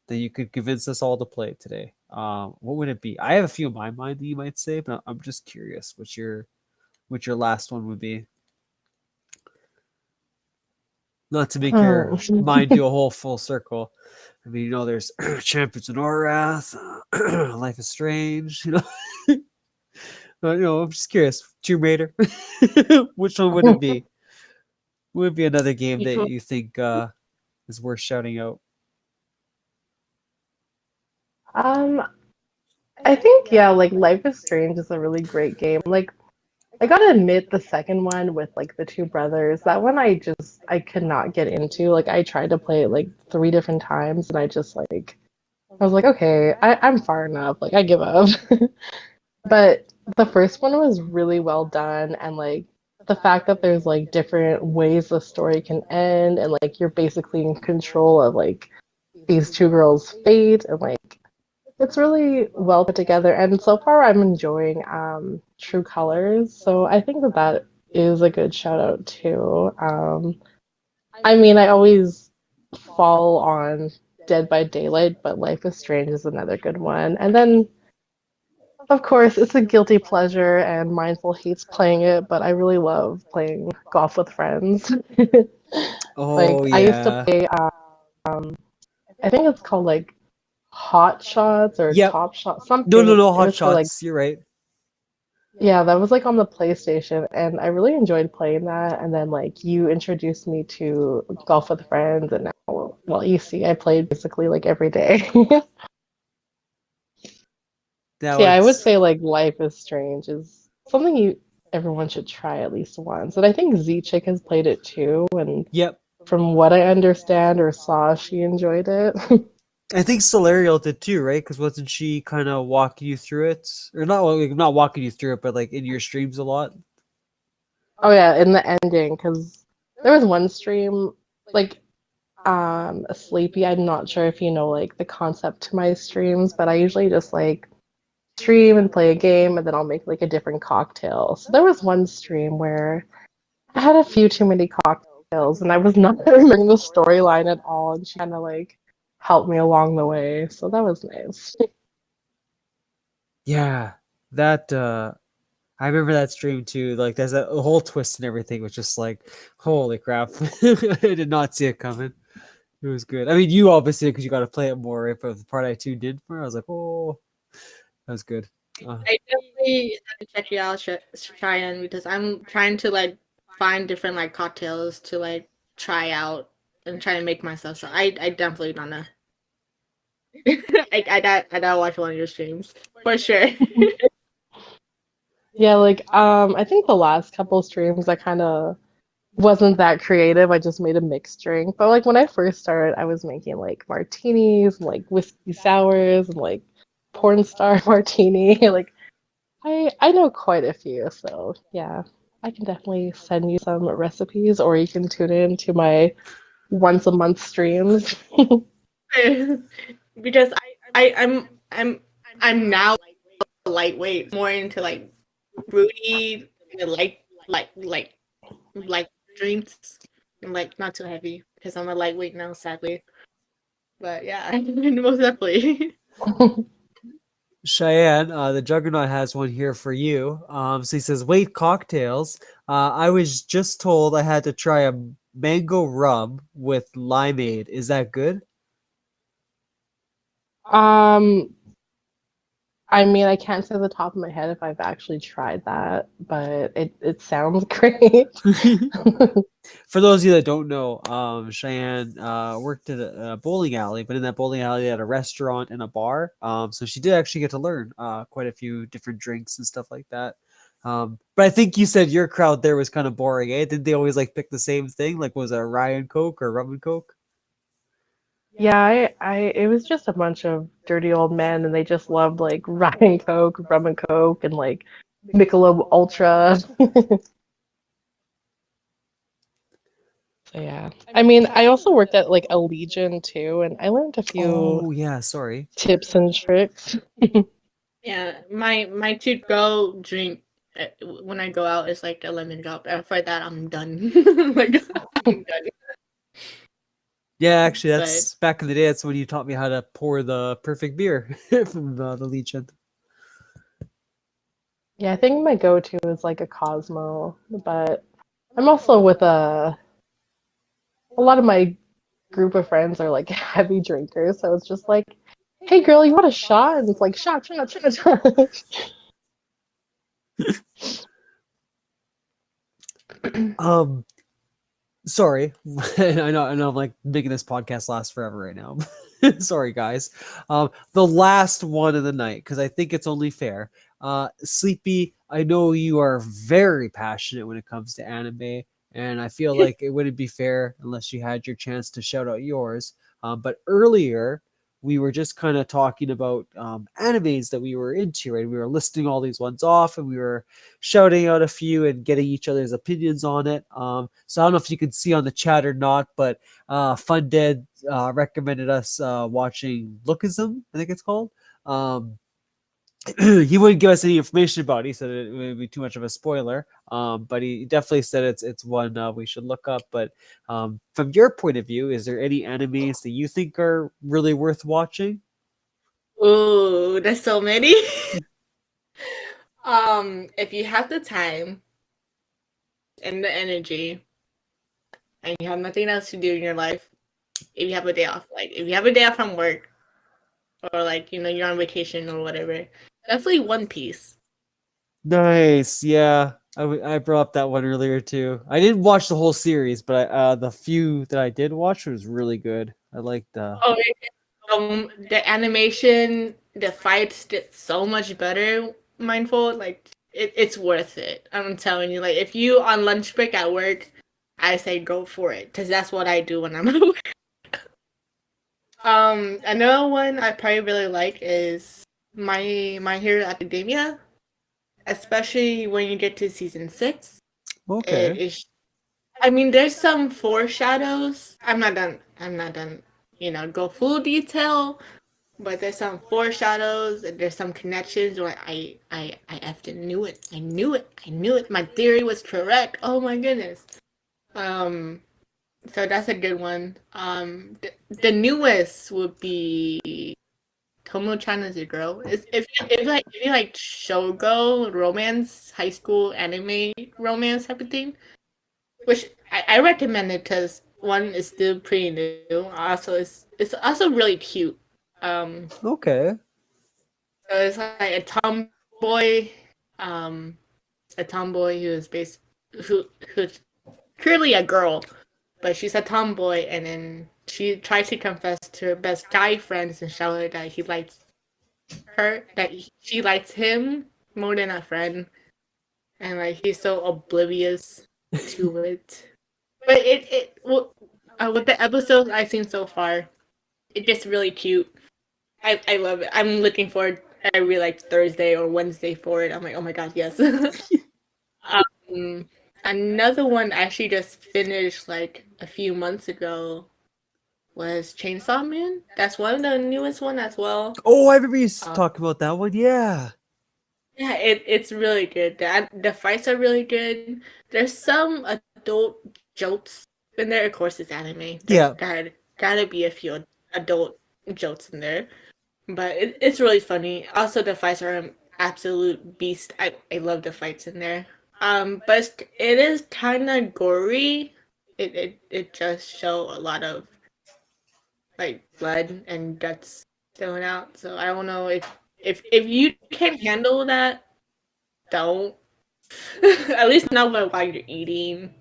that you could convince us all to play today, what would it be? I have a few in my mind that you might say, but I'm just curious what your last one would be. Not to make your mind do a whole full circle. I mean, there's Champions of Norath, Life is Strange, I'm just curious. Tomb Raider. Which one would it be? What would be another game that you think is worth shouting out? Um, I think yeah, like Life is Strange is a really great game. Like I gotta admit, the second one with like the two brothers, that one I could not get into. Like I tried to play it like 3 different times, and I was like, okay, I'm far enough. Like I give up. But the first one was really well done, and like the fact that there's like different ways the story can end, and like you're basically in control of like these two girls' fate, and like it's really well put together, and so far I'm enjoying True Colors. So I think that is a good shout out too. I mean, I always fall on Dead by Daylight, but Life is Strange is another good one. And then, of course, it's a guilty pleasure, and Mindful hates playing it, but I really love playing golf with friends. Oh Like I used to yeah. play, I think it's called like Hot Shots or Yep. Top Shot, No, no, something. no. It Hot was for like Shots. You're right. Yeah, that was like on the PlayStation, and I really enjoyed playing that. And then like you introduced me to Golf with Friends, and now, well, you see, I played basically like every day. Now So yeah, I would it's say like Life is Strange is something you everyone should try at least once. And I think Z Chick has played it too, and yep. from what I understand or saw, she enjoyed it. I think Solarial did too, right? Because wasn't she kind of walking you through it, or not? Like, not walking you through it, but like in your streams a lot. Oh yeah, in the ending, because there was one stream like Sleepy. I'm not sure if you know like the concept to my streams, but I usually just like stream and play a game, and then I'll make like a different cocktail. So there was one stream where I had a few too many cocktails, and I was not remembering the storyline at all, and she kind of like helped me along the way. So that was nice. Yeah, that I remember that stream too. Like, there's a whole twist and everything, was just like, holy crap! I did not see it coming. It was good. I mean, you obviously because you got to play it more, right? But the part I tuned in for, I was like, oh, that was good. I definitely have to check you out, Cheyenne, because I'm trying to like find different like cocktails to like try out and try to make myself. So I definitely wanna. I gotta watch one of your streams for sure. Yeah, like I think the last couple streams I kind of wasn't that creative. I just made a mixed drink. But like when I first started, I was making like martinis and like whiskey sours and like porn star martini. Like I know quite a few, so yeah. I can definitely send you some recipes, or you can tune in to my once a month streams. Because I'm now lightweight, more into like fruity, light drinks, and like not too heavy because I'm a lightweight now, sadly. But yeah, most definitely. Cheyenne, the Juggernaut has one here for you. So he says, "Wait, cocktails. I was just told I had to try a mango rum with limeade. Is that good?" Um, I mean, I can't say the top of my head if I've actually tried that, but it sounds great. For those of you that don't know, Cheyenne worked at a bowling alley, but in that bowling alley, they had a restaurant and a bar. So she did actually get to learn quite a few different drinks and stuff like that. But I think you said your crowd there was kind of boring, eh? Did they always like pick the same thing? Like, was it rye and coke or rum and coke? Yeah, it was just a bunch of dirty old men, and they just loved like Ryan Coke, rum and Coke, and like Michelob Ultra. So yeah, I mean, I also worked at like a Legion too, and I learned a few Oh yeah, sorry. tips and tricks. Yeah, my to go drink when I go out is like a lemon drop. After that, I'm done. Like I'm done. Yeah, actually, But that's back in the day. That's when you taught me how to pour the perfect beer from the Legion. Yeah, I think my go-to is like a Cosmo, but I'm also with a lot of my group of friends are like heavy drinkers, so it's just like, hey girl, you want a shot? And it's like shot, shot, shot, shot. Um, Sorry, I know I'm like making this podcast last forever right now. Sorry, guys. The last one of the night, because I think it's only fair. Sleepy, I know you are very passionate when it comes to anime, and I feel like it wouldn't be fair unless you had your chance to shout out yours. But earlier, we were just kind of talking about animes that we were into, right? We were listing all these ones off, and we were shouting out a few and getting each other's opinions on it. So I don't know if you can see on the chat or not, but Fundead recommended us watching Lookism, I think it's called. He wouldn't give us any information about it. He said it would be too much of a spoiler. But he definitely said it's one we should look up. But from your point of view, is there any animes that you think are really worth watching? ooh, there's so many. If you have the time and the energy, and you have nothing else to do in your life, if you have a day off, like if you have a day off from work, or like you're on vacation or whatever, definitely One Piece. Nice. Yeah. I brought up that one earlier too. I didn't watch the whole series, but the few that I did watch was really good. I liked Oh, the animation, the fights did so much better. Mindful, like it's worth it. I'm telling you, like if you on lunch break at work, I say go for it because that's what I do when I'm at work. Another one I probably really like is My Hero Academia, especially when you get to season 6. Okay. It is. I mean, there's some foreshadows. I'm not done. Go full detail, but there's some foreshadows and there's some connections where I effed knew it. I knew it. I knew it. My theory was correct. Oh my goodness. So that's a good one. The newest would be Tomo-chan is a girl. If you like shogo romance, high school anime romance type of thing, which I recommend it because one is still pretty new. Also, it's also really cute. Okay. So it's like um, a tomboy who is who's clearly a girl, but she's a tomboy, and then she tries to confess to her best guy friends and show her that he likes her, that she likes him more than a friend, and like he's so oblivious to it. But with the episodes I've seen so far, it's just really cute. I love it. I'm looking forward every like Thursday or Wednesday for it. I'm like, oh my god, yes. Another one I actually just finished like a few months ago was Chainsaw Man. That's one of the newest one as well. Oh, I remember you talking about that one. Yeah. Yeah, it's really good. The fights are really good. There's some adult jokes in there. Of course, it's anime. Yeah. Gotta be a few adult jokes in there, but it's really funny. Also, the fights are an absolute beast. I love the fights in there. But it is kind of gory. It just show a lot of like blood and guts going out. So I don't know if you can handle that, don't. At least not while you're eating.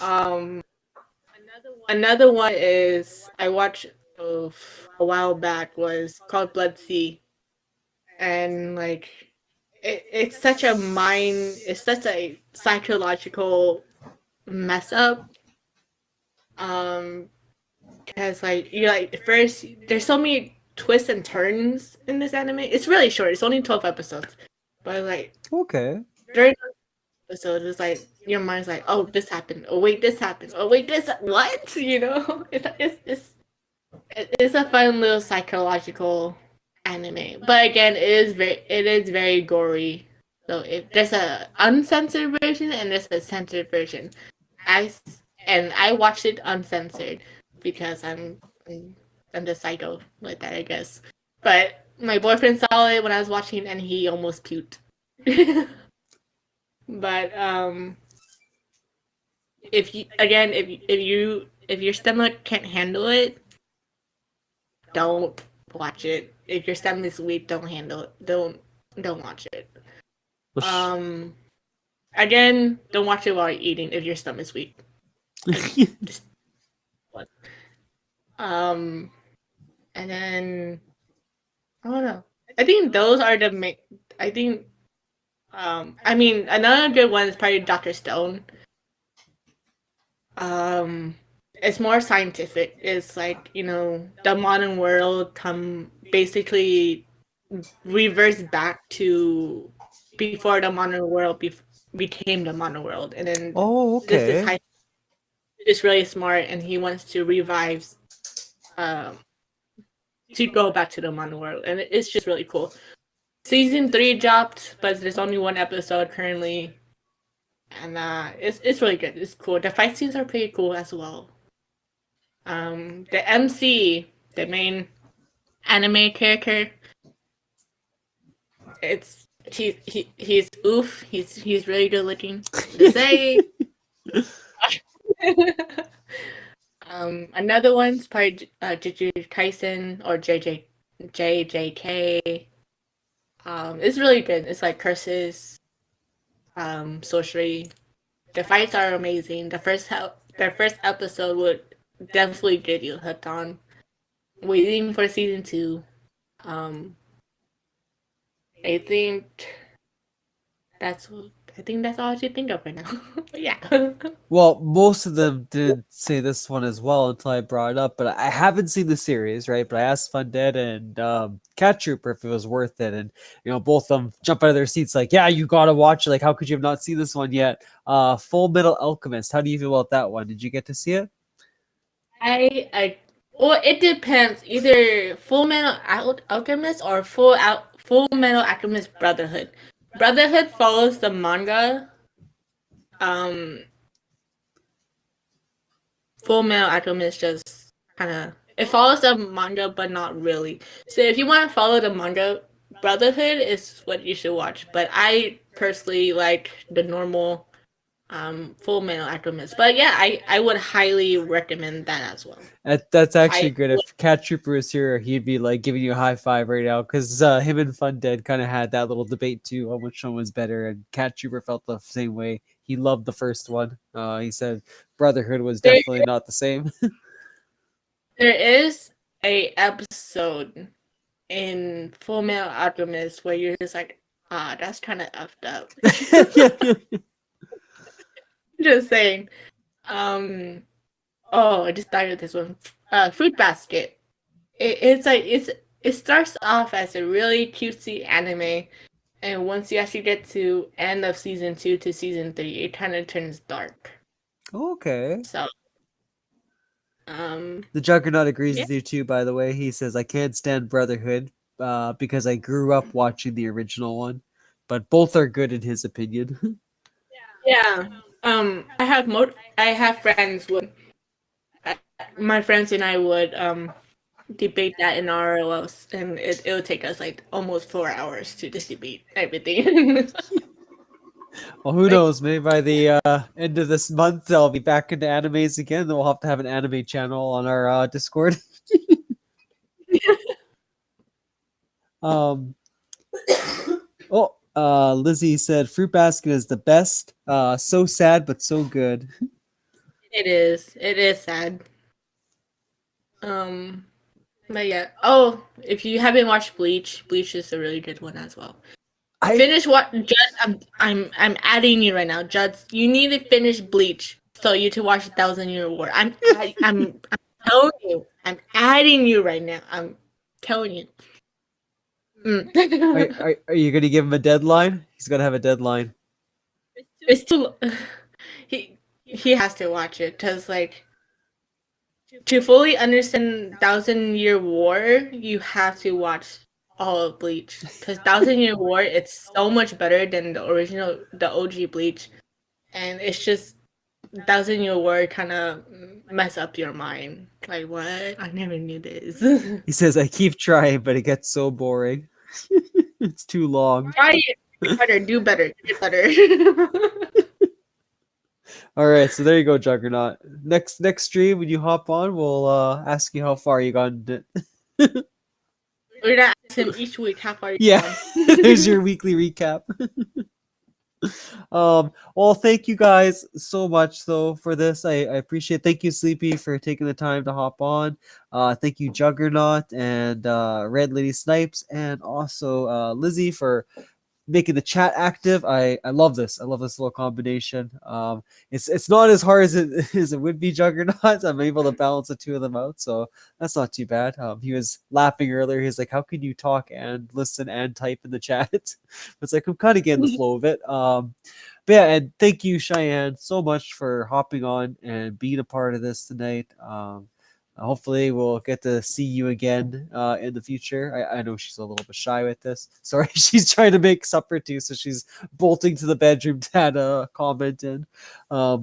Um, another one is I watched a while back was called Blood Sea, and like it's such a it's such a psychological mess up. Because like you like first there's so many twists and turns in this anime. It's really short. It's only 12 episodes, but like Okay. during episode it's like your mind's like, oh, this happened, oh wait, this happened, oh wait, this what it's a fun little psychological anime, but again it is very gory. So if there's a uncensored version and there's a censored version, I watched it uncensored because I'm the psycho like that, I guess. But my boyfriend saw it when I was watching and he almost puked. But if your stomach can't handle it, don't watch it. If your stomach is weak, don't handle it. Don't watch it. Again, don't watch it while you're eating if your stomach is weak. Just what? And then I don't know. I think those are the main. I think. I mean, another good one is probably Dr. Stone. It's more scientific. It's like, the modern world basically reverse back to before the modern world became the modern world, and then this high is really smart, and he wants to revive, to go back to the modern world, and it's just really cool. Season 3 dropped, but there's only one episode currently. And it's really good. It's cool. The fight scenes are pretty cool as well. The MC, the main anime character, he's oof. He's really good looking to say. Another one's probably Jujutsu Kaisen or JJK. It's really good. It's like curses, sorcery. The fights are amazing. The first episode would definitely get you hooked on. Waiting for season 2. Um, I think that's I think that's all I should think of right now. But yeah. Well, most of them didn't say this one as well until I brought it up, but I haven't seen the series, right? But I asked Fundead and Cat Trooper if it was worth it, and both of them jump out of their seats like, "Yeah, you gotta watch it. Like, how could you have not seen this one yet?" Full Metal Alchemist. How do you feel about that one? Did you get to see it? Well, it depends. Either Full Metal Alchemist or Full Metal Alchemist Brotherhood. Brotherhood follows the manga. Full Metal Alchemist just kind of it follows the manga, but not really. So if you want to follow the manga, Brotherhood is what you should watch. But I personally like the normal Full Metal Alchemist. But yeah, I would highly recommend that as well. That's actually good. If Cat Trooper was here, he'd be like giving you a high five right now because him and Fundead kind of had that little debate too on which one was better, and Cat Trooper felt the same way. He loved the first one. He said Brotherhood was definitely not the same. There is a episode in Full Metal Alchemist where you're just like, that's kind of effed up. Just saying. I just thought of this one. Fruit Basket. It starts off as a really cutesy anime, and once you actually get to end of season 2 to season 3, it kind of turns dark. Okay. So, the Juggernaut agrees with you too. By the way, he says I can't stand Brotherhood because I grew up watching the original one, but both are good in his opinion. Yeah. I have friends would my friends and I would debate that in RLOs, and it would take us like almost 4 hours to just debate everything. Well, who knows? Maybe by the end of this month, I'll be back into animes again. Then we'll have to have an anime channel on our Discord. Lizzie said Fruit Basket is the best. So sad, but so good. It is. It is sad. But yeah. Oh, if you haven't watched Bleach, Bleach is a really good one as well. Finish what, Judd? I'm adding you right now, Judd. You need to finish Bleach so you to watch 1,000-Year War. I'm telling you. I'm adding you right now. I'm telling you. Are you gonna give him a deadline? He's gonna have a deadline. It's too. He has to watch it because to fully understand 1,000-Year War, you have to watch all of Bleach. Because 1,000-Year War, it's so much better than the OG Bleach, and it's just 1,000-Year War kind of mess up your mind. Like, what? I never knew this. He says I keep trying, but it gets so boring. It's too long. Try it. Better, do better, get better. All right, so there you go, Juggernaut. Next stream when you hop on, we'll ask you how far you got in it. We're gonna ask him each week how far you Yeah, there's your weekly recap. Well, thank you guys so much though for this. I appreciate. Thank you, Sleepy, for taking the time to hop on. Thank you, Juggernaut and Red Lady Snipes, and also Lizzie for making the chat active. I love this. I love this little combination. It's not as hard as it would be, Juggernaut. I'm able to balance the two of them out, so that's not too bad. He was laughing earlier. He's like, "How can you talk and listen and type in the chat?" It's like I'm kind of getting the flow of it. But yeah, and thank you, Cheyenne, so much for hopping on and being a part of this tonight. Hopefully we'll get to see you again in the future. I know she's a little bit shy with this. Sorry, she's trying to make supper too, so she's bolting to the bedroom to add a comment in. But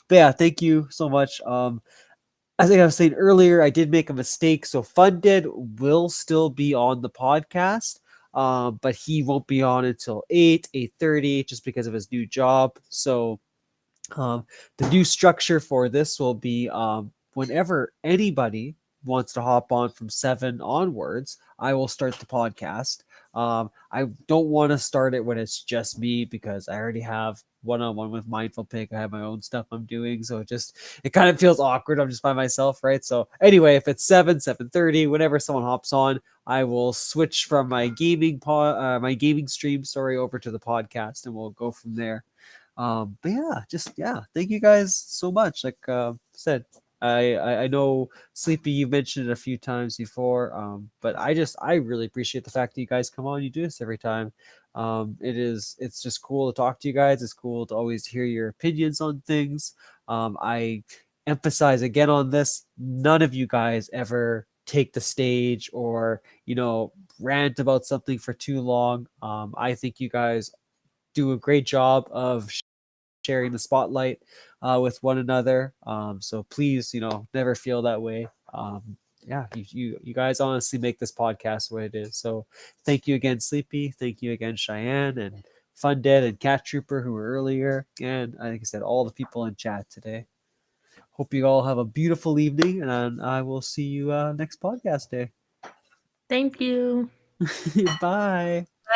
yeah, thank you so much. As I was saying earlier, I did make a mistake. So Fundead will still be on the podcast, but he won't be on until 8:30 just because of his new job. So the new structure for this will be whenever anybody wants to hop on from 7 onwards, I will start the podcast. I don't want to start it when it's just me because I already have one-on-one with Mindful Pig. I have my own stuff I'm doing, so it kind of feels awkward. I'm just by myself, right? So anyway, if it's 7:30, whenever someone hops on, I will switch from my my gaming stream, over to the podcast, and we'll go from there. But yeah, thank you guys so much. Like said, I know Sleepy, you mentioned it a few times before, but I really appreciate the fact that you guys come on. You do this every time. It's just cool to talk to you guys. It's cool to always hear your opinions on things. I emphasize again on this: none of you guys ever take the stage or rant about something for too long. I think you guys do a great job of sharing the spotlight with one another. So please, never feel that way. Yeah, you guys honestly make this podcast what it is. So thank you again, Sleepy. Thank you again, Cheyenne and Fundead and Cat Trooper who were earlier, and like I said, all the people in chat today. Hope you all have a beautiful evening, and I will see you next podcast day. Thank you. Bye.